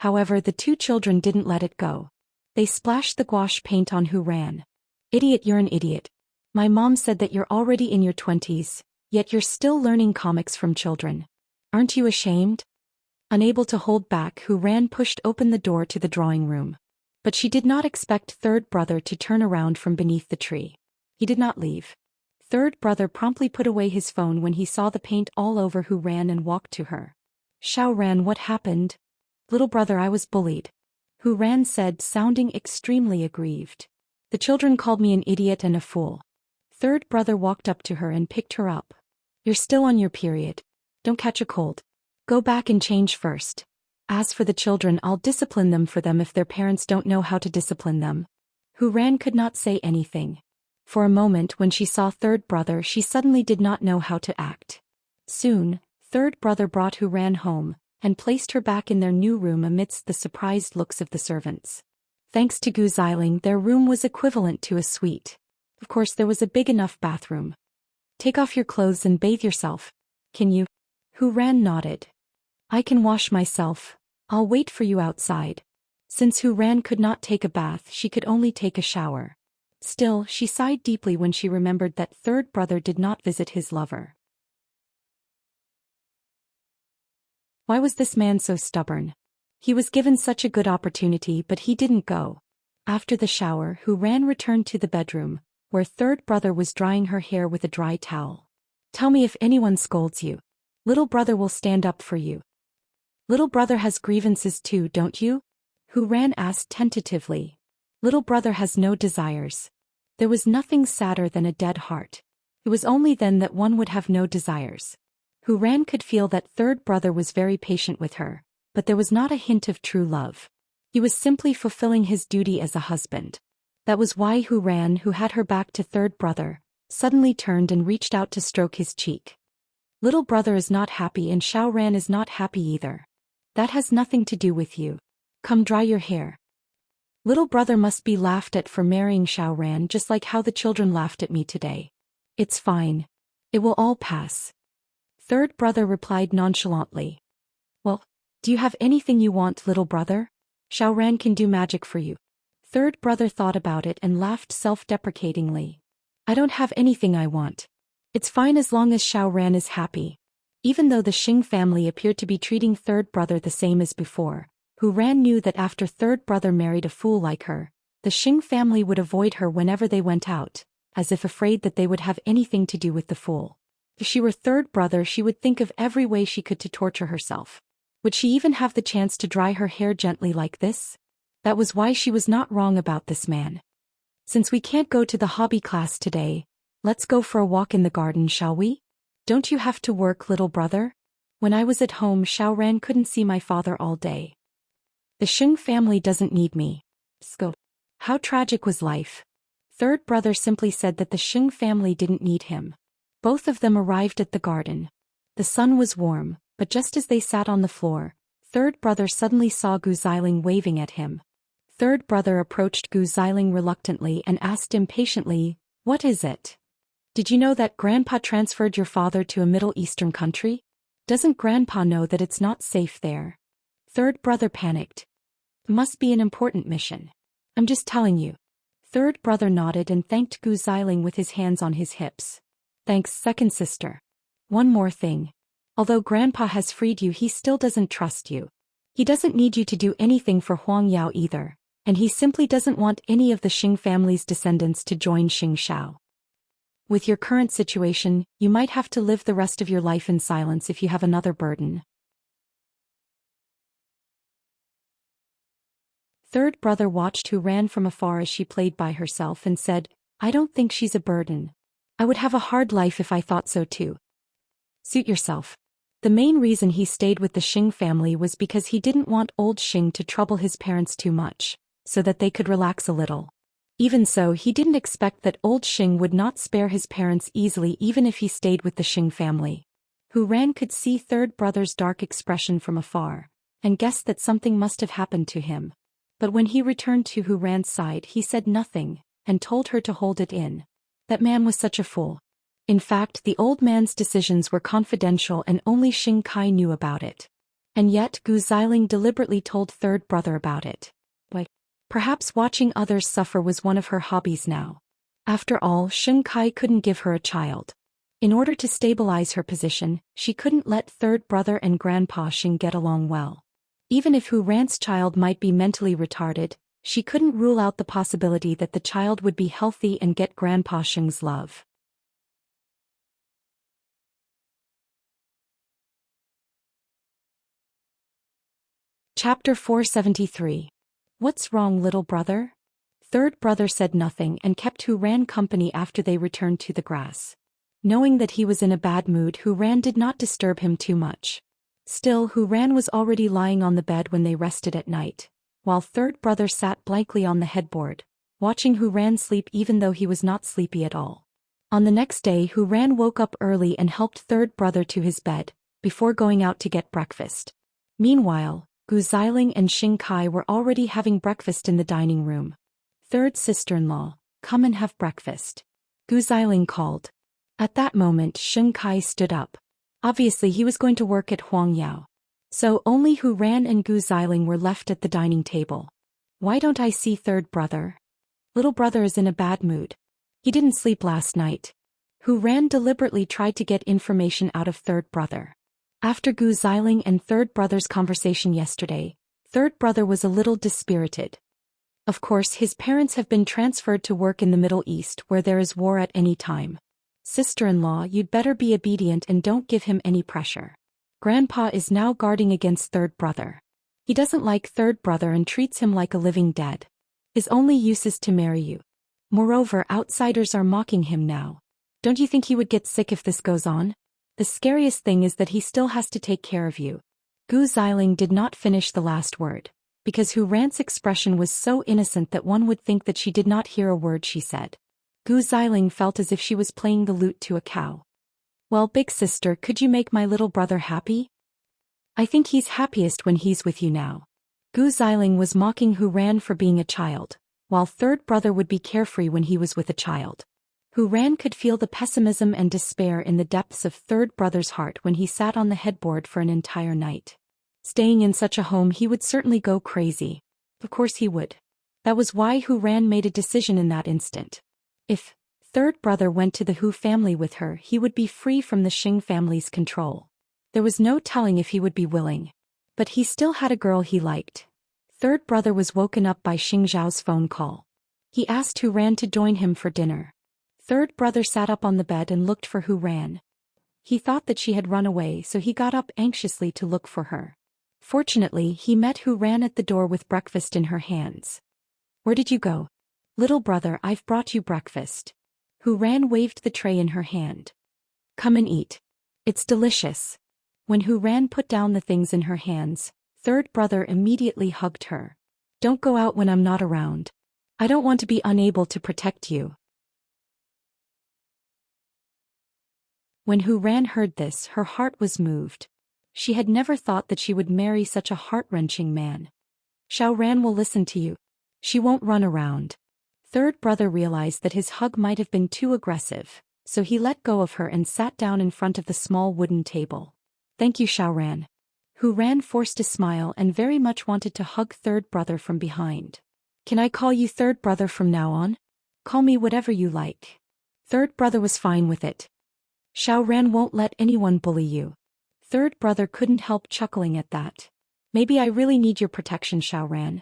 However, the 2 children didn't let it go. They splashed the gouache paint on Hu Ran. Idiot, you're an idiot. My mom said that you're already in your 20s, yet you're still learning comics from children. Aren't you ashamed? Unable to hold back, Hu Ran pushed open the door to the drawing room. But she did not expect third brother to turn around from beneath the tree. He did not leave. Third brother promptly put away his phone when he saw the paint all over Hu Ran and walked to her. Xiao Ran, what happened? Little brother, I was bullied. Hu Ran said, sounding extremely aggrieved. The children called me an idiot and a fool. Third brother walked up to her and picked her up. You're still on your period. Don't catch a cold. Go back and change first. As for the children, I'll discipline them for them if their parents don't know how to discipline them. Hu Ran could not say anything. For a moment when she saw third brother, she suddenly did not know how to act. Soon, third brother brought Hu Ran home, and placed her back in their new room amidst the surprised looks of the servants. Thanks to Gu Xiling, their room was equivalent to a suite. Of course, there was a big enough bathroom. Take off your clothes and bathe yourself. Can you? Hu Ran nodded. I can wash myself. I'll wait for you outside. Since Hu Ran could not take a bath, she could only take a shower. Still, she sighed deeply when she remembered that third brother did not visit his lover. Why was this man so stubborn? He was given such a good opportunity, but he didn't go. After the shower, Hu Ran returned to the bedroom, where third brother was drying her hair with a dry towel. Tell me if anyone scolds you. Little brother will stand up for you. Little brother has grievances too, don't you? Hu Ran asked tentatively. Little brother has no desires. There was nothing sadder than a dead heart. It was only then that one would have no desires. Hu Ran could feel that third brother was very patient with her, but there was not a hint of true love. He was simply fulfilling his duty as a husband. That was why Hu Ran, who had her back to third brother, suddenly turned and reached out to stroke his cheek. Little brother is not happy and Xiao Ran is not happy either. That has nothing to do with you. Come dry your hair. Little brother must be laughed at for marrying Xiao Ran just like how the children laughed at me today. It's fine. It will all pass. Third brother replied nonchalantly. Well, do you have anything you want, little brother? Xiao Ran can do magic for you. Third brother thought about it and laughed self-deprecatingly. I don't have anything I want. It's fine as long as Xiao Ran is happy. Even though the Xing family appeared to be treating third brother the same as before, Hu Ran knew that after third brother married a fool like her, the Xing family would avoid her whenever they went out, as if afraid that they would have anything to do with the fool. If she were third brother, she would think of every way she could to torture herself. Would she even have the chance to dry her hair gently like this? That was why she was not wrong about this man. Since we can't go to the hobby class today, let's go for a walk in the garden, shall we? Don't you have to work, little brother? When I was at home, Xiao Ran couldn't see my father all day. The Xing family doesn't need me. Sco. How tragic was life. Third brother simply said that the Xing family didn't need him. Both of them arrived at the garden. The sun was warm, but just as they sat on the floor, third brother suddenly saw Gu Xiling waving at him. Third brother approached Gu Xiling reluctantly and asked impatiently, "What is it? Did you know that Grandpa transferred your father to a Middle Eastern country? Doesn't Grandpa know that it's not safe there?" Third brother panicked. "It must be an important mission. I'm just telling you." Third brother nodded and thanked Gu Xiling with his hands on his hips. "Thanks, second sister. One more thing. Although Grandpa has freed you, he still doesn't trust you. He doesn't need you to do anything for Huang Yao either, and he simply doesn't want any of the Xing family's descendants to join Xing Shao. With your current situation, you might have to live the rest of your life in silence if you have another burden." Third brother watched Hu Ran from afar as she played by herself and said, "I don't think she's a burden. I would have a hard life if I thought so too." Suit yourself. The main reason he stayed with the Xing family was because he didn't want old Xing to trouble his parents too much, so that they could relax a little. Even so, he didn't expect that old Xing would not spare his parents easily even if he stayed with the Xing family. Hu Ran could see third brother's dark expression from afar, and guessed that something must have happened to him. But when he returned to Hu Ran's side, he said nothing, and told her to hold it in. That man was such a fool. In fact, the old man's decisions were confidential and only Xing Kai knew about it. And yet Gu Xiling deliberately told third brother about it. Perhaps watching others suffer was one of her hobbies now. After all, Xing Kai couldn't give her a child. In order to stabilize her position, she couldn't let third brother and Grandpa Xing get along well. Even if Hu Ran's child might be mentally retarded, she couldn't rule out the possibility that the child would be healthy and get Grandpa Xing's love. Chapter 473. What's wrong, little brother? Third brother said nothing and kept Hu Ran company after they returned to the grass. Knowing that he was in a bad mood, Hu Ran did not disturb him too much. Still, Hu Ran was already lying on the bed when they rested at night, while third brother sat blankly on the headboard, watching Hu Ran sleep even though he was not sleepy at all. On the next day, Hu Ran woke up early and helped third brother to his bed, before going out to get breakfast. Meanwhile, Gu Xiling and Xing Kai were already having breakfast in the dining room. Third sister-in-law, come and have breakfast. Gu Xiling called. At that moment Xing Kai stood up. Obviously he was going to work at Huangyao. So only Hu Ran and Gu Xiling were left at the dining table. Why don't I see third brother? Little brother is in a bad mood. He didn't sleep last night. Hu Ran deliberately tried to get information out of third brother. After Gu Xiling and third brother's conversation yesterday, third brother was a little dispirited. Of course his parents have been transferred to work in the Middle East where there is war at any time. Sister-in-law, you'd better be obedient and don't give him any pressure. Grandpa is now guarding against third brother. He doesn't like third brother and treats him like a living dead. His only use is to marry you. Moreover, outsiders are mocking him now. Don't you think he would get sick if this goes on? The scariest thing is that he still has to take care of you. Gu Xiling did not finish the last word, because Hu Ran's expression was so innocent that one would think that she did not hear a word she said. Gu Xiling felt as if she was playing the lute to a cow. Well, big sister, could you make my little brother happy? I think he's happiest when he's with you now. Gu Xiling was mocking Hu Ran for being a child, while third brother would be carefree when he was with a child. Hu Ran could feel the pessimism and despair in the depths of third brother's heart when he sat on the headboard for an entire night. Staying in such a home, he would certainly go crazy. Of course he would. That was why Hu Ran made a decision in that instant. If third brother went to the Hu family with her, he would be free from the Xing family's control. There was no telling if he would be willing. But he still had a girl he liked. Third brother was woken up by Xing Zhao's phone call. He asked Hu Ran to join him for dinner. Third brother sat up on the bed and looked for Hu Ran. He thought that she had run away, so he got up anxiously to look for her. Fortunately, he met Hu Ran at the door with breakfast in her hands. Where did you go? Little brother, I've brought you breakfast. Hu Ran waved the tray in her hand. Come and eat. It's delicious. When Hu Ran put down the things in her hands, third brother immediately hugged her. Don't go out when I'm not around. I don't want to be unable to protect you. When Hu Ran heard this, her heart was moved. She had never thought that she would marry such a heart-wrenching man. Xiao Ran will listen to you. She won't run around. Third brother realized that his hug might have been too aggressive, so he let go of her and sat down in front of the small wooden table. Thank you, Xiao Ran. Hu Ran forced a smile and very much wanted to hug third brother from behind. Can I call you third brother from now on? Call me whatever you like. Third brother was fine with it. Xiao Ran won't let anyone bully you. Third brother couldn't help chuckling at that. Maybe I really need your protection, Xiao Ran.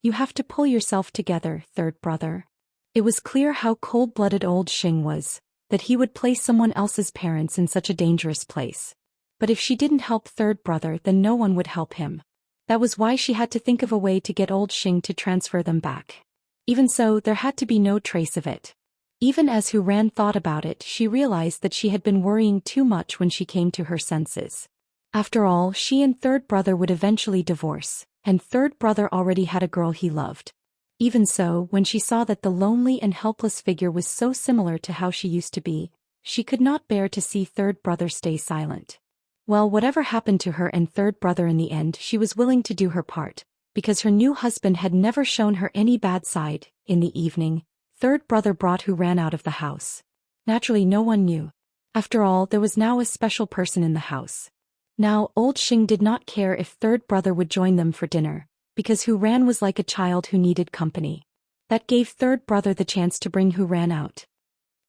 You have to pull yourself together, third brother. It was clear how cold-blooded old Xing was, that he would place someone else's parents in such a dangerous place. But if she didn't help third brother, then no one would help him. That was why she had to think of a way to get old Xing to transfer them back. Even so, there had to be no trace of it. Even as Hu Ran thought about it, she realized that she had been worrying too much when she came to her senses. After all, she and third brother would eventually divorce, and third brother already had a girl he loved. Even so, when she saw that the lonely and helpless figure was so similar to how she used to be, she could not bear to see third brother stay silent. Well, whatever happened to her and third brother in the end, she was willing to do her part, because her new husband had never shown her any bad side. In the evening, third brother brought Hu Ran out of the house. Naturally, no one knew. After all, there was now a special person in the house. Now, old Xing did not care if third brother would join them for dinner, because Hu Ran was like a child who needed company. That gave third brother the chance to bring Hu Ran out.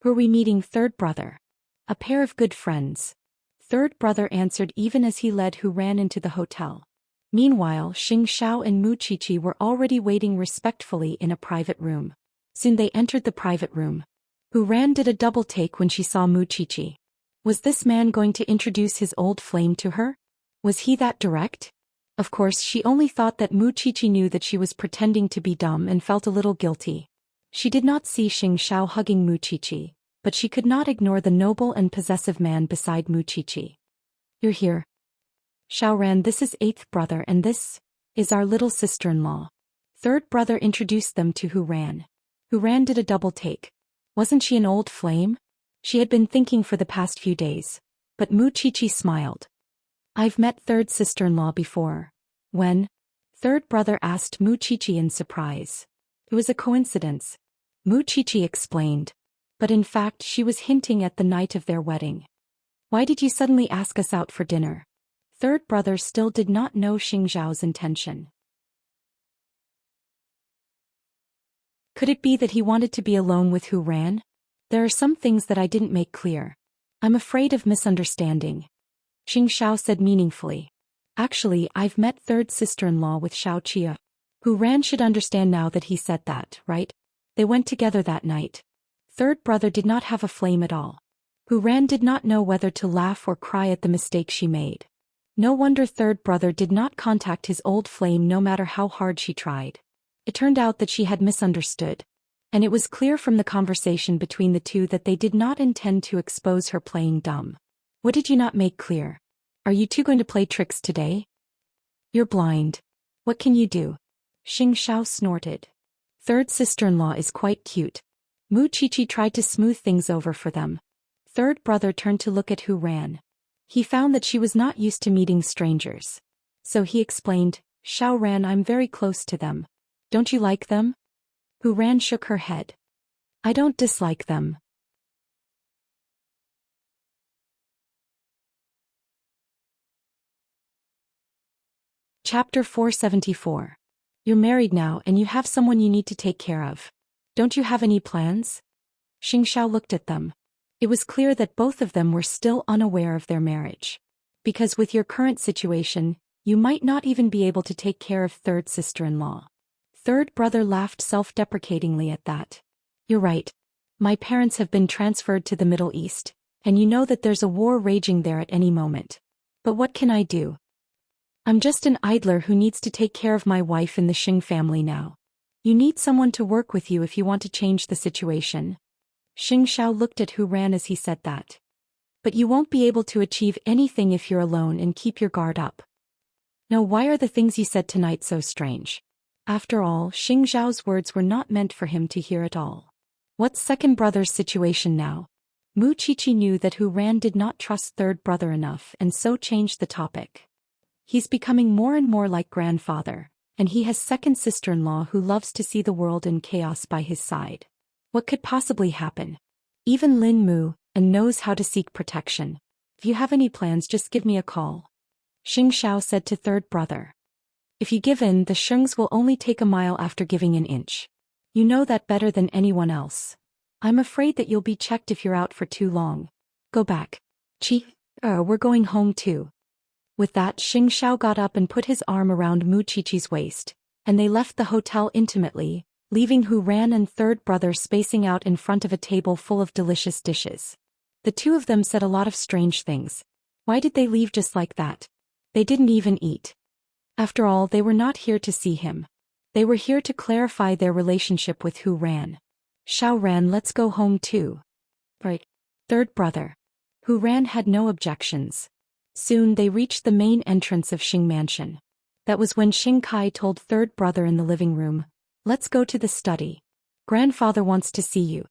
Who are we meeting, third brother? A pair of good friends. Third brother answered even as he led Hu Ran into the hotel. Meanwhile, Xing Xiao and Mu Qiqi were already waiting respectfully in a private room. Soon they entered the private room. Hu Ran did a double take when she saw Mu Qiqi. Was this man going to introduce his old flame to her? Was he that direct? Of course, she only thought that Mu Qiqi knew that she was pretending to be dumb and felt a little guilty. She did not see Xing Xiao hugging Mu Qiqi, but she could not ignore the noble and possessive man beside Mu Qiqi. You're here. Xiao Ran, this is eighth brother and this is our little sister-in-law. Third brother introduced them to Hu Ran. Hu Ran did a double take. Wasn't she an old flame? She had been thinking for the past few days, but Mu Qiqi smiled. I've met third sister-in-law before, When? Third brother asked Mu Chichi in surprise. It was a coincidence. Mu Chichi explained. But in fact she was hinting at the night of their wedding. Why did you suddenly ask us out for dinner? Third brother still did not know Xingzhao's intention. Could it be that he wanted to be alone with Hu Ran? There are some things that I didn't make clear. I'm afraid of misunderstanding. Xingzhao said meaningfully. Actually, I've met third sister-in-law with Xianxia. Hu Ran should understand now that he said that, right? They went together that night. Third brother did not have a flame at all. Hu Ran did not know whether to laugh or cry at the mistake she made. No wonder third brother did not contact his old flame no matter how hard she tried. It turned out that she had misunderstood. And it was clear from the conversation between the two that they did not intend to expose her playing dumb. What did you not make clear? Are you two going to play tricks today? You're blind. What can you do? Xingzhao snorted. Third sister-in-law is quite cute. Mu Chichi tried to smooth things over for them. Third brother turned to look at Hu Ran. He found that she was not used to meeting strangers. So he explained, Xiao Ran, I'm very close to them. Don't you like them? Hu Ran shook her head. I don't dislike them. Chapter 474. You're married now and you have someone you need to take care of. Don't you have any plans? Xingzhao looked at them. It was clear that both of them were still unaware of their marriage. Because with your current situation, you might not even be able to take care of third sister-in-law. Third brother laughed self-deprecatingly at that. You're right. My parents have been transferred to the Middle East, and you know that there's a war raging there at any moment. But what can I do? I'm just an idler who needs to take care of my wife in the Xing family now. You need someone to work with you if you want to change the situation. Xingzhao looked at Hu Ran as he said that. But you won't be able to achieve anything if you're alone and keep your guard up. No, why are the things you said tonight so strange? After all, Xingzhao's words were not meant for him to hear at all. What's second brother's situation now? Mu Chichi knew that Hu Ran did not trust third brother enough and so changed the topic. He's becoming more and more like grandfather, and he has second sister-in-law who loves to see the world in chaos by his side. What could possibly happen? Even Lin Mu, and knows how to seek protection. If you have any plans, just give me a call. Xingzhao said to third brother. If you give in, the Shungs will only take a mile after giving an inch. You know that better than anyone else. I'm afraid that you'll be checked if you're out for too long. Go back. We're going home too. With that, Xingzhao got up and put his arm around Mu Chichi's waist, and they left the hotel intimately, leaving Hu Ran and third brother spacing out in front of a table full of delicious dishes. The two of them said a lot of strange things. Why did they leave just like that? They didn't even eat. After all, they were not here to see him. They were here to clarify their relationship with Hu Ran. Xiao Ran, let's go home too. Right. Third brother. Hu Ran had no objections. Soon they reached the main entrance of Xing Mansion. That was when Xing Kai told third brother in the living room, let's go to the study. Grandfather wants to see you.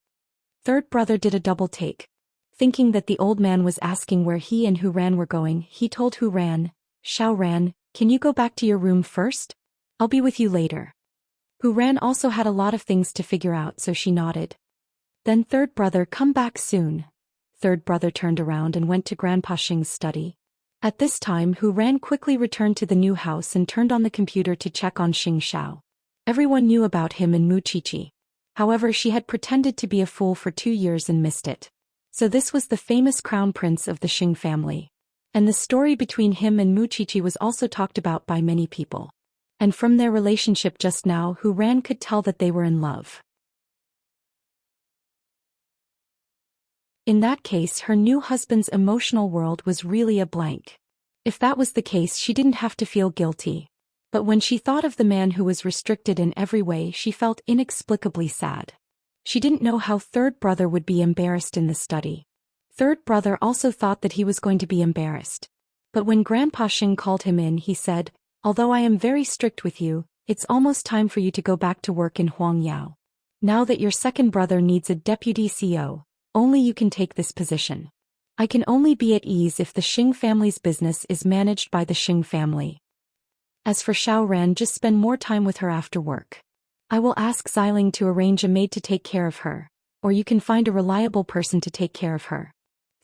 Third brother did a double take. Thinking that the old man was asking where he and Hu Ran were going, he told Hu Ran, Xiao Ran, can you go back to your room first? I'll be with you later. Hu Ran also had a lot of things to figure out, so she nodded. Then third brother, come back soon. Third brother turned around and went to Grandpa Xing's study. At this time, Hu Ran quickly returned to the new house and turned on the computer to check on Xingzhao. Everyone knew about him and Mu Chichi. However, she had pretended to be a fool for 2 years and missed it. So this was the famous crown prince of the Xing family. And the story between him and Mu Chichi was also talked about by many people. And from their relationship just now, Hu Ran could tell that they were in love. In that case, her new husband's emotional world was really a blank. If that was the case, she didn't have to feel guilty. But when she thought of the man who was restricted in every way, she felt inexplicably sad. She didn't know how third brother would be embarrassed in the study. Third brother also thought that he was going to be embarrassed. But when Grandpa Xing called him in, he said, although I am very strict with you, it's almost time for you to go back to work in Huangyao. Now that your second brother needs a deputy CEO, only you can take this position. I can only be at ease if the Xing family's business is managed by the Xing family. As for Xiaoran, just spend more time with her after work. I will ask Xiling to arrange a maid to take care of her, or you can find a reliable person to take care of her.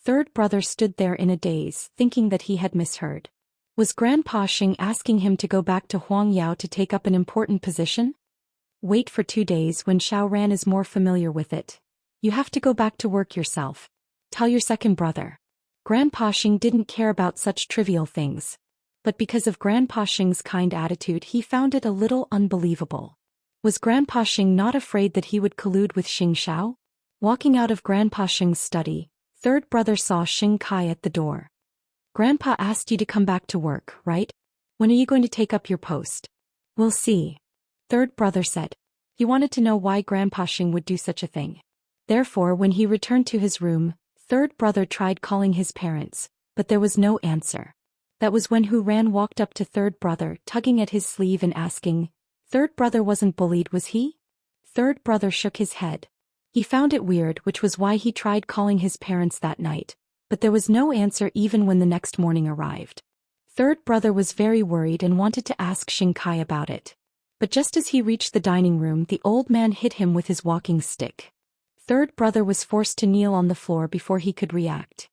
Third brother stood there in a daze, thinking that he had misheard. Was Grandpa Xing asking him to go back to Huangyao to take up an important position? Wait for 2 days when Xiaoran is more familiar with it. You have to go back to work yourself. Tell your second brother. Grandpa Xing didn't care about such trivial things. But because of Grandpa Xing's kind attitude, he found it a little unbelievable. Was Grandpa Xing not afraid that he would collude with Xing Xiao? Walking out of Grandpa Xing's study, third brother saw Xing Kai at the door. Grandpa asked you to come back to work, right? When are you going to take up your post? We'll see. Third brother said. He wanted to know why Grandpa Xing would do such a thing. Therefore, when he returned to his room, third brother tried calling his parents, but there was no answer. That was when Hu Ran walked up to third brother, tugging at his sleeve and asking, "Third brother wasn't bullied, was he?" Third brother shook his head. He found it weird, which was why he tried calling his parents that night, but there was no answer even when the next morning arrived. Third brother was very worried and wanted to ask Xing Kai about it. But just as he reached the dining room, the old man hit him with his walking stick. Third brother was forced to kneel on the floor before he could react.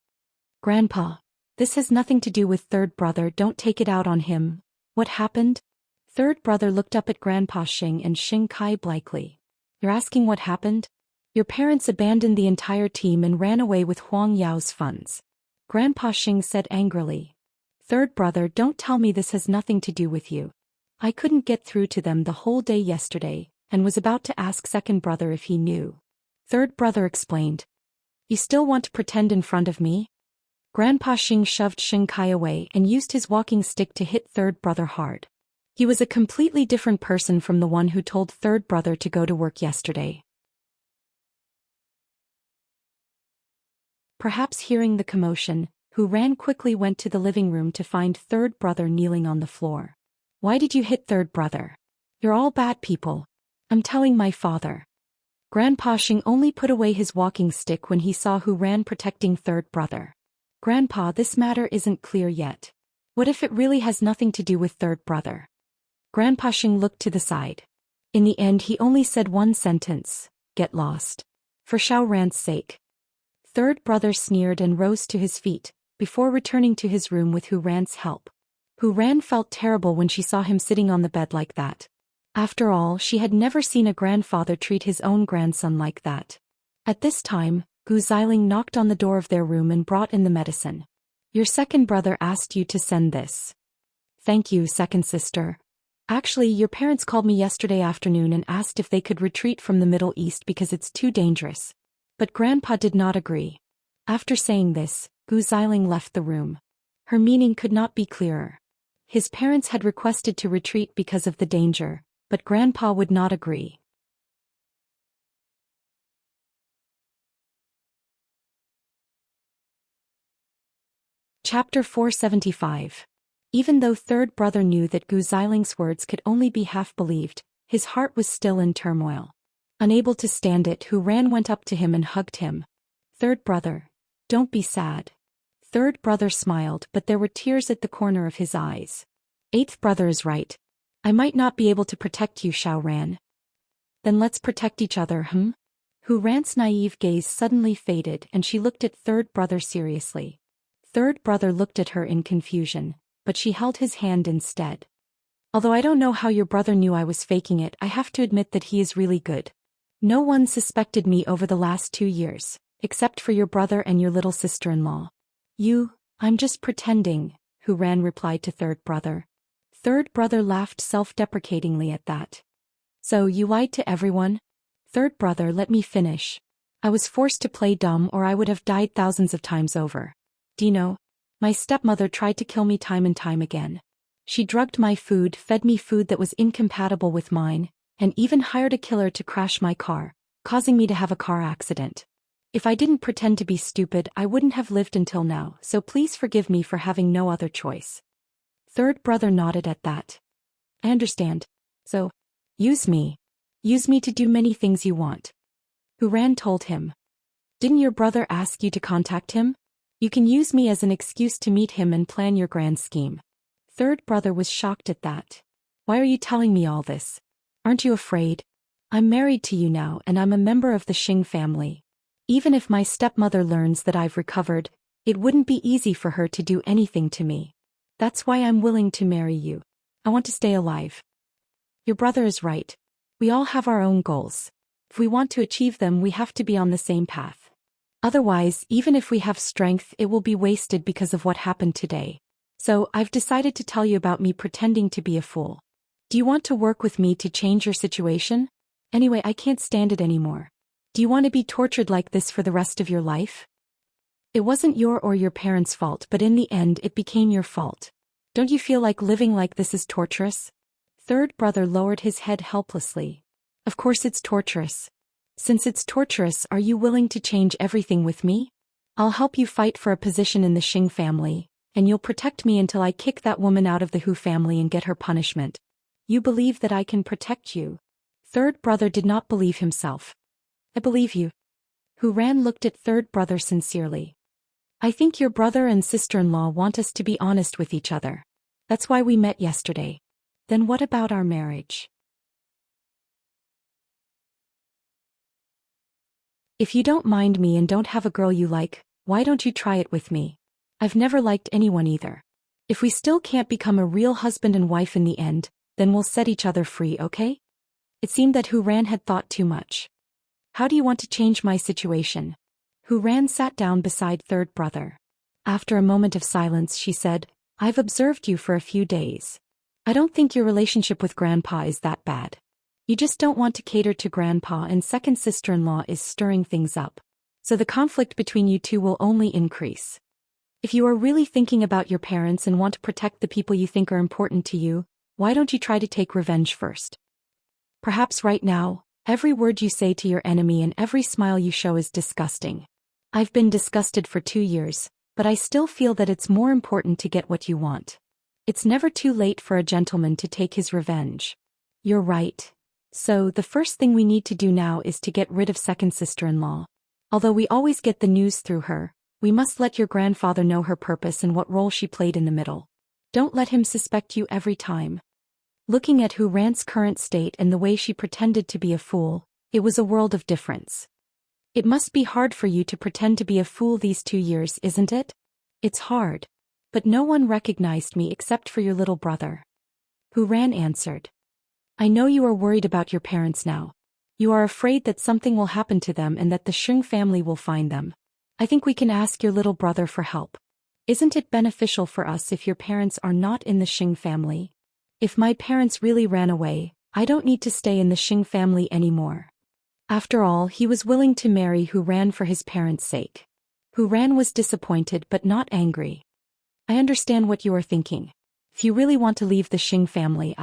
"Grandpa, this has nothing to do with third brother, don't take it out on him. What happened?" Third brother looked up at Grandpa Xing and Xing Kai blankly. "You're asking what happened? Your parents abandoned the entire team and ran away with Huang Yao's funds." Grandpa Xing said angrily. "Third brother, don't tell me this has nothing to do with you. I couldn't get through to them the whole day yesterday, and was about to ask second brother if he knew." Third brother explained. "You still want to pretend in front of me?" Grandpa Xing shoved Xing Kai away and used his walking stick to hit third brother hard. He was a completely different person from the one who told third brother to go to work yesterday. Perhaps hearing the commotion, Hu Ran quickly went to the living room to find third brother kneeling on the floor. "Why did you hit third brother? You're all bad people. I'm telling my father." Grandpa Xing only put away his walking stick when he saw Hu Ran protecting third brother. "Grandpa, this matter isn't clear yet. What if it really has nothing to do with third brother?" Grandpa Xing looked to the side. In the end, he only said one sentence: "Get lost. For Xiaoran's sake." Third brother sneered and rose to his feet, before returning to his room with Hu Ran's help. Hu Ran felt terrible when she saw him sitting on the bed like that. After all, she had never seen a grandfather treat his own grandson like that. At this time, Gu Xiling knocked on the door of their room and brought in the medicine. "Your second brother asked you to send this." "Thank you, second sister. Actually, your parents called me yesterday afternoon and asked if they could retreat from the Middle East because it's too dangerous. But Grandpa did not agree." After saying this, Gu Xiling left the room. Her meaning could not be clearer. His parents had requested to retreat because of the danger, but Grandpa would not agree. Chapter 475. Even though third brother knew that Gu Xiling's words could only be half believed, his heart was still in turmoil. Unable to stand it, Hu Ran went up to him and hugged him. "Third brother, don't be sad." Third brother smiled, but there were tears at the corner of his eyes. "Eighth brother is right. I might not be able to protect you, Xiaoran." "Then let's protect each other, hm?" Hu Ran's naive gaze suddenly faded and she looked at third brother seriously. Third brother looked at her in confusion, but she held his hand instead. "Although I don't know how your brother knew I was faking it, I have to admit that he is really good. No one suspected me over the last 2 years, except for your brother and your little sister-in-law." I'm just pretending," Hu Ran replied to third brother. Third brother laughed self-deprecatingly at that. "So you lied to everyone?" "Third brother, let me finish. I was forced to play dumb or I would have died thousands of times over. Dino, my stepmother tried to kill me time and time again. She drugged my food, fed me food that was incompatible with mine, and even hired a killer to crash my car, causing me to have a car accident. If I didn't pretend to be stupid, I wouldn't have lived until now, so please forgive me for having no other choice." Third brother nodded at that. "I understand. So, use me. Use me to do many things you want." Hu Ran told him. "Didn't your brother ask you to contact him? You can use me as an excuse to meet him and plan your grand scheme." Third brother was shocked at that. Why are you telling me all this? Aren't you afraid? I'm married to you now and I'm a member of the Xing family. Even if my stepmother learns that I've recovered, it wouldn't be easy for her to do anything to me. That's why I'm willing to marry you. I want to stay alive. Your brother is right. We all have our own goals. If we want to achieve them, we have to be on the same path. Otherwise, even if we have strength, it will be wasted because of what happened today. So, I've decided to tell you about me pretending to be a fool. Do you want to work with me to change your situation? Anyway, I can't stand it anymore. Do you want to be tortured like this for the rest of your life? It wasn't your or your parents' fault, but in the end it became your fault. Don't you feel like living like this is torturous? Third brother lowered his head helplessly. Of course it's torturous. Since it's torturous, are you willing to change everything with me? I'll help you fight for a position in the Xing family, and you'll protect me until I kick that woman out of the Hu family and get her punishment. You believe that I can protect you? Third brother did not believe himself. I believe you. Hu Ran looked at third brother sincerely. I think your brother and sister-in-law want us to be honest with each other. That's why we met yesterday. Then what about our marriage? If you don't mind me and don't have a girl you like, why don't you try it with me? I've never liked anyone either. If we still can't become a real husband and wife in the end, then we'll set each other free, okay? It seemed that Hu Ran had thought too much. How do you want to change my situation? Hu Ran sat down beside third brother. After a moment of silence, she said, I've observed you for a few days. I don't think your relationship with Grandpa is that bad. You just don't want to cater to Grandpa, and second sister-in-law is stirring things up. So the conflict between you two will only increase. If you are really thinking about your parents and want to protect the people you think are important to you, why don't you try to take revenge first? Perhaps right now, every word you say to your enemy and every smile you show is disgusting. I've been disgusted for 2 years, but I still feel that it's more important to get what you want. It's never too late for a gentleman to take his revenge. You're right. So, the first thing we need to do now is to get rid of second sister-in-law. Although we always get the news through her, we must let your grandfather know her purpose and what role she played in the middle. Don't let him suspect you every time. Looking at Hu Ran's current state and the way she pretended to be a fool, it was a world of difference. It must be hard for you to pretend to be a fool these 2 years, isn't it? It's hard. But no one recognized me except for your little brother. Hu Ran answered. I know you are worried about your parents now. You are afraid that something will happen to them and that the Xing family will find them. I think we can ask your little brother for help. Isn't it beneficial for us if your parents are not in the Xing family? If my parents really ran away, I don't need to stay in the Xing family anymore. After all, he was willing to marry Hu Ran for his parents' sake. Hu Ran was disappointed but not angry. I understand what you are thinking. If you really want to leave the Xing family,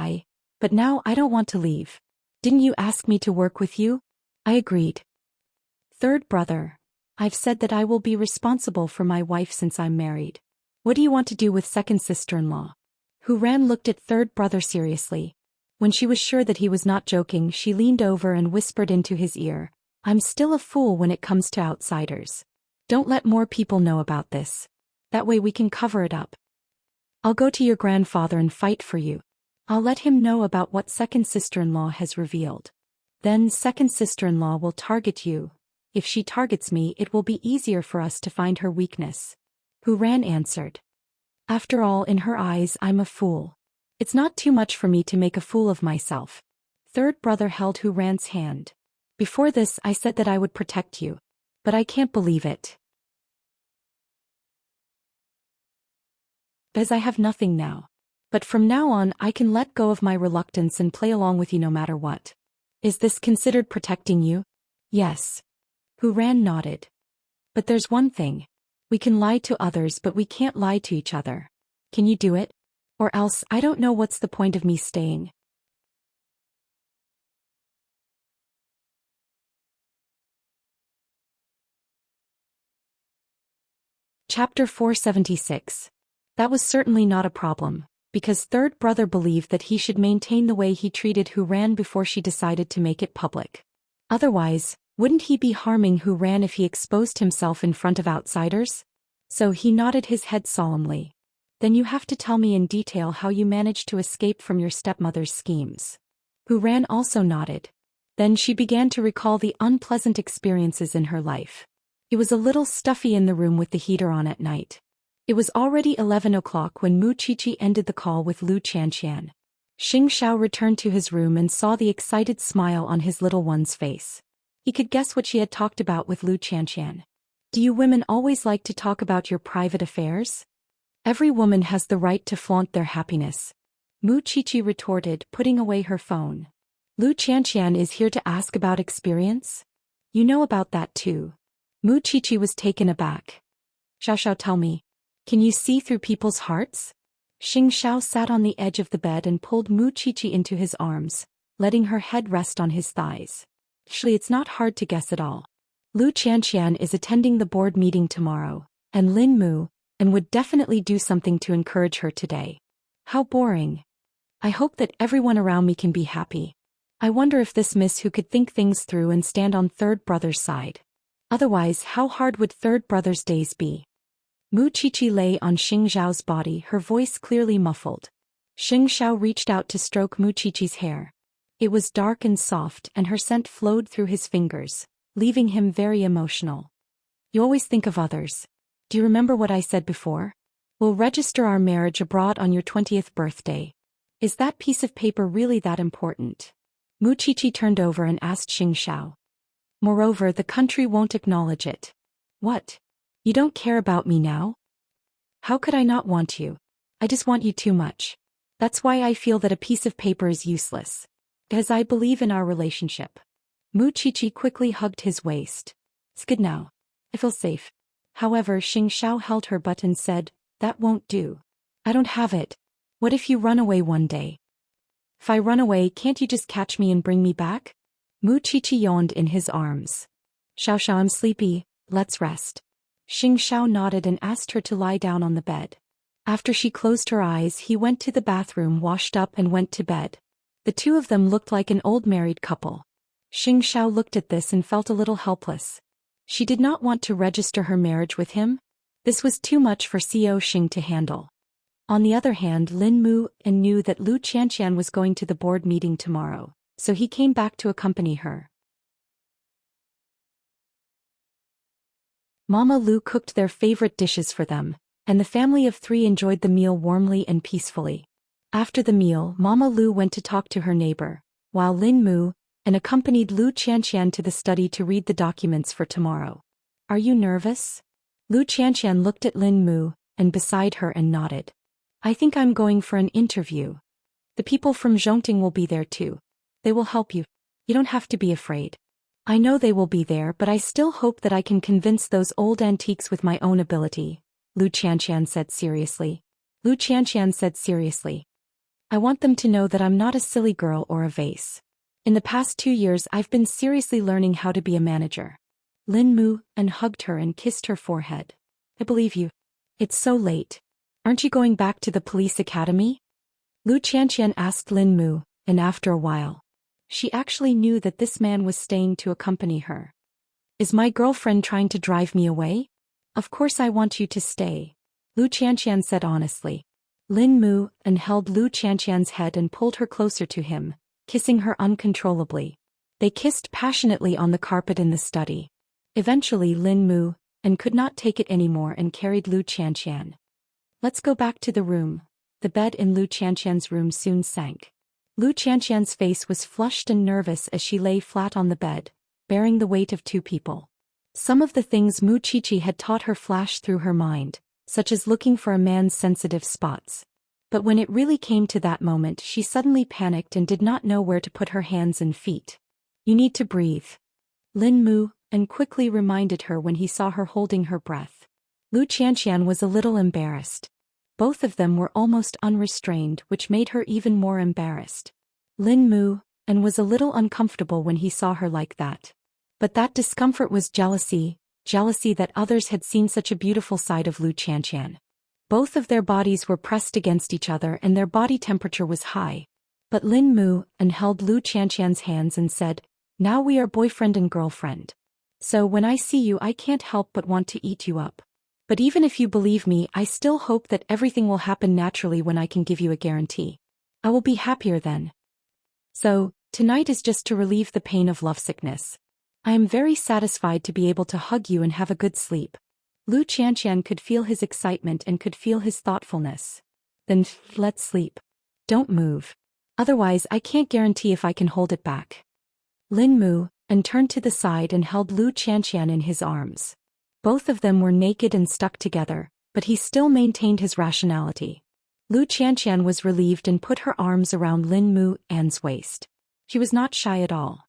But now I don't want to leave. Didn't you ask me to work with you? I agreed. Third brother, I've said that I will be responsible for my wife since I'm married. What do you want to do with second sister-in-law? Hu Ran looked at third brother seriously. When she was sure that he was not joking, she leaned over and whispered into his ear, I'm still a fool when it comes to outsiders. Don't let more people know about this. That way we can cover it up. I'll go to your grandfather and fight for you. I'll let him know about what second sister-in-law has revealed. Then second sister-in-law will target you. If she targets me, it will be easier for us to find her weakness. Hu Ran answered. After all, in her eyes, I'm a fool. It's not too much for me to make a fool of myself. Third brother held Hu Ran's hand. Before this, I said that I would protect you. But I can't believe it. Because I have nothing now. But from now on, I can let go of my reluctance and play along with you no matter what. Is this considered protecting you? Yes. Hu Ran nodded. But there's one thing. We can lie to others, but we can't lie to each other. Can you do it? Or else, I don't know what's the point of me staying. Chapter 476. That was certainly not a problem, because third brother believed that he should maintain the way he treated Hu Ran before she decided to make it public. Otherwise, wouldn't he be harming Hu Ran if he exposed himself in front of outsiders? So he nodded his head solemnly. Then you have to tell me in detail how you managed to escape from your stepmother's schemes. Hu Ran also nodded. Then she began to recall the unpleasant experiences in her life. It was a little stuffy in the room with the heater on at night. It was already 11 o'clock when Mu Qiqi ended the call with Lu Xianxian. Xianxia returned to his room and saw the excited smile on his little one's face. He could guess what she had talked about with Lu Xianxian. Do you women always like to talk about your private affairs? Every woman has the right to flaunt their happiness. Mu Qiqi retorted, putting away her phone. Lu Xianxian is here to ask about experience? You know about that too. Mu Qiqi was taken aback. Xiao, tell me. Can you see through people's hearts? Xiao sat on the edge of the bed and pulled Mu Qiqi into his arms, letting her head rest on his thighs. Actually, it's not hard to guess at all. Lu Xianxian is attending the board meeting tomorrow, and Lin Mu, and would definitely do something to encourage her today. How boring. I hope that everyone around me can be happy. I wonder if this Miss Who could think things through and stand on third brother's side. Otherwise, how hard would third brother's days be? Mu Qiqi lay on Xiao's body, her voice clearly muffled. Xiao reached out to stroke Mu Qiqi's hair. It was dark and soft, and her scent flowed through his fingers, leaving him very emotional. You always think of others. Do you remember what I said before? We'll register our marriage abroad on your 20th birthday. Is that piece of paper really that important? Mu Qiqi turned over and asked Xiao. Moreover, the country won't acknowledge it. What? You don't care about me now? How could I not want you? I just want you too much. That's why I feel that a piece of paper is useless. Because I believe in our relationship. Mu Qiqi quickly hugged his waist. It's good now. I feel safe. However, Xiao held her butt and said, that won't do. I don't have it. What if you run away one day? If I run away, can't you just catch me and bring me back? Mu Qiqi yawned in his arms. Xiao, I'm sleepy, let's rest. Xiao nodded and asked her to lie down on the bed. After she closed her eyes, he went to the bathroom, washed up and went to bed. The two of them looked like an old married couple. Xiao looked at this and felt a little helpless. She did not want to register her marriage with him. This was too much for Xing to handle. On the other hand, Lin Mu and knew that Lu Xianxian was going to the board meeting tomorrow, so he came back to accompany her. Mama Lu cooked their favorite dishes for them, and the family of three enjoyed the meal warmly and peacefully. After the meal, Mama Lu went to talk to her neighbor, while Lin Mu and accompanied Lu Xianxian to the study to read the documents for tomorrow. Are you nervous? Lu Xianxian looked at Lin Mu and beside her and nodded. I think I'm going for an interview. The people from Zhongting will be there too. They will help you. You don't have to be afraid. I know they will be there, but I still hope that I can convince those old antiques with my own ability, Lu Xianxian said seriously. Lu Xianxian said seriously. I want them to know that I'm not a silly girl or a vase. In the past 2 years I've been seriously learning how to be a manager. Lin Mu and hugged her and kissed her forehead. I believe you. It's so late. Aren't you going back to the police academy? Lu Xianxian asked Lin Mu, and after a while, she actually knew that this man was staying to accompany her. Is my girlfriend trying to drive me away? Of course I want you to stay, Lu Xianxian said honestly. Lin Mu and held Lu Xianxian's head and pulled her closer to him, kissing her uncontrollably. They kissed passionately on the carpet in the study. Eventually Lin Mu and could not take it anymore and carried Lu Xianxian. Let's go back to the room. The bed in Lu Xianxian's room soon sank. Lu Xianxian's face was flushed and nervous as she lay flat on the bed, bearing the weight of 2 people. Some of the things Mu Qiqi had taught her flashed through her mind, such as looking for a man's sensitive spots. But when it really came to that moment, she suddenly panicked and did not know where to put her hands and feet. You need to breathe. Lin Mu and quickly reminded her when he saw her holding her breath. Lu Xianxian was a little embarrassed. Both of them were almost unrestrained, which made her even more embarrassed. Lin Mu and was a little uncomfortable when he saw her like that. But that discomfort was jealousy that others had seen such a beautiful side of Lu Xianxian. Both of their bodies were pressed against each other and their body temperature was high. But Lin Mu and held Lu Xianxian's hands and said, now we are boyfriend and girlfriend. So when I see you I can't help but want to eat you up. But even if you believe me, I still hope that everything will happen naturally when I can give you a guarantee. I will be happier then. So, tonight is just to relieve the pain of lovesickness. I am very satisfied to be able to hug you and have a good sleep. Xianxia could feel his excitement and could feel his thoughtfulness. Then, let's sleep. Don't move. Otherwise I can't guarantee if I can hold it back. Lin moved and turned to the side and held Xianxia in his arms. Both of them were naked and stuck together, but he still maintained his rationality. Xianxia was relieved and put her arms around Lin Mu's waist. She was not shy at all.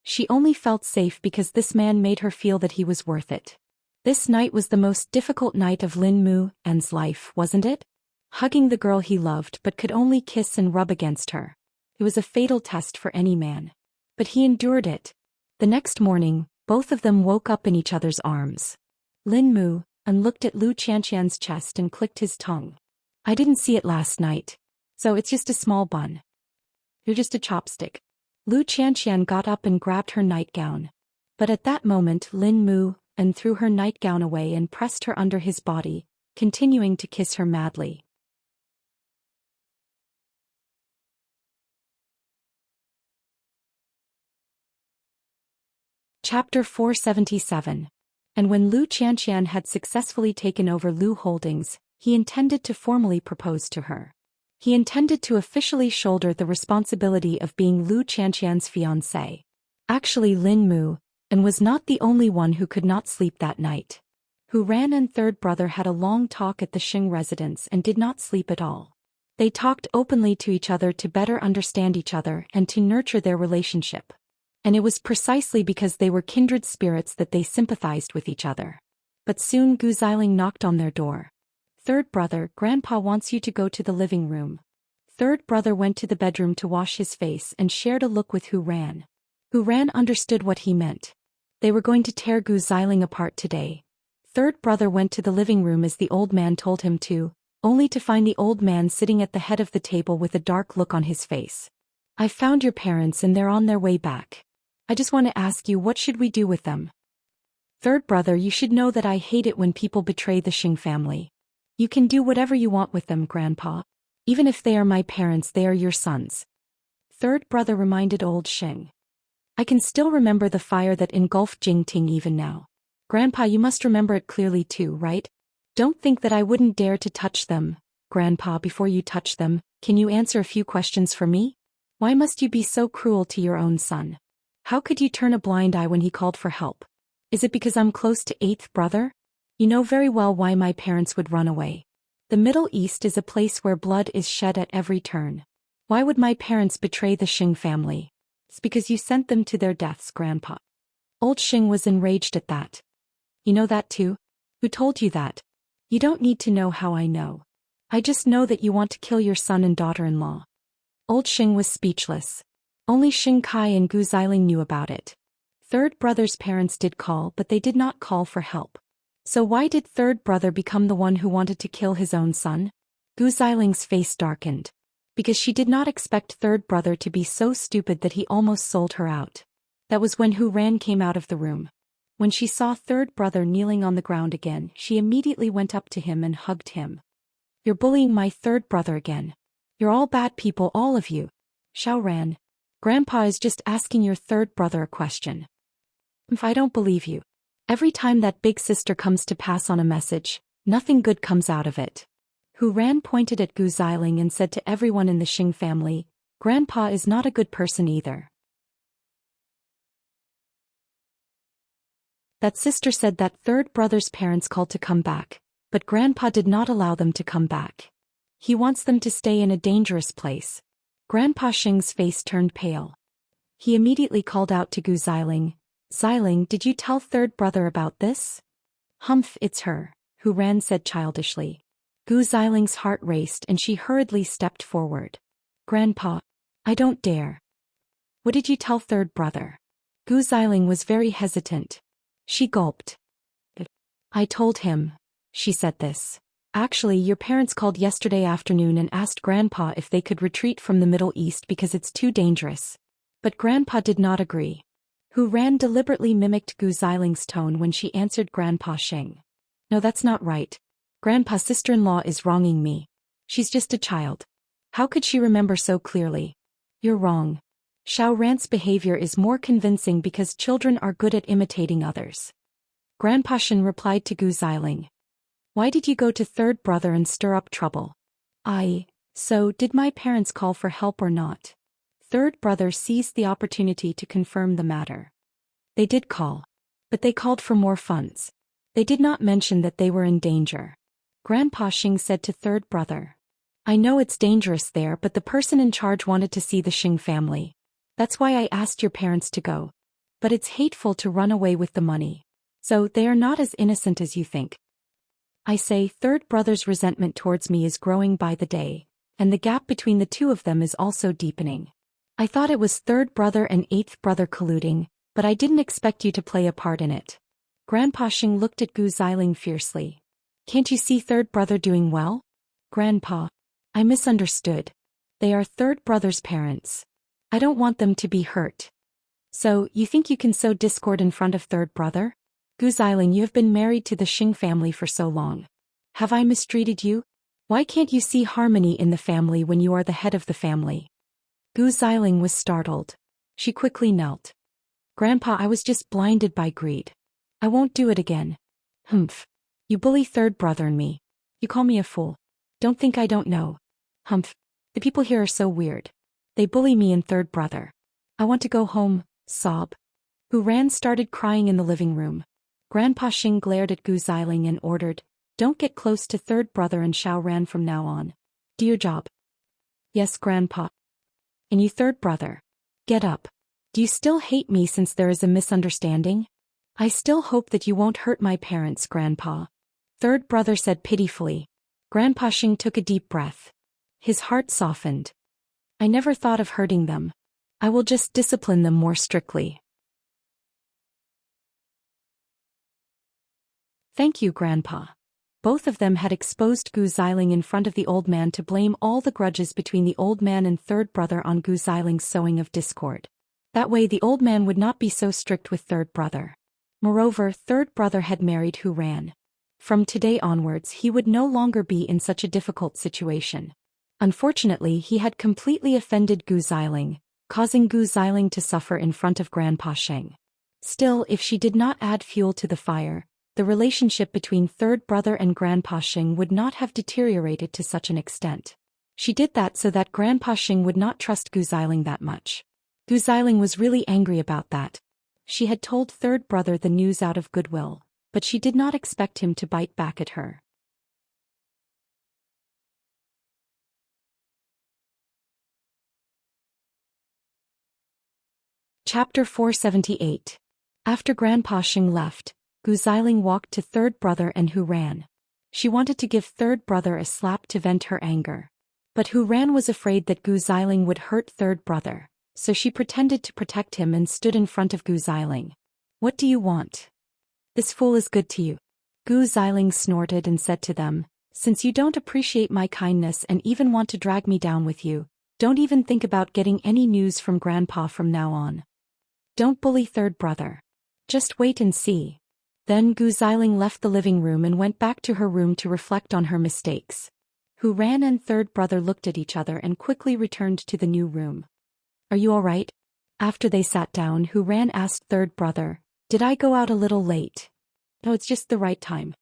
She only felt safe because this man made her feel that he was worth it. This night was the most difficult night of Lin Mu's life, wasn't it? Hugging the girl he loved but could only kiss and rub against her. It was a fatal test for any man. But he endured it. The next morning, both of them woke up in each other's arms. Lin moved and looked at Xianxia's chest and clicked his tongue. I didn't see it last night. So it's just a small bun. You're just a chopstick. Xianxia got up and grabbed her nightgown. But at that moment Lin moved and threw her nightgown away and pressed her under his body, continuing to kiss her madly. Chapter 477. And when Xianxia had successfully taken over Lu Holdings, he intended to formally propose to her. He intended to officially shoulder the responsibility of being Xianxia's fiancé. Actually Lin moved and was not the only one who could not sleep that night. Ran and third brother had a long talk at the Xing residence and did not sleep at all. They talked openly to each other to better understand each other and to nurture their relationship. And it was precisely because they were kindred spirits that they sympathized with each other. But soon Gu Xiling knocked on their door. Third brother, Grandpa wants you to go to the living room. Third brother went to the bedroom to wash his face and shared a look with Hu Ran. Hu Ran understood what he meant. They were going to tear Gu Xiling apart today. Third brother went to the living room as the old man told him to, only to find the old man sitting at the head of the table with a dark look on his face. I found your parents and they're on their way back. I just want to ask you, what should we do with them? Third brother, you should know that I hate it when people betray the Xing family. You can do whatever you want with them, Grandpa. Even if they are my parents, they are your sons. Third brother reminded old Xing. I can still remember the fire that engulfed Jingting even now. Grandpa, you must remember it clearly too, right? Don't think that I wouldn't dare to touch them. Grandpa, before you touch them, can you answer a few questions for me? Why must you be so cruel to your own son? How could you turn a blind eye when he called for help? Is it because I'm close to eighth brother? You know very well why my parents would run away. The Middle East is a place where blood is shed at every turn. Why would my parents betray the Xing family? It's because you sent them to their deaths, Grandpa. Old Xing was enraged at that. You know that too? Who told you that? You don't need to know how I know. I just know that you want to kill your son and daughter-in-law. Old Xing was speechless. Only Xing Kai and Gu Xiling knew about it. Third brother's parents did call, but they did not call for help. So why did third brother become the one who wanted to kill his own son? Gu Xiling's face darkened. Because she did not expect third brother to be so stupid that he almost sold her out. That was when Hu Ran came out of the room. When she saw third brother kneeling on the ground again, she immediately went up to him and hugged him. You're bullying my third brother again. You're all bad people, all of you. Xiao Ran. Grandpa is just asking your third brother a question. If I don't believe you. Every time that big sister comes to pass on a message, nothing good comes out of it. Hu Ran pointed at Gu Xiling and said to everyone in the Xing family, Grandpa is not a good person either. That sister said that third brother's parents called to come back, but Grandpa did not allow them to come back. He wants them to stay in a dangerous place. Grandpa Xing's face turned pale. He immediately called out to Gu Xiling, Xiling, did you tell third brother about this? Humph, it's her, Hu Ran said childishly. Gu Xiling's heart raced and she hurriedly stepped forward. Grandpa, I don't dare. What did you tell third brother? Gu Xiling was very hesitant. She gulped. I told him, she said this. Actually, your parents called yesterday afternoon and asked Grandpa if they could retreat from the Middle East because it's too dangerous. But Grandpa did not agree. Hu Ran deliberately mimicked Gu Ziling's tone when she answered Grandpa Sheng. No, that's not right. Grandpa's sister-in-law is wronging me. She's just a child. How could she remember so clearly? You're wrong. Xiao Ran's behavior is more convincing because children are good at imitating others. Grandpa Shen replied to Gu Ziling. Why did you go to third brother and stir up trouble? So did my parents call for help or not? Third brother seized the opportunity to confirm the matter. They did call. But they called for more funds. They did not mention that they were in danger. Grandpa Xing said to third brother. I know it's dangerous there, but the person in charge wanted to see the Xing family. That's why I asked your parents to go. But it's hateful to run away with the money. So they are not as innocent as you think. I say third brother's resentment towards me is growing by the day, and the gap between the two of them is also deepening. I thought it was third brother and eighth brother colluding, but I didn't expect you to play a part in it. Grandpa Xing looked at Gu Ziling fiercely. Can't you see third brother doing well? Grandpa. I misunderstood. They are third brother's parents. I don't want them to be hurt. So, you think you can sow discord in front of third brother? Gu Ziling, you have been married to the Xing family for so long. Have I mistreated you? Why can't you see harmony in the family when you are the head of the family? Gu Ziling was startled. She quickly knelt. Grandpa, I was just blinded by greed. I won't do it again. Humph. You bully third brother and me. You call me a fool. Don't think I don't know. Humph. The people here are so weird. They bully me and third brother. I want to go home, sob. Hu Ran started crying in the living room. Grandpa Xing glared at Gu Ziling and ordered, don't get close to third brother and Xiao Ran from now on. Do your job. Yes, Grandpa. And you third brother. Get up. Do you still hate me since there is a misunderstanding? I still hope that you won't hurt my parents, Grandpa. Third brother said pitifully. Grandpa Xing took a deep breath. His heart softened. I never thought of hurting them. I will just discipline them more strictly. Thank you, Grandpa. Both of them had exposed Gu Ziling in front of the old man to blame all the grudges between the old man and third brother on Gu Ziling's sowing of discord. That way the old man would not be so strict with third brother. Moreover, third brother had married Hu Ran. From today onwards he would no longer be in such a difficult situation. Unfortunately, he had completely offended Gu Ziling, causing Gu Ziling to suffer in front of Grandpa Sheng. Still, if she did not add fuel to the fire, the relationship between third brother and Grandpa Sheng would not have deteriorated to such an extent. She did that so that Grandpa Sheng would not trust Gu Ziling that much. Gu Ziling was really angry about that. She had told third brother the news out of goodwill, but she did not expect him to bite back at her. Chapter 478. After Grandpa Sheng left, Gu Ziling walked to third brother and Hu Ran. She wanted to give third brother a slap to vent her anger. But Hu Ran was afraid that Gu Ziling would hurt third brother, so she pretended to protect him and stood in front of Gu Ziling. What do you want? This fool is good to you. Gu Ziling snorted and said to them, since you don't appreciate my kindness and even want to drag me down with you, don't even think about getting any news from Grandpa from now on. Don't bully third brother. Just wait and see. Then Gu Ziling left the living room and went back to her room to reflect on her mistakes. Hu Ran and third brother looked at each other and quickly returned to the new room. Are you all right? After they sat down, Hu Ran asked third brother, did I go out a little late? No, it's just the right time.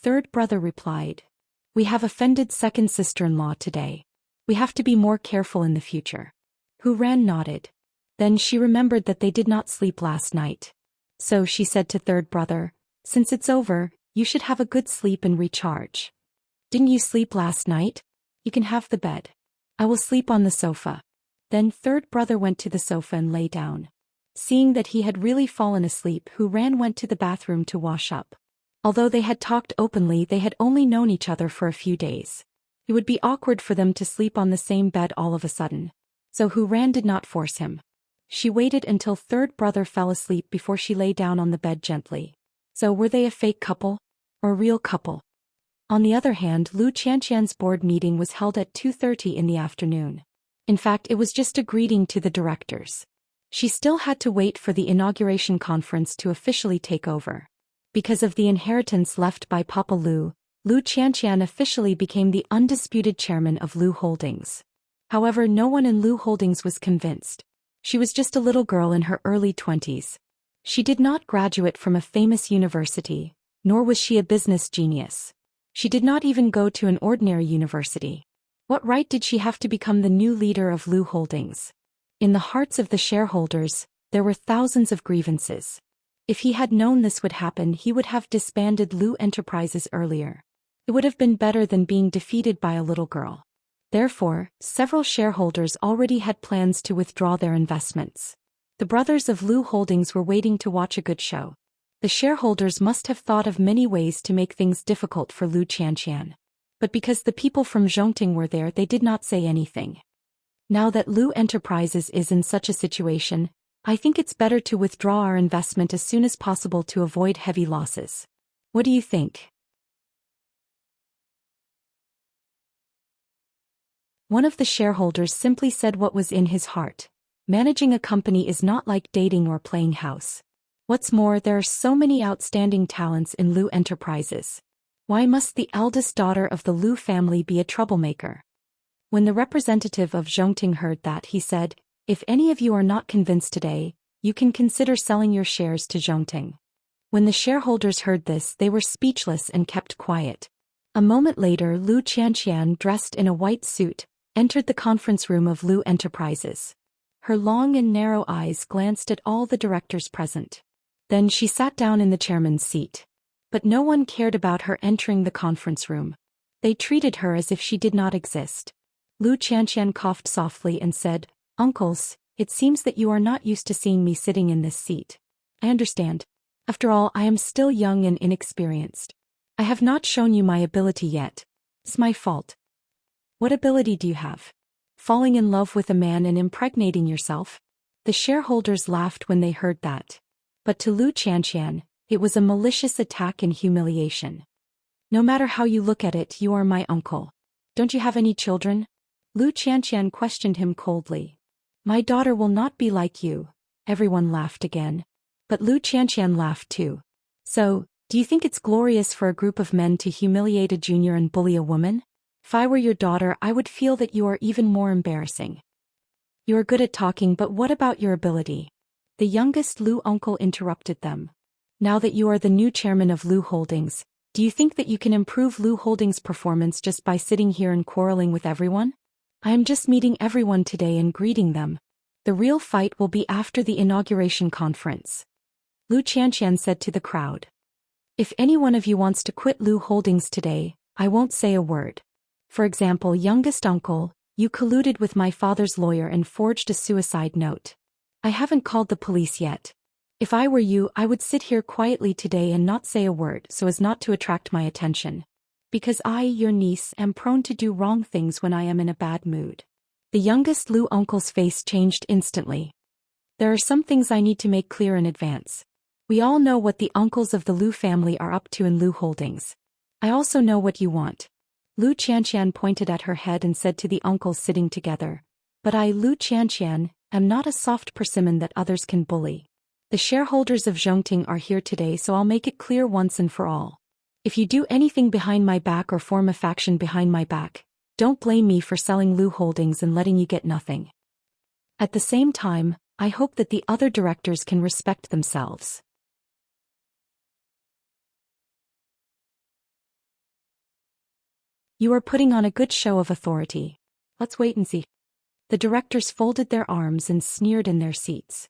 Third brother replied, we have offended second sister-in-law today. We have to be more careful in the future. Hu Ran nodded. Then she remembered that they did not sleep last night. So she said to third brother, since it's over, you should have a good sleep and recharge. Didn't you sleep last night? You can have the bed. I will sleep on the sofa. Then third brother went to the sofa and lay down. Seeing that he had really fallen asleep, Hu Ran went to the bathroom to wash up. Although they had talked openly, they had only known each other for a few days. It would be awkward for them to sleep on the same bed all of a sudden. So Hu Ran did not force him. She waited until third brother fell asleep before she lay down on the bed gently. So were they a fake couple? Or a real couple? On the other hand, Lu Qianxian's board meeting was held at 2:30 in the afternoon. In fact, it was just a greeting to the directors. She still had to wait for the inauguration conference to officially take over. Because of the inheritance left by Papa Lu, Lu Xianxian officially became the undisputed chairman of Lu Holdings. However, no one in Lu Holdings was convinced. She was just a little girl in her early 20s. She did not graduate from a famous university, nor was she a business genius. She did not even go to an ordinary university. What right did she have to become the new leader of Lu Holdings? In the hearts of the shareholders, there were thousands of grievances. If he had known this would happen, he would have disbanded Lu Enterprises earlier. It would have been better than being defeated by a little girl. Therefore, several shareholders already had plans to withdraw their investments. The brothers of Lu Holdings were waiting to watch a good show. The shareholders must have thought of many ways to make things difficult for Lu Xianxian. But because the people from Zhongting were there, they did not say anything. Now that Lu Enterprises is in such a situation, I think it's better to withdraw our investment as soon as possible to avoid heavy losses. What do you think? One of the shareholders simply said what was in his heart. Managing a company is not like dating or playing house. What's more, there are so many outstanding talents in Lu Enterprises. Why must the eldest daughter of the Lu family be a troublemaker? When the representative of Zhongting heard that, he said, "If any of you are not convinced today, you can consider selling your shares to Zhongting." When the shareholders heard this, they were speechless and kept quiet. A moment later, Lu Xianxian, dressed in a white suit, entered the conference room of Lu Enterprises. Her long and narrow eyes glanced at all the directors present. Then she sat down in the chairman's seat. But no one cared about her entering the conference room. They treated her as if she did not exist. Lu Xianxian coughed softly and said, "Uncles, it seems that you are not used to seeing me sitting in this seat. I understand. After all, I am still young and inexperienced. I have not shown you my ability yet. It's my fault." "What ability do you have? Falling in love with a man and impregnating yourself?" The shareholders laughed when they heard that. But to Lu Xianxian, it was a malicious attack and humiliation. "No matter how you look at it, you are my uncle. Don't you have any children?" Lu Xianxian questioned him coldly. "My daughter will not be like you." Everyone laughed again. But Lu Xianxian laughed too. "So, do you think it's glorious for a group of men to humiliate a junior and bully a woman? If I were your daughter, I would feel that you are even more embarrassing." "You are good at talking, but what about your ability?" The youngest Lu uncle interrupted them. "Now that you are the new chairman of Lu Holdings, do you think that you can improve Lu Holdings' performance just by sitting here and quarreling with everyone? I am just meeting everyone today and greeting them. The real fight will be after the inauguration conference." Lu Xianxian said to the crowd. "If any one of you wants to quit Lu Holdings today, I won't say a word. For example, youngest uncle, you colluded with my father's lawyer and forged a suicide note. I haven't called the police yet. If I were you, I would sit here quietly today and not say a word so as not to attract my attention. Because I, your niece, am prone to do wrong things when I am in a bad mood." The youngest Lu uncle's face changed instantly. "There are some things I need to make clear in advance. We all know what the uncles of the Lu family are up to in Lu Holdings. I also know what you want." Lu Xianxian pointed at her head and said to the uncles sitting together, "But I, Lu Xianxian, am not a soft persimmon that others can bully. The shareholders of Zhongting are here today, so I'll make it clear once and for all. If you do anything behind my back or form a faction behind my back, don't blame me for selling Lu Holdings and letting you get nothing. At the same time, I hope that the other directors can respect themselves." "You are putting on a good show of authority. Let's wait and see." The directors folded their arms and sneered in their seats.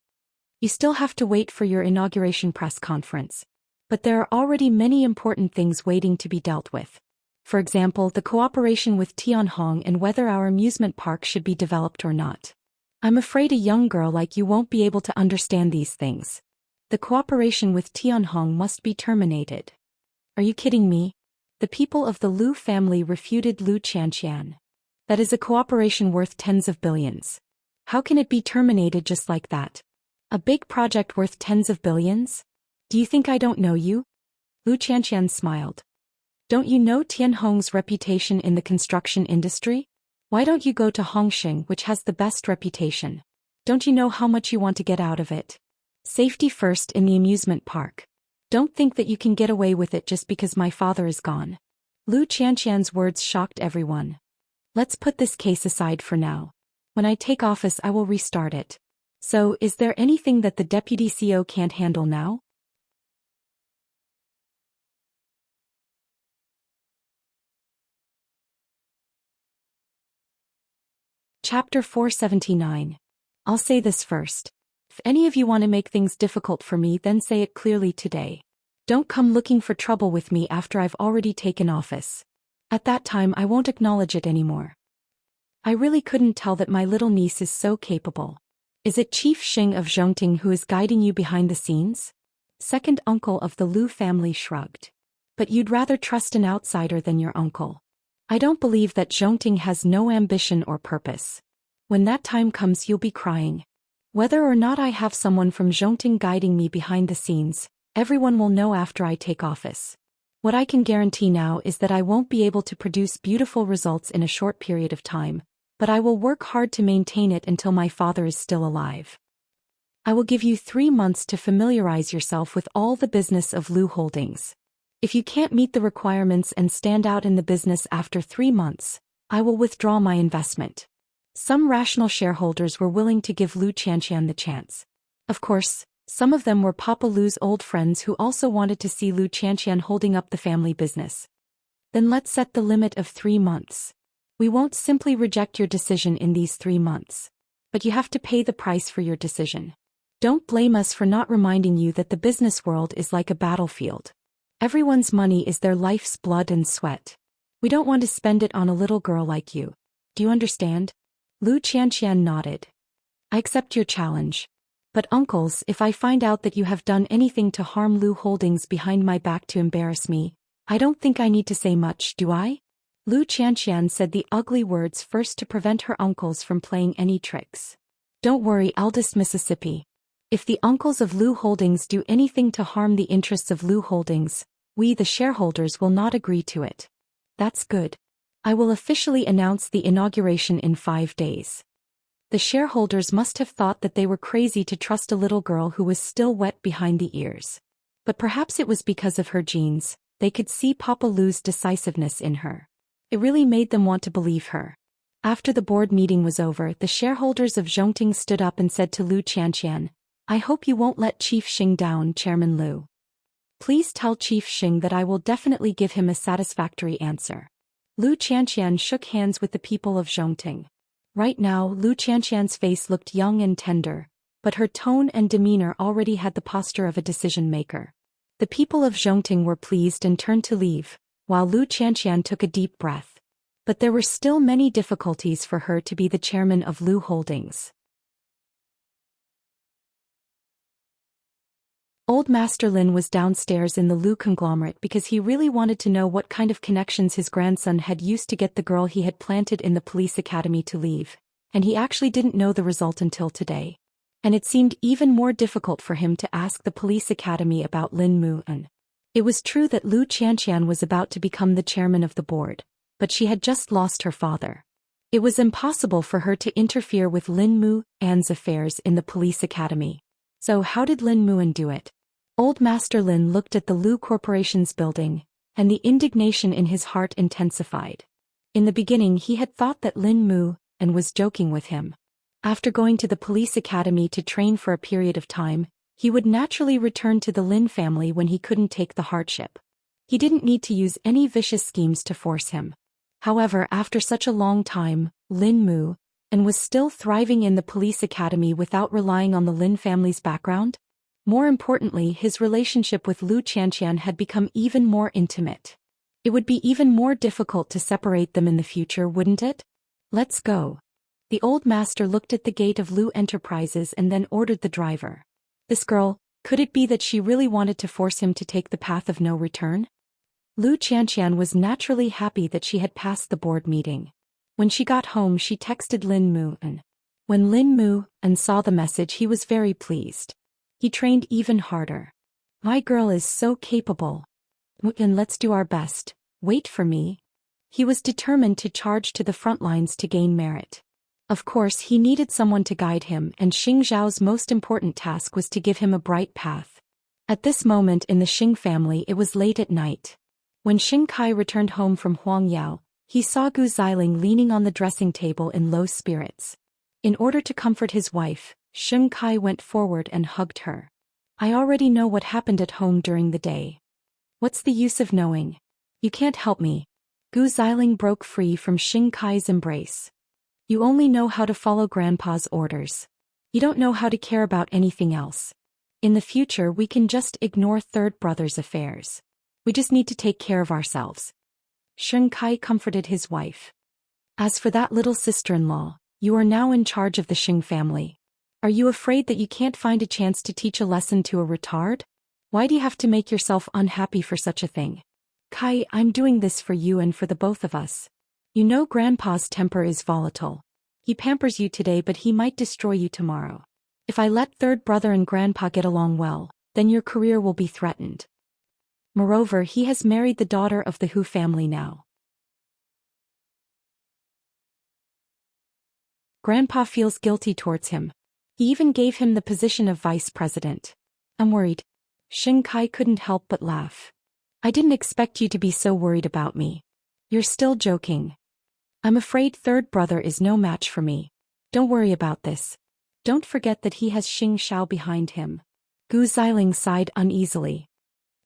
"You still have to wait for your inauguration press conference. But there are already many important things waiting to be dealt with. For example, the cooperation with Tianhong and whether our amusement park should be developed or not. I'm afraid a young girl like you won't be able to understand these things. The cooperation with Tianhong must be terminated." "Are you kidding me?" The people of the Lu family refuted Lu Xianxian. "That is a cooperation worth tens of billions. How can it be terminated just like that? A big project worth tens of billions? Do you think I don't know you?" Lu Xianxian smiled. "Don't you know Tianhong's reputation in the construction industry? Why don't you go to Hongqing, which has the best reputation? Don't you know how much you want to get out of it? Safety first in the amusement park. Don't think that you can get away with it just because my father is gone. Lu Xianxian's words shocked everyone. Let's put this case aside for now. When I take office I will restart it. So, is there anything that the deputy CEO can't handle now? Chapter 479. I'll say this first. If any of you want to make things difficult for me, then say it clearly today. Don't come looking for trouble with me after I've already taken office. At that time I won't acknowledge it anymore. I really couldn't tell that my little niece is so capable. Is it Chief Xing of Zhongting who is guiding you behind the scenes? Second uncle of the Lu family shrugged. But you'd rather trust an outsider than your uncle. I don't believe that Zhongting has no ambition or purpose. When that time comes you'll be crying. Whether or not I have someone from Zhongting guiding me behind the scenes, everyone will know after I take office. What I can guarantee now is that I won't be able to produce beautiful results in a short period of time, but I will work hard to maintain it until my father is still alive. I will give you 3 months to familiarize yourself with all the business of Lu Holdings. If you can't meet the requirements and stand out in the business after 3 months, I will withdraw my investment. Some rational shareholders were willing to give Lu Xianxian the chance. Of course, some of them were Papa Lu's old friends who also wanted to see Lu Xianxian holding up the family business. Then let's set the limit of 3 months. We won't simply reject your decision in these 3 months. But you have to pay the price for your decision. Don't blame us for not reminding you that the business world is like a battlefield. Everyone's money is their life's blood and sweat. We don't want to spend it on a little girl like you. Do you understand? Lu Xianxian nodded. I accept your challenge. But uncles, if I find out that you have done anything to harm Lu Holdings behind my back to embarrass me, I don't think I need to say much, do I? Lu Xianxian said the ugly words first to prevent her uncles from playing any tricks. Don't worry, eldest Mississippi. If the uncles of Lu Holdings do anything to harm the interests of Lu Holdings, we the shareholders will not agree to it. That's good. I will officially announce the inauguration in 5 days. The shareholders must have thought that they were crazy to trust a little girl who was still wet behind the ears. But perhaps it was because of her genes, they could see Papa Lu's decisiveness in her. It really made them want to believe her. After the board meeting was over, the shareholders of Zhongting stood up and said to Lu Xianxian, I hope you won't let Chief Xing down, Chairman Lu. Please tell Chief Xing that I will definitely give him a satisfactory answer. Lu Xianxian shook hands with the people of Zhongting. Right now, Lu Xianxian's face looked young and tender, but her tone and demeanor already had the posture of a decision-maker. The people of Zhongting were pleased and turned to leave, while Lu Xianxian took a deep breath. But there were still many difficulties for her to be the chairman of Lu Holdings. Old Master Lin was downstairs in the Lu conglomerate because he really wanted to know what kind of connections his grandson had used to get the girl he had planted in the police academy to leave, and he actually didn't know the result until today. And it seemed even more difficult for him to ask the police academy about Lin Mu-en. It was true that Lu Xianxian was about to become the chairman of the board, but she had just lost her father. It was impossible for her to interfere with Lin Mu-en's affairs in the police academy. So how did Lin Mu-en do it? Old Master Lin looked at the Lu Corporation's building, and the indignation in his heart intensified. In the beginning he had thought that Lin Mu-en was joking with him. After going to the police academy to train for a period of time, he would naturally return to the Lin family when he couldn't take the hardship. He didn't need to use any vicious schemes to force him. However, after such a long time, Lin Mu-en was still thriving in the police academy without relying on the Lin family's background. More importantly, his relationship with Lu Xianxian had become even more intimate. It would be even more difficult to separate them in the future, wouldn't it? Let's go. The old master looked at the gate of Lu Enterprises and then ordered the driver. This girl, could it be that she really wanted to force him to take the path of no return? Lu Xianxian was naturally happy that she had passed the board meeting. When she got home she texted Lin Mu-en. When Lin Mu-en saw the message he was very pleased. He trained even harder. My girl is so capable. Mu-en, let's do our best. Wait for me. He was determined to charge to the front lines to gain merit. Of course, he needed someone to guide him, and Xing Zhao's most important task was to give him a bright path. At this moment in the Xing family, it was late at night. When Xing Kai returned home from Huangyao, he saw Gu Xiling leaning on the dressing table in low spirits. In order to comfort his wife, Xing Kai went forward and hugged her. I already know what happened at home during the day. What's the use of knowing? You can't help me. Gu Xiling broke free from Xing Kai's embrace. You only know how to follow Grandpa's orders. You don't know how to care about anything else. In the future, we can just ignore third brother's affairs. We just need to take care of ourselves. Xing Kai comforted his wife. As for that little sister-in-law, you are now in charge of the Xing family. Are you afraid that you can't find a chance to teach a lesson to a retard? Why do you have to make yourself unhappy for such a thing? Kai, I'm doing this for you and for the both of us. You know Grandpa's temper is volatile. He pampers you today, but he might destroy you tomorrow. If I let third brother and Grandpa get along well, then your career will be threatened. Moreover, he has married the daughter of the Hu family now. Grandpa feels guilty towards him. He even gave him the position of vice president. I'm worried. Xing Kai couldn't help but laugh. I didn't expect you to be so worried about me. You're still joking. I'm afraid third brother is no match for me. Don't worry about this. Don't forget that he has Xing Xiao behind him. Gu Xiling sighed uneasily.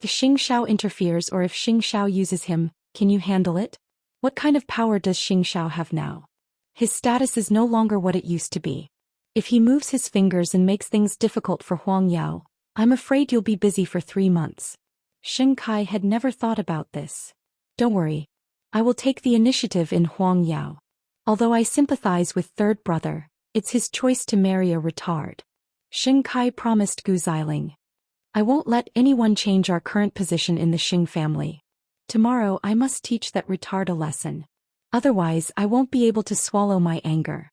If Xing Xiao interferes or if Xing Xiao uses him, can you handle it? What kind of power does Xing Xiao have now? His status is no longer what it used to be. If he moves his fingers and makes things difficult for Huangyao, I'm afraid you'll be busy for 3 months. Xing Kai had never thought about this. Don't worry. I will take the initiative in Huangyao. Although I sympathize with third brother, it's his choice to marry a retard. Xing Kai promised Gu Xiling. I won't let anyone change our current position in the Xing family. Tomorrow I must teach that retard a lesson. Otherwise I won't be able to swallow my anger.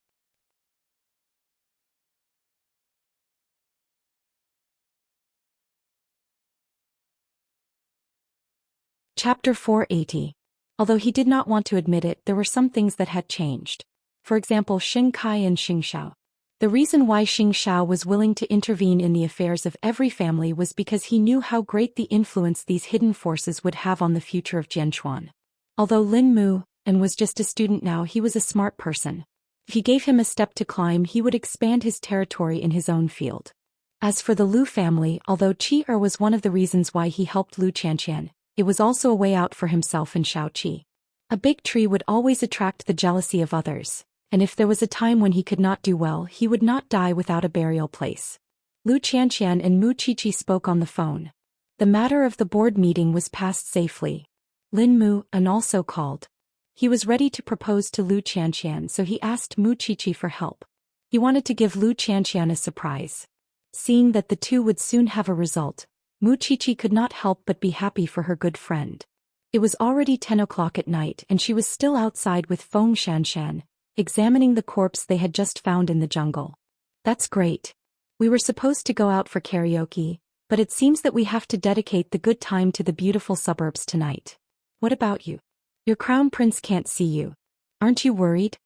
Chapter 480. Although he did not want to admit it, there were some things that had changed. For example, Xing Kai and Xing Xiao. The reason why Xing Xiao was willing to intervene in the affairs of every family was because he knew how great the influence these hidden forces would have on the future of Jianchuan. Although Lin Mu and was just a student now, he was a smart person. If you gave him a step to climb, he would expand his territory in his own field. As for the Lu family, although Qi was one of the reasons why he helped Lu Qianqian, it was also a way out for himself and Xiaoqi. A big tree would always attract the jealousy of others, and if there was a time when he could not do well, he would not die without a burial place. Lu Qianqian and Mu Qiqi spoke on the phone. The matter of the board meeting was passed safely. Lin Mu and also called. He was ready to propose to Lu Qianqian, so he asked Mu Qiqi for help. He wanted to give Lu Qianqian a surprise. Seeing that the two would soon have a result, Mu Qiqi could not help but be happy for her good friend. It was already 10 o'clock at night and she was still outside with Feng Xianshan, examining the corpse they had just found in the jungle. That's great. We were supposed to go out for karaoke, but it seems that we have to dedicate the good time to the beautiful suburbs tonight. What about you? Your crown prince can't see you. Aren't you worried?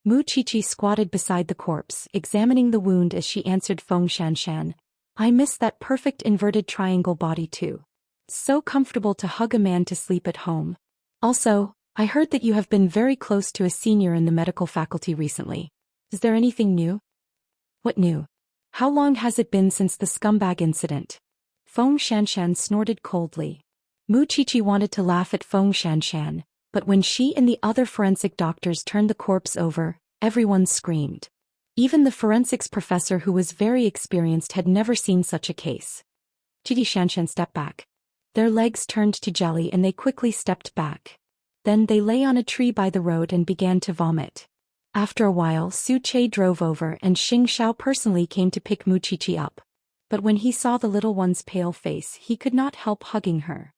Mu Qiqi squatted beside the corpse, examining the wound as she answered Feng Xianshan. I miss that perfect inverted triangle body too. So comfortable to hug a man to sleep at home. Also, I heard that you have been very close to a senior in the medical faculty recently. Is there anything new? What new? How long has it been since the scumbag incident? Feng Xianshan snorted coldly. Mu Qiqi wanted to laugh at Feng Xianshan, but when she and the other forensic doctors turned the corpse over, everyone screamed. Even the forensics professor, who was very experienced, had never seen such a case. Qidi Shanshan stepped back. Their legs turned to jelly and they quickly stepped back. Then they lay on a tree by the road and began to vomit. After a while, Su Che drove over and Xing Xiao personally came to pick Mu Qiqi up. But when he saw the little one's pale face, he could not help hugging her.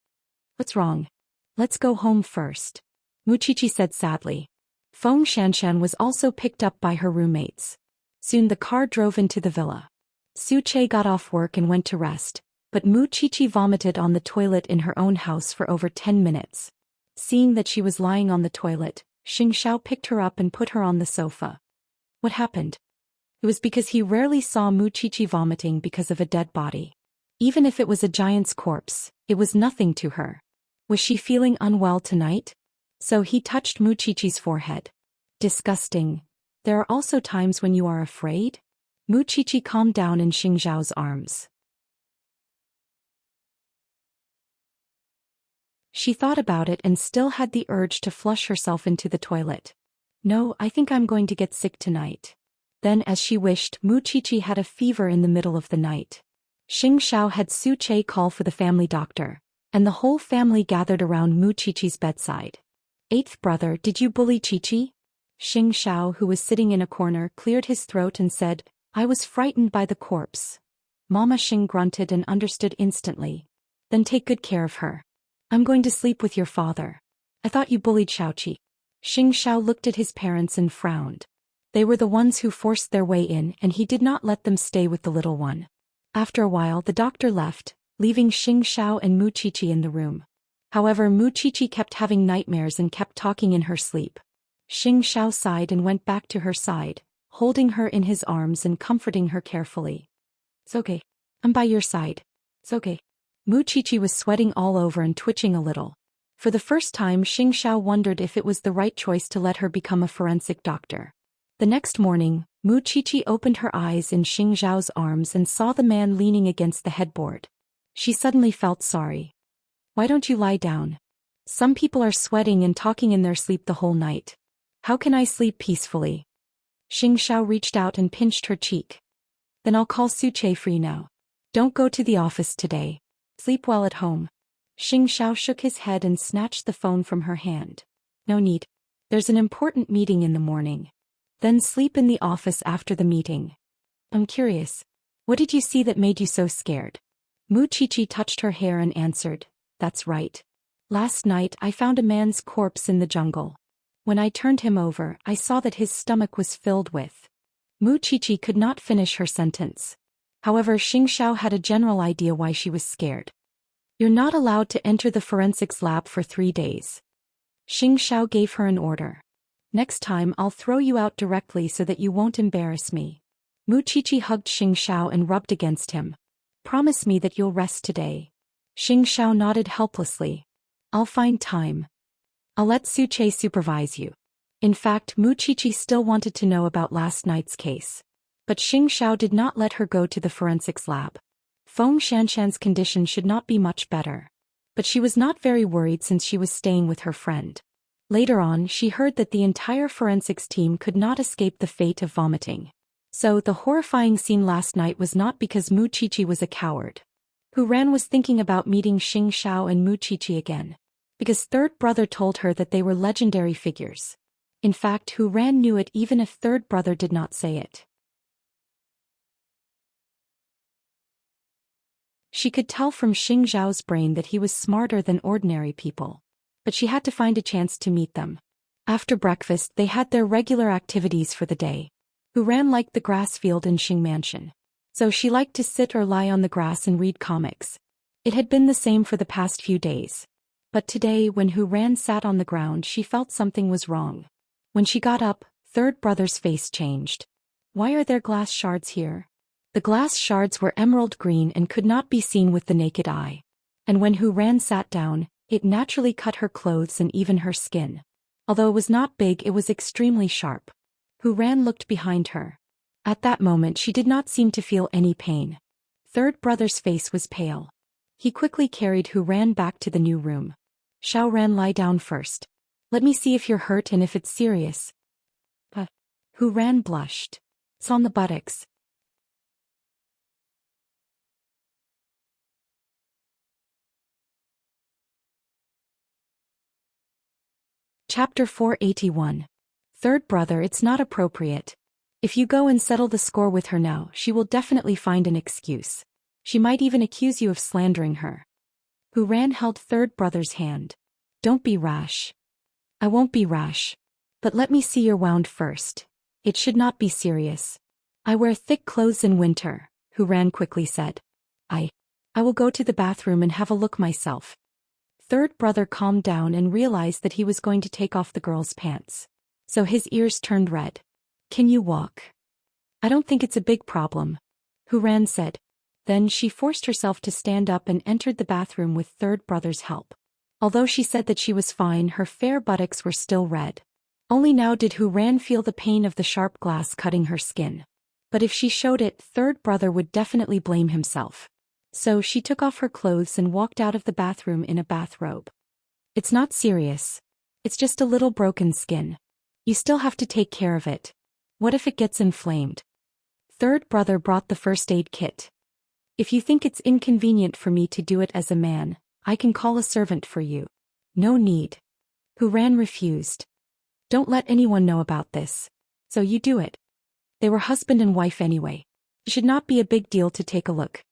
What's wrong? Let's go home first. Mu Qiqi said sadly. Feng Xianshan was also picked up by her roommates. Soon the car drove into the villa. Su Che got off work and went to rest, but Mu Qiqi vomited on the toilet in her own house for over 10 minutes. Seeing that she was lying on the toilet, Xing Xiao picked her up and put her on the sofa. What happened? It was because he rarely saw Muchichi vomiting because of a dead body. Even if it was a giant's corpse, it was nothing to her. Was she feeling unwell tonight? So he touched Muchichi's forehead. Disgusting. There are also times when you are afraid? Muchichi calmed down in Xingzhao's arms. She thought about it and still had the urge to flush herself into the toilet. No, I think I'm going to get sick tonight. Then, as she wished, Muchichi had a fever in the middle of the night. Xingxiao had Su Che call for the family doctor, and the whole family gathered around Muchichi's bedside. Eighth brother, did you bully Chichi? Xingxiao, who was sitting in a corner, cleared his throat and said, I was frightened by the corpse. Mama Xing grunted and understood instantly. Then take good care of her. I'm going to sleep with your father. I thought you bullied Xiaoqi. Xingxiao looked at his parents and frowned. They were the ones who forced their way in, and he did not let them stay with the little one. After a while the doctor left, leaving Xingxiao and Muchichi in the room. However, Muchichi kept having nightmares and kept talking in her sleep. Xingxiao sighed and went back to her side, holding her in his arms and comforting her carefully. It's okay. I'm by your side. It's okay. Muchichi was sweating all over and twitching a little. For the first time, Xingxiao wondered if it was the right choice to let her become a forensic doctor. The next morning, Muchichi opened her eyes in Xingzhao's arms and saw the man leaning against the headboard. She suddenly felt sorry. Why don't you lie down? Some people are sweating and talking in their sleep the whole night. How can I sleep peacefully? Xingxiao reached out and pinched her cheek. Then I'll call Su Che for you now. Don't go to the office today. Sleep well at home. Xingxiao shook his head and snatched the phone from her hand. No need. There's an important meeting in the morning. Then sleep in the office after the meeting. I'm curious. What did you see that made you so scared? Muchichi touched her hair and answered, That's right. Last night I found a man's corpse in the jungle. When I turned him over, I saw that his stomach was filled with. Muchichi could not finish her sentence. However, Xingxiao had a general idea why she was scared. You're not allowed to enter the forensics lab for 3 days. Xingxiao gave her an order. Next time I'll throw you out directly so that you won't embarrass me. Muchichi hugged Xingxiao and rubbed against him. Promise me that you'll rest today. Xingxiao nodded helplessly. I'll find time. I'll let Su Che supervise you. In fact, Muchichi still wanted to know about last night's case. But Xingxiao did not let her go to the forensics lab. Feng Xianxian's condition should not be much better. But she was not very worried since she was staying with her friend. Later on, she heard that the entire forensics team could not escape the fate of vomiting. So the horrifying scene last night was not because Muchichi was a coward. Hu Ran was thinking about meeting Xingxiao and Muchichi again. Because third brother told her that they were legendary figures. In fact, Hu Ran knew it even if third brother did not say it. She could tell from Xingzhao's brain that he was smarter than ordinary people. But she had to find a chance to meet them. After breakfast, they had their regular activities for the day. Hu Ran liked the grass field in Xing Mansion. So she liked to sit or lie on the grass and read comics. It had been the same for the past few days. But today, when Hu Ran sat on the ground, she felt something was wrong. When she got up, third brother's face changed. Why are there glass shards here? The glass shards were emerald green and could not be seen with the naked eye. And when Hu Ran sat down, it naturally cut her clothes and even her skin. Although it was not big, it was extremely sharp. Hu Ran looked behind her. At that moment she did not seem to feel any pain. Third brother's face was pale. He quickly carried Hu Ran back to the new room. Xiao Ran, lie down first. Let me see if you're hurt and if it's serious. But Hu Ran blushed. It's on the buttocks. Chapter 481. Third brother, it's not appropriate. If you go and settle the score with her now, she will definitely find an excuse. She might even accuse you of slandering her. Hu Ran held third brother's hand. Don't be rash. I won't be rash. But let me see your wound first. It should not be serious. I wear thick clothes in winter, Hu Ran quickly said. I will go to the bathroom and have a look myself. Third brother calmed down and realized that he was going to take off the girl's pants. So his ears turned red. Can you walk? I don't think it's a big problem, Hu Ran said. Then she forced herself to stand up and entered the bathroom with third brother's help. Although she said that she was fine, her fair buttocks were still red. Only now did Hu Ran feel the pain of the sharp glass cutting her skin. But if she showed it, third brother would definitely blame himself. So she took off her clothes and walked out of the bathroom in a bathrobe. It's not serious. It's just a little broken skin. You still have to take care of it. What if it gets inflamed? Third brother brought the first aid kit. If you think it's inconvenient for me to do it as a man, I can call a servant for you. No need. Hu Ran refused. Don't let anyone know about this. So you do it. They were husband and wife anyway. It should not be a big deal to take a look.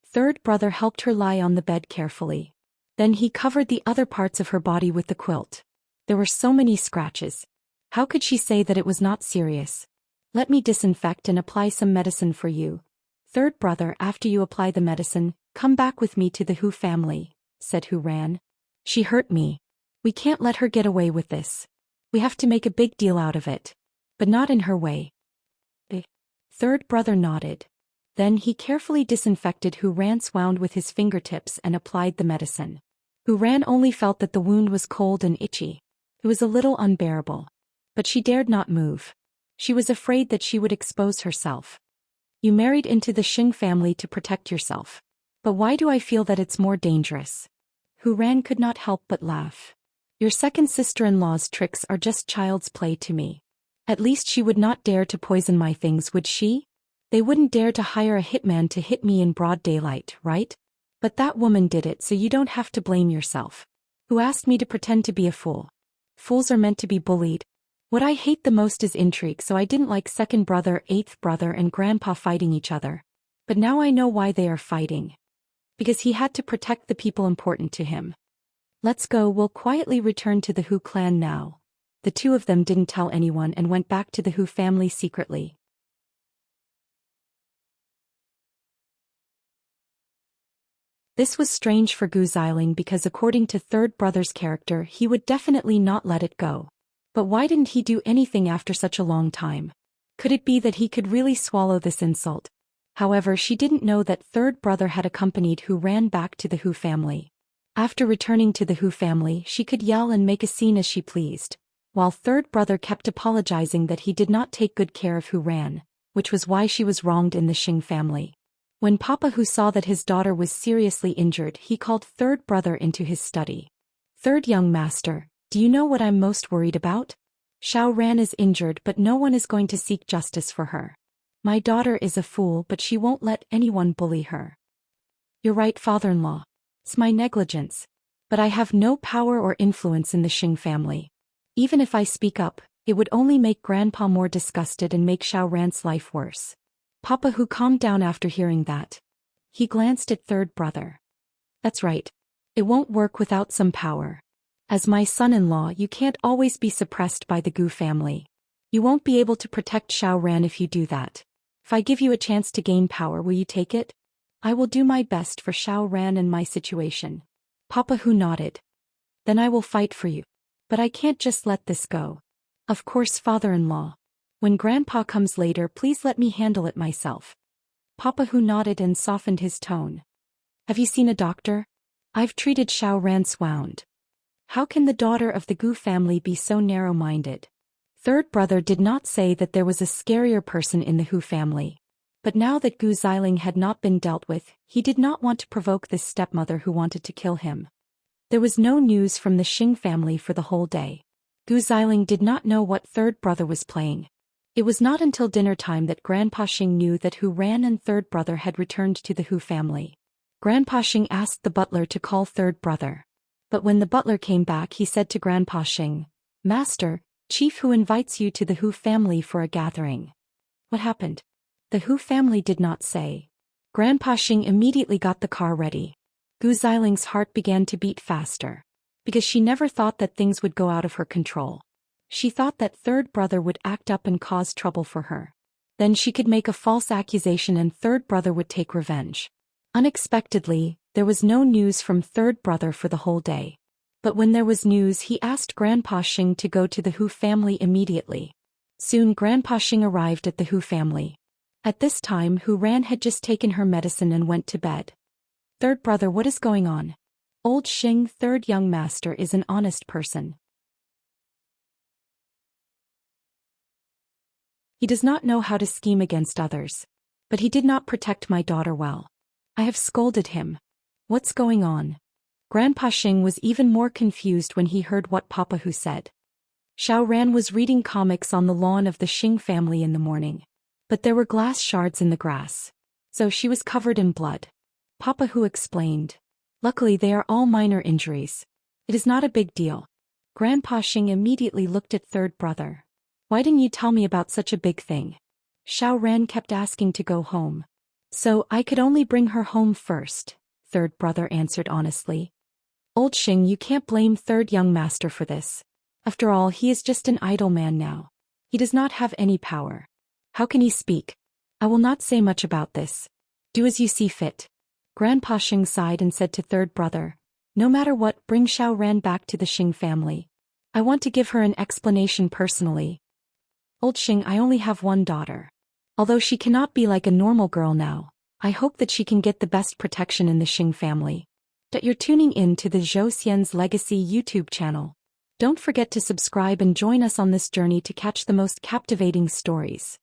Third brother helped her lie on the bed carefully. Then he covered the other parts of her body with the quilt. There were so many scratches. How could she say that it was not serious? Let me disinfect and apply some medicine for you. Third brother, after you apply the medicine, come back with me to the Hu family, said Hu Ran. She hurt me. We can't let her get away with this. We have to make a big deal out of it. But not in her way. The third brother nodded. Then he carefully disinfected Hu Ran's wound with his fingertips and applied the medicine. Hu Ran only felt that the wound was cold and itchy. It was a little unbearable. But she dared not move. She was afraid that she would expose herself. You married into the Xing family to protect yourself. But why do I feel that it's more dangerous? Hu Ran could not help but laugh. Your second sister-in-law's tricks are just child's play to me. At least she would not dare to poison my things, would she? They wouldn't dare to hire a hitman to hit me in broad daylight, right? But that woman did it, so you don't have to blame yourself. Who asked me to pretend to be a fool? Fools are meant to be bullied. What I hate the most is intrigue, so I didn't like second brother, eighth brother and grandpa fighting each other. But now I know why they are fighting. Because he had to protect the people important to him. Let's go, we'll quietly return to the Hu clan now. The two of them didn't tell anyone and went back to the Hu family secretly. This was strange for Gu Xiling because according to third brother's character he would definitely not let it go. But why didn't he do anything after such a long time? Could it be that he could really swallow this insult? However, she didn't know that third brother had accompanied Hu Ran back to the Hu family. After returning to the Hu family, she could yell and make a scene as she pleased, while third brother kept apologizing that he did not take good care of Hu Ran, which was why she was wronged in the Xing family. When Papa Hu saw that his daughter was seriously injured, he called third brother into his study. Third young master, do you know what I'm most worried about? Xiao Ran is injured, but no one is going to seek justice for her. My daughter is a fool, but she won't let anyone bully her. You're right, father-in-law. It's my negligence. But I have no power or influence in the Xing family. Even if I speak up, it would only make Grandpa more disgusted and make Xiao Ran's life worse. Papa Hu calmed down after hearing that. He glanced at third brother. That's right. It won't work without some power. As my son-in-law, you can't always be suppressed by the Gu family. You won't be able to protect Xiao Ran if you do that. If I give you a chance to gain power, will you take it? I will do my best for Xiao Ran and my situation. Papa Hu nodded. Then I will fight for you. But I can't just let this go. Of course, father-in-law. When Grandpa comes later, please let me handle it myself. Papa Hu nodded and softened his tone. Have you seen a doctor? I've treated Xiao Ran's wound. How can the daughter of the Gu family be so narrow-minded? Third brother did not say that there was a scarier person in the Hu family. But now that Gu Xiling had not been dealt with, he did not want to provoke this stepmother who wanted to kill him. There was no news from the Xing family for the whole day. Gu Xiling did not know what third brother was playing. It was not until dinner time that Grandpa Xing knew that Hu Ran and third brother had returned to the Hu family. Grandpa Xing asked the butler to call third brother. But when the butler came back, he said to Grandpa Xing, "Master, Chief Hu invites you to the Hu family for a gathering." What happened? The Hu family did not say. Grandpa Xing immediately got the car ready. Gu Xiling's heart began to beat faster. Because she never thought that things would go out of her control. She thought that third brother would act up and cause trouble for her. Then she could make a false accusation and third brother would take revenge. Unexpectedly, there was no news from third brother for the whole day. But when there was news, he asked Grandpa Xing to go to the Hu family immediately. Soon Grandpa Xing arrived at the Hu family. At this time Hu Ran had just taken her medicine and went to bed. Third brother, what is going on? Old Xing, third young master, is an honest person. He does not know how to scheme against others. But he did not protect my daughter well. I have scolded him. What's going on? Grandpa Xing was even more confused when he heard what Papa Hu said. Xiao Ran was reading comics on the lawn of the Xing family in the morning. But there were glass shards in the grass. So she was covered in blood. Papa Hu explained. Luckily they are all minor injuries. It is not a big deal. Grandpa Xing immediately looked at third brother. Why didn't you tell me about such a big thing? Xiao Ran kept asking to go home. So I could only bring her home first, third brother answered honestly. Old Xing, you can't blame third young master for this. After all, he is just an idle man now. He does not have any power. How can he speak? I will not say much about this. Do as you see fit. Grandpa Xing sighed and said to third brother, no matter what, bring Xiao Ran back to the Xing family. I want to give her an explanation personally. Old Xing, I only have one daughter. Although she cannot be like a normal girl now, I hope that she can get the best protection in the Xing family. That you're tuning in to the Zhou Xian's Legacy YouTube channel. Don't forget to subscribe and join us on this journey to catch the most captivating stories.